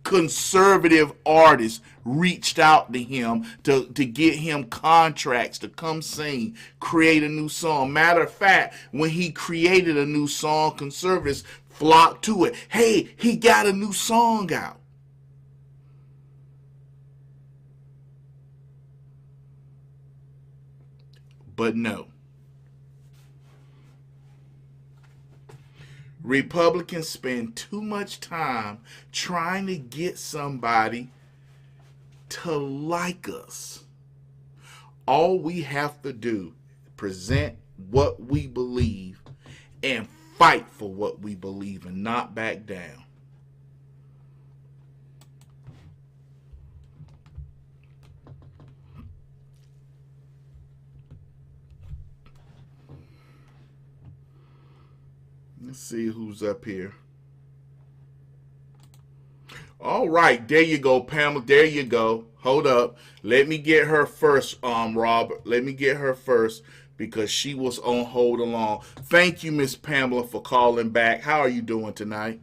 Conservative artists reached out to him to get him contracts to come sing, create a new song. Matter of fact, when he created a new song, conservatives flocked to it. Hey, he got a new song out. But no. Republicans spend too much time trying to get somebody to like us. All we have to do is present what we believe and fight for what we believe and not back down. Let's see who's up here. All right, there you go, Pamela. There you go. Hold up. Let me get her first, Robert. Let me get her first because she was on hold along. Thank you, Miss Pamela, for calling back. How are you doing tonight?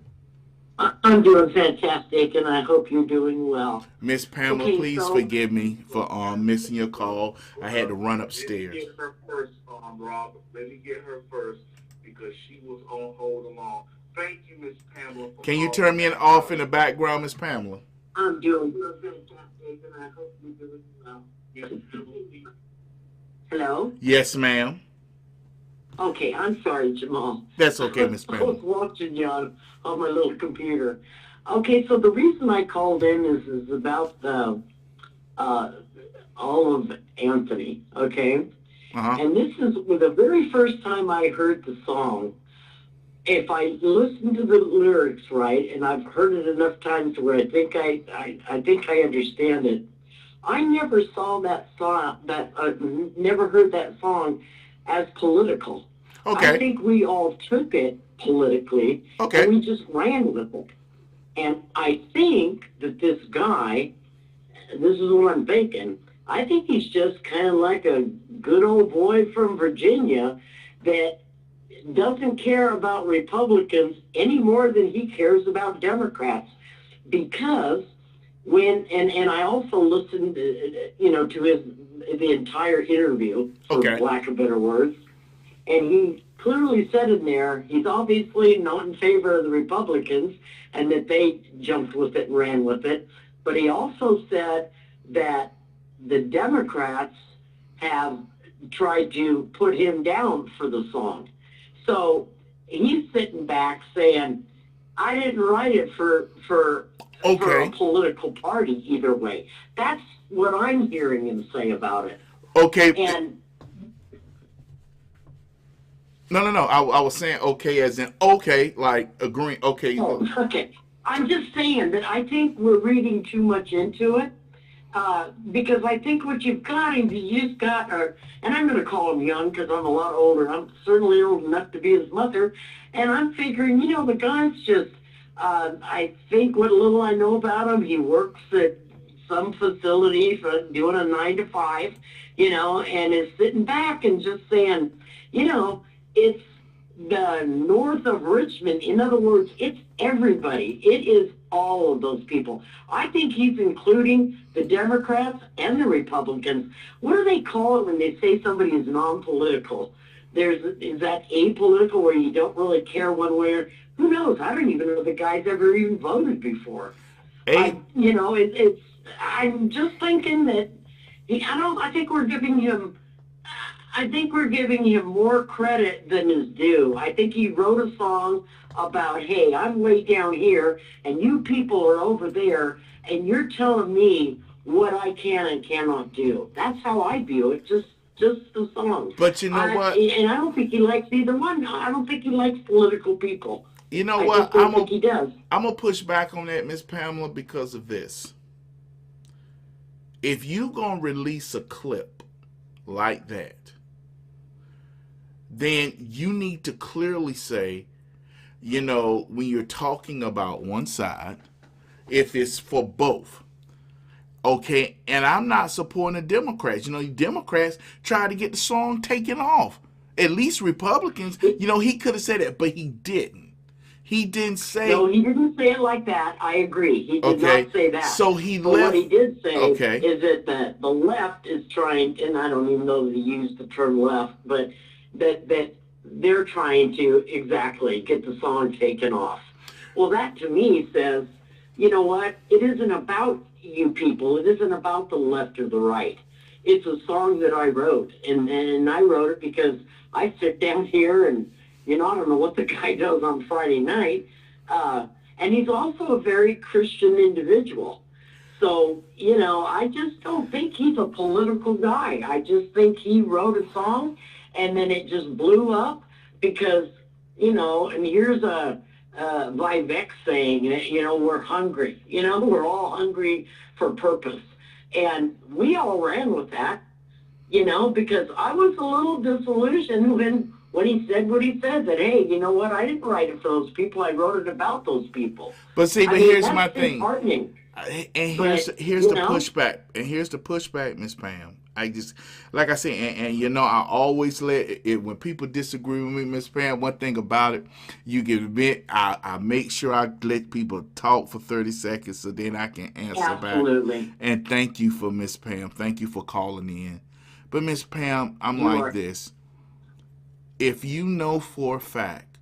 I'm doing fantastic, and I hope you're doing well. Miss Pamela, Okay, please so- forgive me for missing your call. I had to run upstairs. Let me get her first, Robert. Let me get her first because she was on hold along. Thank you, Miss Pamela. Can you turn me off in the background, Miss Pamela? I'm doing fantastic, and I hope you're doing well. Hello? Yes, ma'am. Okay, I'm sorry, Jamal. That's okay, Miss I Pamela. was watching you on my little computer. Okay, so the reason I called in is about the all of Anthony, okay? And this is the very first time I heard the song. If I listen to the lyrics right, and I've heard it enough times where I think I understand it, I never saw that song, never heard that song as political. Okay. I think we all took it politically, okay, and we just ran with it. And I think that this guy, this is what I'm thinking, I think he's just kind of like a good old boy from Virginia that doesn't care about Republicans any more than he cares about Democrats. Because when, and I also listened, to the entire interview, for lack of better words, and he clearly said in there, he's obviously not in favor of the Republicans and that they jumped with it and ran with it. But he also said that the Democrats have tried to put him down for the song. So he's sitting back saying, I didn't write it for a political party either way. That's what I'm hearing him say about it. Okay. And No. I was saying okay as in okay, like agreeing. Okay. Oh, okay. I'm just saying that I think we're reading too much into it. Because I think what you've got is you just got, and I'm going to call him young because I'm a lot older. I'm certainly old enough to be his mother. And I'm figuring, the guy's just, I think what little I know about him, he works at some facility for doing a 9 to 5, and is sitting back and just saying, it's the north of Richmond. In other words, it's everybody. It is all of those people. I think he's including the Democrats and the Republicans. What do they call it when they say somebody is non-political? Is that apolitical, where you don't really care one way or who knows? I don't even know if the guy's ever even voted before. I'm just thinking that I think we're giving him more credit than is due. I think he wrote a song about, hey, I'm way down here and you people are over there and you're telling me what I can and cannot do. That's how I view it, just the song. But you know what? And I don't think he likes either one. I don't think he likes political people. You know what? I think he does. I'm going to push back on that, Miss Pamela, because of this. If you going to release a clip like that, then you need to clearly say, when you're talking about one side, if it's for both. Okay, and I'm not supporting the Democrats. Democrats try to get the song taken off. At least Republicans, he could have said it, but he didn't. He didn't say. No, he didn't say it like that. I agree. He did not say that. So he but left. What he did say is that the left is trying, and I don't even know that he used the term left, but that they're trying to exactly get the song taken off. Well, that to me says, you know what? It isn't about you people. It isn't about the left or the right. It's a song that I wrote, and I wrote it because I sit down here and, I don't know what the guy does on Friday night, and he's also a very Christian individual. So, I just don't think he's a political guy. I just think he wrote a song, and then it just blew up because, and here's a Vivek saying, we're hungry. We're all hungry for purpose. And we all ran with that, because I was a little disillusioned when he said what he said, that, hey, you know what, I didn't write it for those people, I wrote it about those people. But see, here's my thing. Disheartening. And here's the pushback. And here's the pushback, Miss Pam. I just, like I said, and I always let it, when people disagree with me, Miss Pam, one thing about it, you give admit, I make sure I let people talk for 30 seconds so then I can answer Absolutely. back. And thank you for Miss Pam. Thank you for calling in. But Miss Pam, I'm like this. If you know for a fact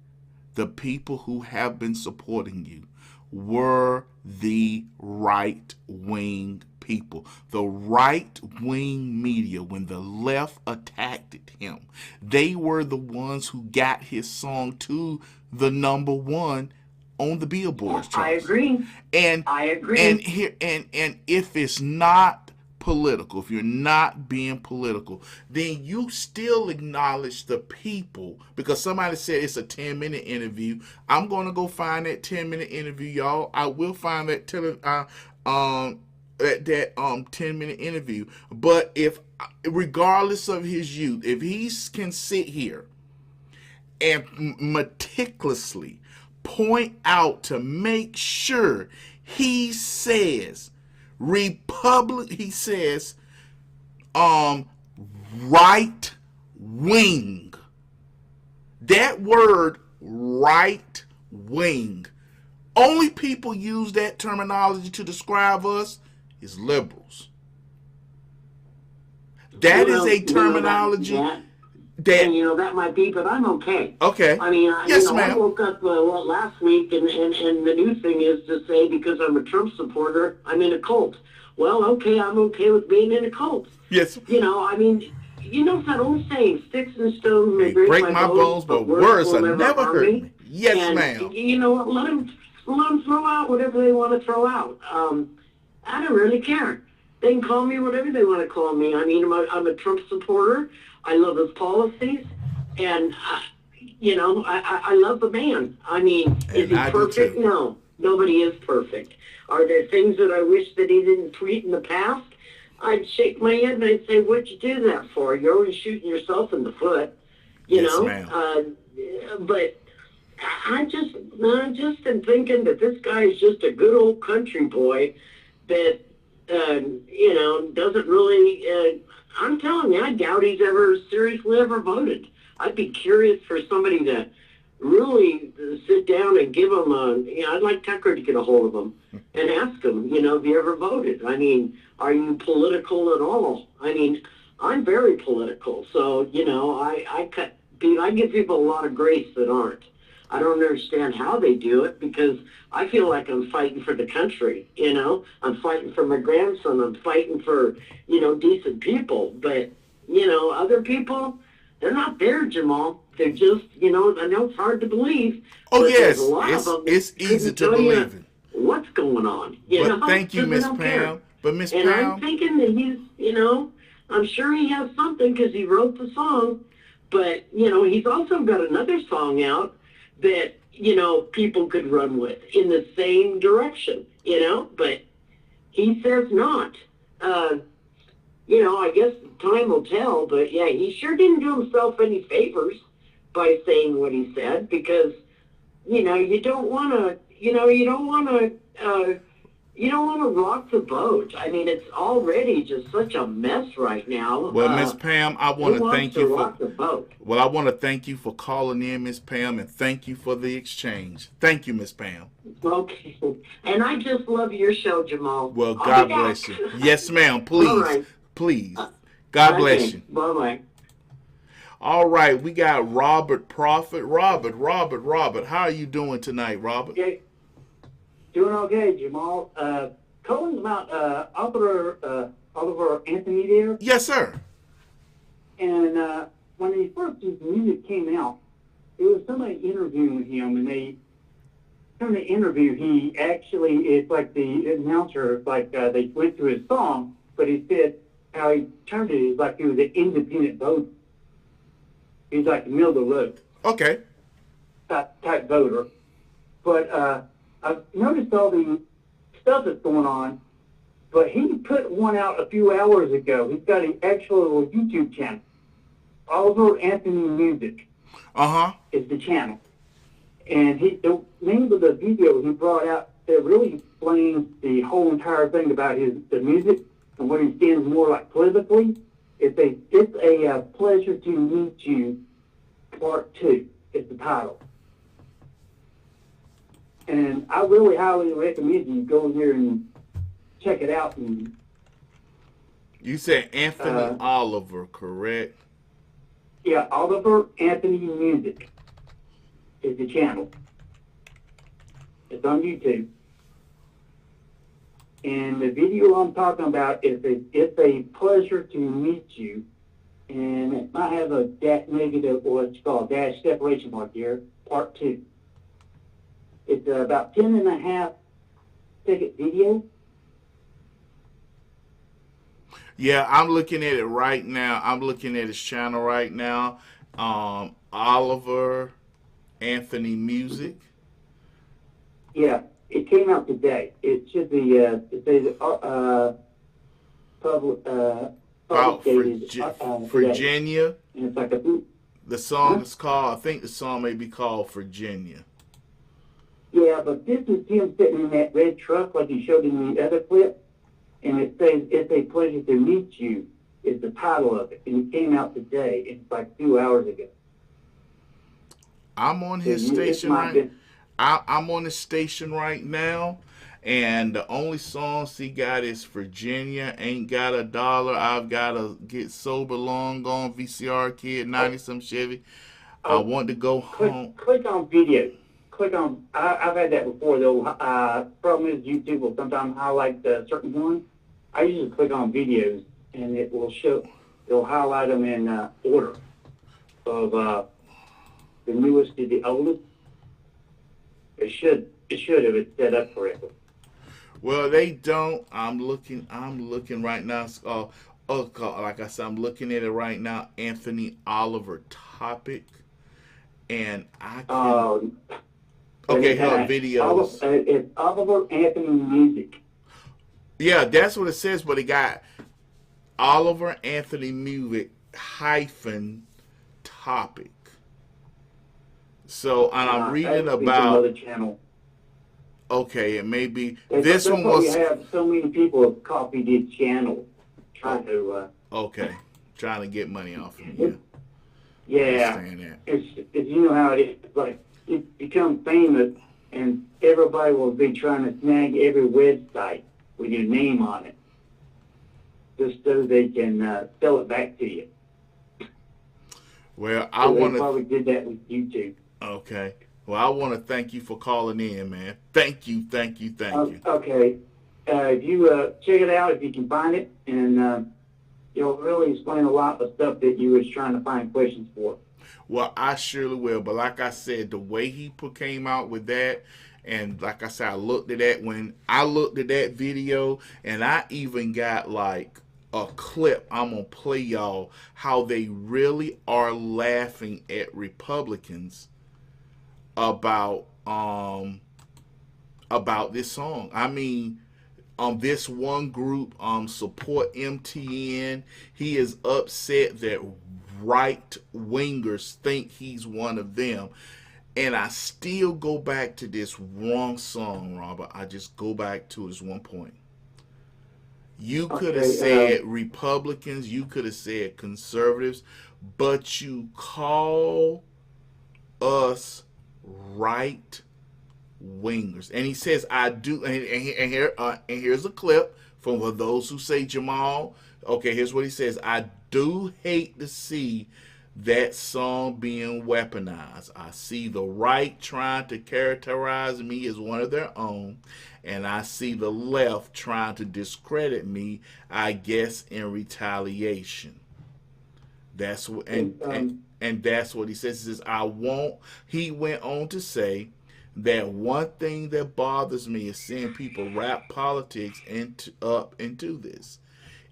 the people who have been supporting you were the right-wing people, the right-wing media, when the left attacked him, they were the ones who got his song to the #1 on the Billboard charts. I agree. I agree. And if it's not political, if you're not being political, then you still acknowledge the people, because somebody said it's a 10-minute interview. I'm going to go find that 10-minute interview, y'all. I will find that 10-minute interview. But if, regardless of his youth, if he can sit here and meticulously point out to make sure he says right wing. That word right wing. Only people use that terminology to describe us is liberals. That is a terminology that that might be, but I'm okay. Okay. I mean, yes, I woke up last week, and the new thing is to say, because I'm a Trump supporter, I'm in a cult. Well, okay, I'm okay with being in a cult. Yes. I mean, that old saying, sticks and stones may break my bones, but words will never hurt me. Yes, and, ma'am. You know what? Let them throw out whatever they want to throw out. I don't really care. They can call me whatever they want to call me. I mean, I'm a Trump supporter. I love his policies, and I love the man. I mean, is he perfect? No, nobody is perfect. Are there things that I wish that he didn't tweet in the past? I'd shake my head and I'd say, "What'd you do that for? You're always shooting yourself in the foot." You Yes, know. ma'am. But I'm just am thinking that this guy is just a good old country boy that doesn't really. I'm telling you, I doubt he's seriously ever voted. I'd be curious for somebody to really sit down and give him I'd like Tucker to get a hold of him and ask him, have you ever voted? I mean, are you political at all? I mean, I'm very political, so I give people a lot of grace that aren't. I don't understand how they do it because I feel like I'm fighting for the country, I'm fighting for my grandson, I'm fighting for, decent people. But, other people, they're not there, Jamal. They're just, I know it's hard to believe. Oh, but yes, there's a lot of them it's easy to believe it. What's going on? But thank you, Because they Miss don't care. Pam. But Miss And I'm Pam, thinking that he's, I'm sure he has something because he wrote the song. But, he's also got another song out that, people could run with in the same direction, but he says not. I guess time will tell, but yeah, he sure didn't do himself any favors by saying what he said because, you don't want to, you don't want to rock the boat. I mean, it's already just such a mess right now. well, Miss Pam, I want to thank you for. Rock the boat? Well, I want to thank you for calling in, Miss Pam, and thank you for the exchange. Thank you, Miss Pam. Okay, and I just love your show, Jamal. Well, God bless you. Yes, ma'am. Please, all right. Please. God bless you. Bye bye. All right, we got Robert Prophet. Robert, how are you doing tonight, Robert? Okay. Doing okay, Jamal. Calling about Oliver Anthony there. Yes, sir. And when his music came out, there was somebody interviewing him, and during the interview, it's like the announcer, they went through his song, but he said how he turned it is like he was an independent voter. He's like the middle of the road. Okay. Type voter. But I've noticed all the stuff that's going on, but he put one out a few hours ago. He's got an actual YouTube channel. Oliver Anthony Music. Is the channel. And the name of the video he brought out that really explains the whole entire thing about the music and what he stands more like politically. It's a pleasure to meet you, Part 2 is the title. And I really highly recommend you go here and check it out. And you said Anthony Oliver, correct? Yeah, Oliver Anthony Music is the channel. It's on YouTube. And the video I'm talking about is it's a pleasure to meet you. And it might have a negative, or it's called dash separation mark here, Part 2. It's about 10.5-second video. Yeah, I'm looking at it right now. I'm looking at his channel right now. Oliver Anthony Music. Yeah, it came out today. It should be it says About publicated Virginia. And it's like the song is called, I think the song may be called Virginia. Yeah, but this is him sitting in that red truck like he showed in the other clip. And it says, "It's a pleasure to meet you," is the title of it. And it came out today. It's like 2 hours ago. I'm on his station I'm on his station right now, and the only songs he got is Virginia, Ain't Got a Dollar, I've Gotta Get Sober, Long Gone, VCR Kid, 90-some Chevy, I Want to Go Home. Click on video. Click on, I've had that before, though. Problem is YouTube will sometimes highlight certain ones. I usually click on videos, and it will it'll highlight them in order of the newest to the oldest. It should have it set up correctly. Well, they don't. I'm looking right now. Like I said, I'm looking at it right now. Anthony Oliver topic, and I can. Okay, videos. It's Oliver Anthony Music. Yeah, that's what it says. But it got Oliver Anthony Music -topic. So, and I'm reading that would be about. another channel. Okay, it may be. They This one probably was. have so many people have copied this channel, trying to. Okay, trying to get money off of me. Yeah, Understand that. it's you know how it is. Like you become famous, and everybody will be trying to snag every website with your name on it, just so they can sell it back to you. Well, I So they want to. probably did that with YouTube. Okay. Well, I want to thank you for calling in, man. Thank you. Okay. If you check it out, if you can find it, and it'll really explain a lot of stuff that you was trying to find questions for. Well, I surely will. But like I said, the way he came out with that, and like I said, I looked at that when I looked at that video, and I even got like a clip. I'm gonna play y'all how they really are laughing at Republicans about this song. I mean, this one group, Support MTN, he is upset that right wingers think he's one of them. And I still go back to this wrong song, Robert. I just go back to his one point. You could have said Republicans, you could have said conservatives, but you call us right wingers. And he says, I do, and here's a clip from those who say Jamal. Okay, here's what he says. I do hate to see that song being weaponized. I see the right trying to characterize me as one of their own, and I see the left trying to discredit me, I guess, in retaliation. That's what, and that's what he says. He says, he went on to say that one thing that bothers me is seeing people wrap politics up into this.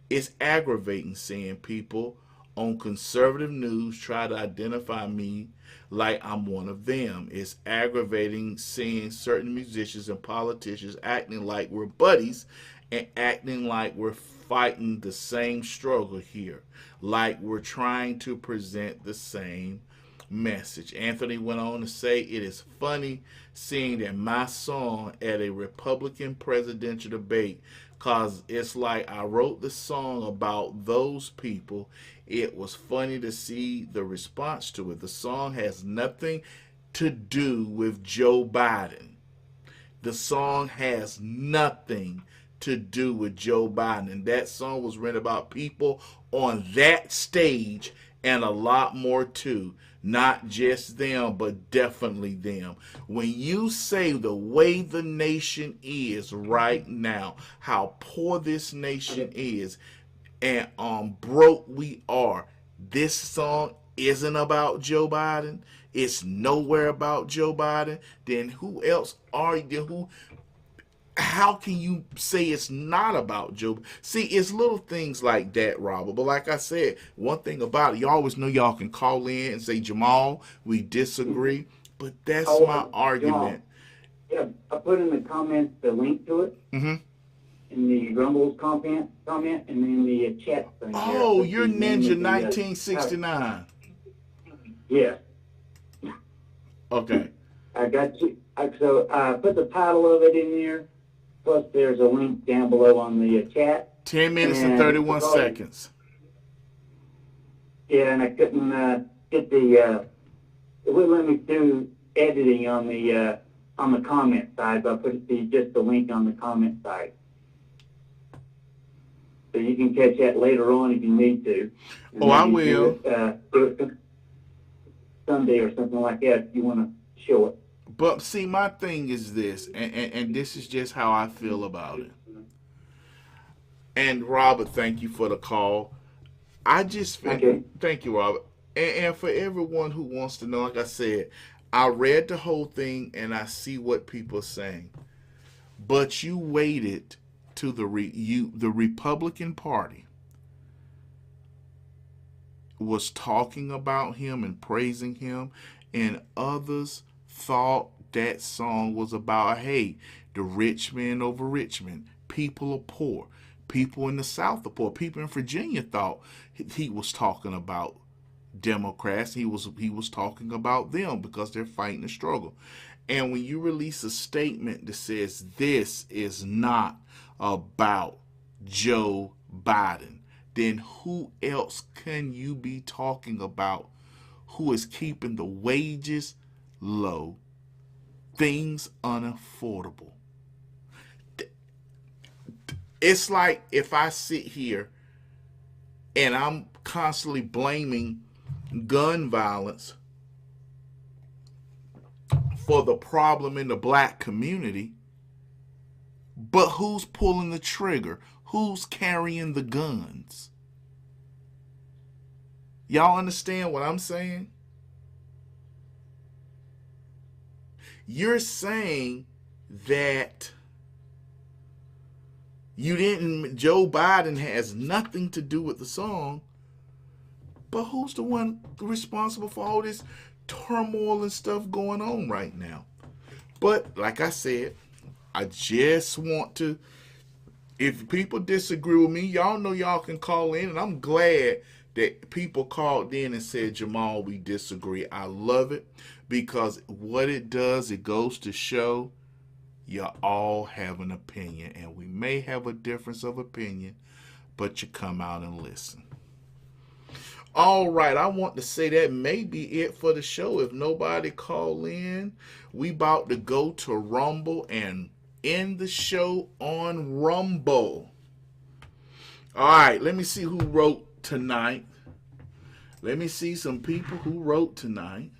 It's aggravating seeing people on conservative news try to identify me like I'm one of them. It's aggravating seeing certain musicians and politicians acting like we're buddies and acting like we're fighting the same struggle here, like we're trying to present the same message. Anthony went on to say, it is funny seeing that my song at a Republican presidential debate, because it's like I wrote the song about those people. It was funny to see the response to it. The song has nothing to do with Joe Biden. The song has nothing to do with Joe Biden. And that song was written about people on that stage and a lot more too. Not just them, but definitely them. When you say the way the nation is right now, how poor this nation is, and broke we are, this song isn't about Joe Biden. It's nowhere about Joe Biden. Then who else are you? How can you say it's not about Joe? See, it's little things like that, Robert. But like I said, one thing about it, you always know y'all can call in and say, Jamal, we disagree. But that's my argument. Yeah, I put in the comments the link to it. Mm-hmm. In the Grumbles comment, and then the chat thing. Oh, you're Ninja 1969. Yeah. Okay. I got you. So I put the title of it in there. Plus, there's a link down below on the chat. 10 minutes and 31 seconds. Yeah, and I couldn't get the. It wouldn't let me do editing on the comment side, but I put just the link on the comment side. So you can catch that later on if you need to. And I will. Do it Sunday or something like that if you want to show it. But see, my thing is this, and this is just how I feel about it. And Robert, thank you for the call. I just feel, thank you, Robert. And for everyone who wants to know, like I said, I read the whole thing and I see what people are saying. But you waited to the Republican Party was talking about him and praising him, and others thought that song was about, hey, the rich man over rich man. People are poor. People in the South, the poor people in Virginia thought he was talking about Democrats. He was talking about them because they're fighting the struggle. And when you release a statement that says this is not about Joe Biden, then who else can you be talking about who is keeping the wages low, things unaffordable? It's like if I sit here and I'm constantly blaming gun violence for the problem in the black community, but who's pulling the trigger? Who's carrying the guns? Y'all understand what I'm saying? You're saying that Joe Biden has nothing to do with the song, but who's the one responsible for all this turmoil and stuff going on right now? But like I said, I just want to, if people disagree with me, y'all know y'all can call in, and I'm glad that people called in and said, Jamal, we disagree. I love it, because what it does, it goes to show you all have an opinion, and we may have a difference of opinion, but you come out and listen. All right, I want to say that may be it for the show. If nobody call in, we about to go to Rumble and end the show on Rumble. All right, let me see who wrote tonight. Let me see some people who wrote tonight.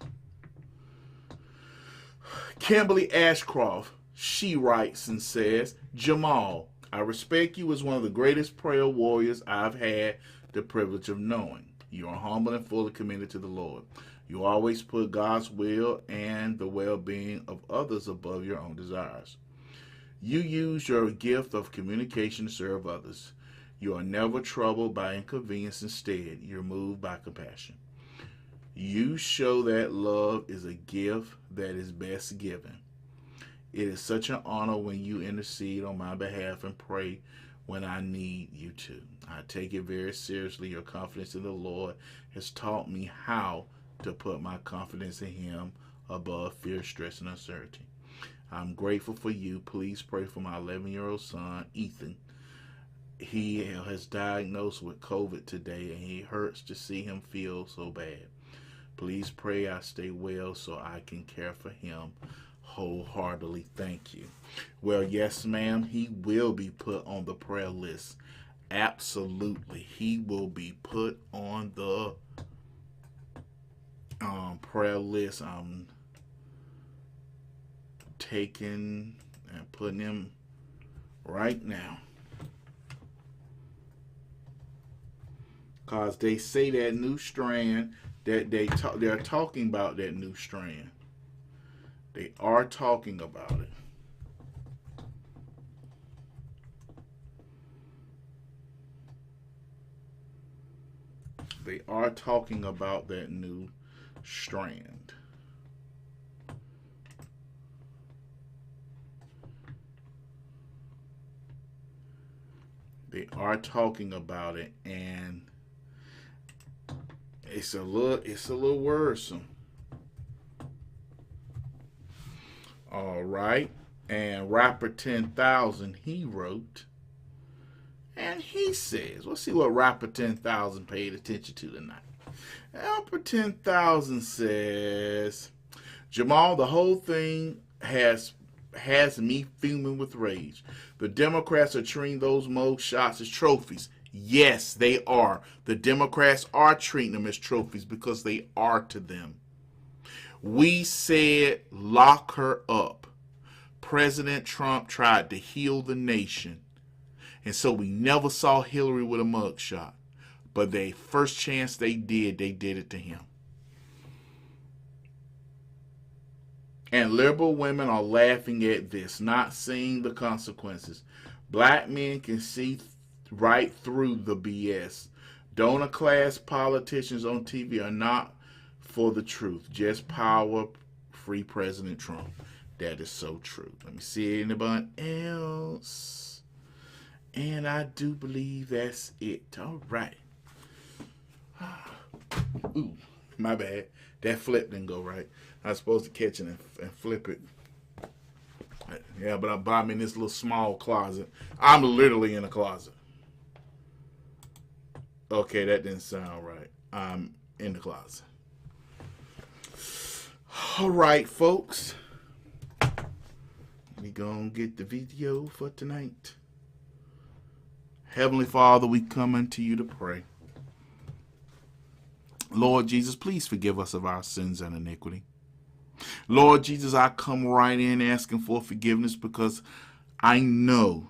Kimberly Ashcroft, she writes and says, Jamal, I respect you as one of the greatest prayer warriors I've had the privilege of knowing. You are humble and fully committed to the Lord. You always put God's will and the well-being of others above your own desires. You use your gift of communication to serve others. You are never troubled by inconvenience. Instead, you're moved by compassion. You show that love is a gift that is best given. It is such an honor when you intercede on my behalf and pray when I need you to. I take it very seriously. Your confidence in the Lord has taught me how to put my confidence in Him above fear, stress, and uncertainty. I'm grateful for you. Please pray for my 11-year-old son, Ethan. He has diagnosed with COVID today, and it hurts to see him feel so bad. Please pray I stay well so I can care for him wholeheartedly. Thank you. Well, yes, ma'am, he will be put on the prayer list. Absolutely. He will be put on the prayer list. I'm taking and putting him right now. Because they say that new strand, that they're talking about that new strand. They are talking about it. They are talking about that new strand. They are talking about it, and it's a little worrisome. All right. And Rapper 10,000, he wrote, and he says, let's see what Rapper 10,000 paid attention to tonight. Rapper 10,000 says, Jamal, the whole thing has me fuming with rage. The Democrats are treating those mug shots as trophies. Yes, they are. The Democrats are treating them as trophies because they are to them. We said lock her up. President Trump tried to heal the nation, and so we never saw Hillary with a mugshot. But the first chance they did it to him. And liberal women are laughing at this, not seeing the consequences. Black men can see right through the BS. Donor class politicians on TV are not for the truth, just power, free President Trump. That is so true. Let me see anybody else. And I do believe that's it. All right. Ooh, my bad. That flip didn't go right. I was supposed to catch it and flip it. Yeah, but I'm in this little small closet. I'm literally in a closet. Okay, that didn't sound right. I'm in the closet. All right, folks. We gonna get the video for tonight. Heavenly Father, we come unto you to pray. Lord Jesus, please forgive us of our sins and iniquity. Lord Jesus, I come right in asking for forgiveness because I know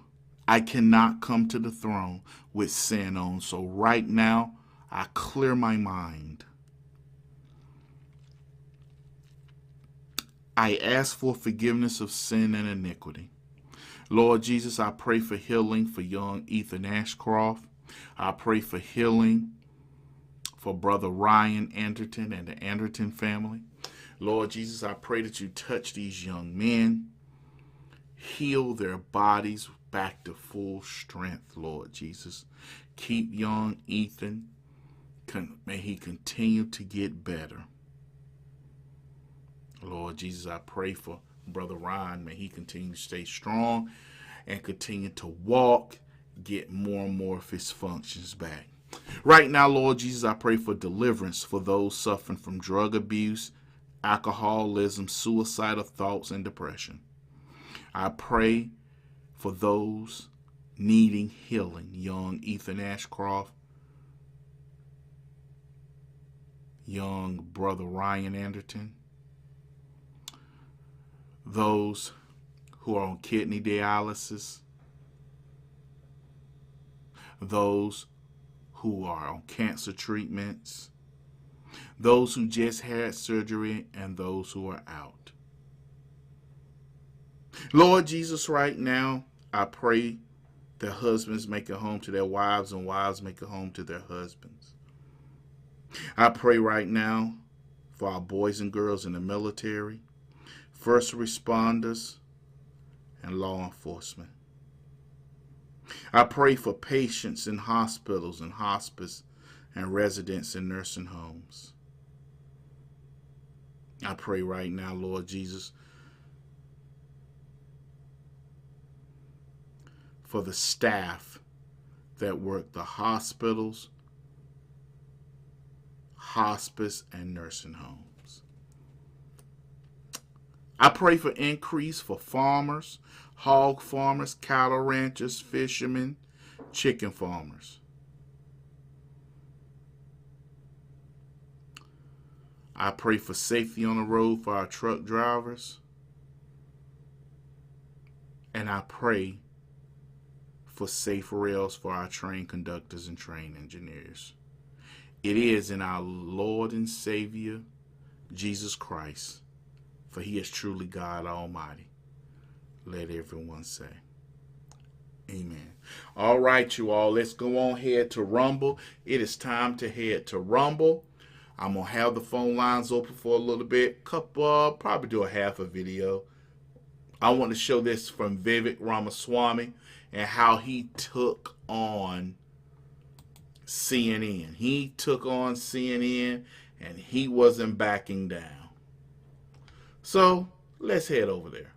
I cannot come to the throne with sin on. So right now, I clear my mind. I ask for forgiveness of sin and iniquity. Lord Jesus, I pray for healing for young Ethan Ashcroft. I pray for healing for Brother Ryan Anderton and the Anderton family. Lord Jesus, I pray that you touch these young men, heal their bodies back to full strength, Lord Jesus. Keep young Ethan. May he continue to get better. Lord Jesus, I pray for Brother Ryan. May he continue to stay strong and continue to walk, get more and more of his functions back. Right now, Lord Jesus, I pray for deliverance for those suffering from drug abuse, alcoholism, suicidal thoughts, and depression. I pray for those needing healing, young Ethan Ashcroft, young Brother Ryan Anderton, those who are on kidney dialysis, those who are on cancer treatments, those who just had surgery, and those who are out. Lord Jesus, right now, I pray that husbands make it home to their wives and wives make it home to their husbands. I pray right now for our boys and girls in the military, first responders, and law enforcement. I pray for patients in hospitals and hospice and residents in nursing homes. I pray right now, Lord Jesus, for the staff that work the hospitals, hospice, and nursing homes. I pray for increase for farmers, hog farmers, cattle ranchers, fishermen, chicken farmers. I pray for safety on the road for our truck drivers. And I pray for safe rails for our train conductors and train engineers. It is in our Lord and Savior, Jesus Christ, for he is truly God Almighty. Let everyone say, amen. All right, you all, let's go on head to Rumble. It is time to head to Rumble. I'm going to have the phone lines open for a little bit. Probably do a half a video. I want to show this from Vivek Ramaswamy and how he took on CNN. He took on CNN and he wasn't backing down. So let's head over there.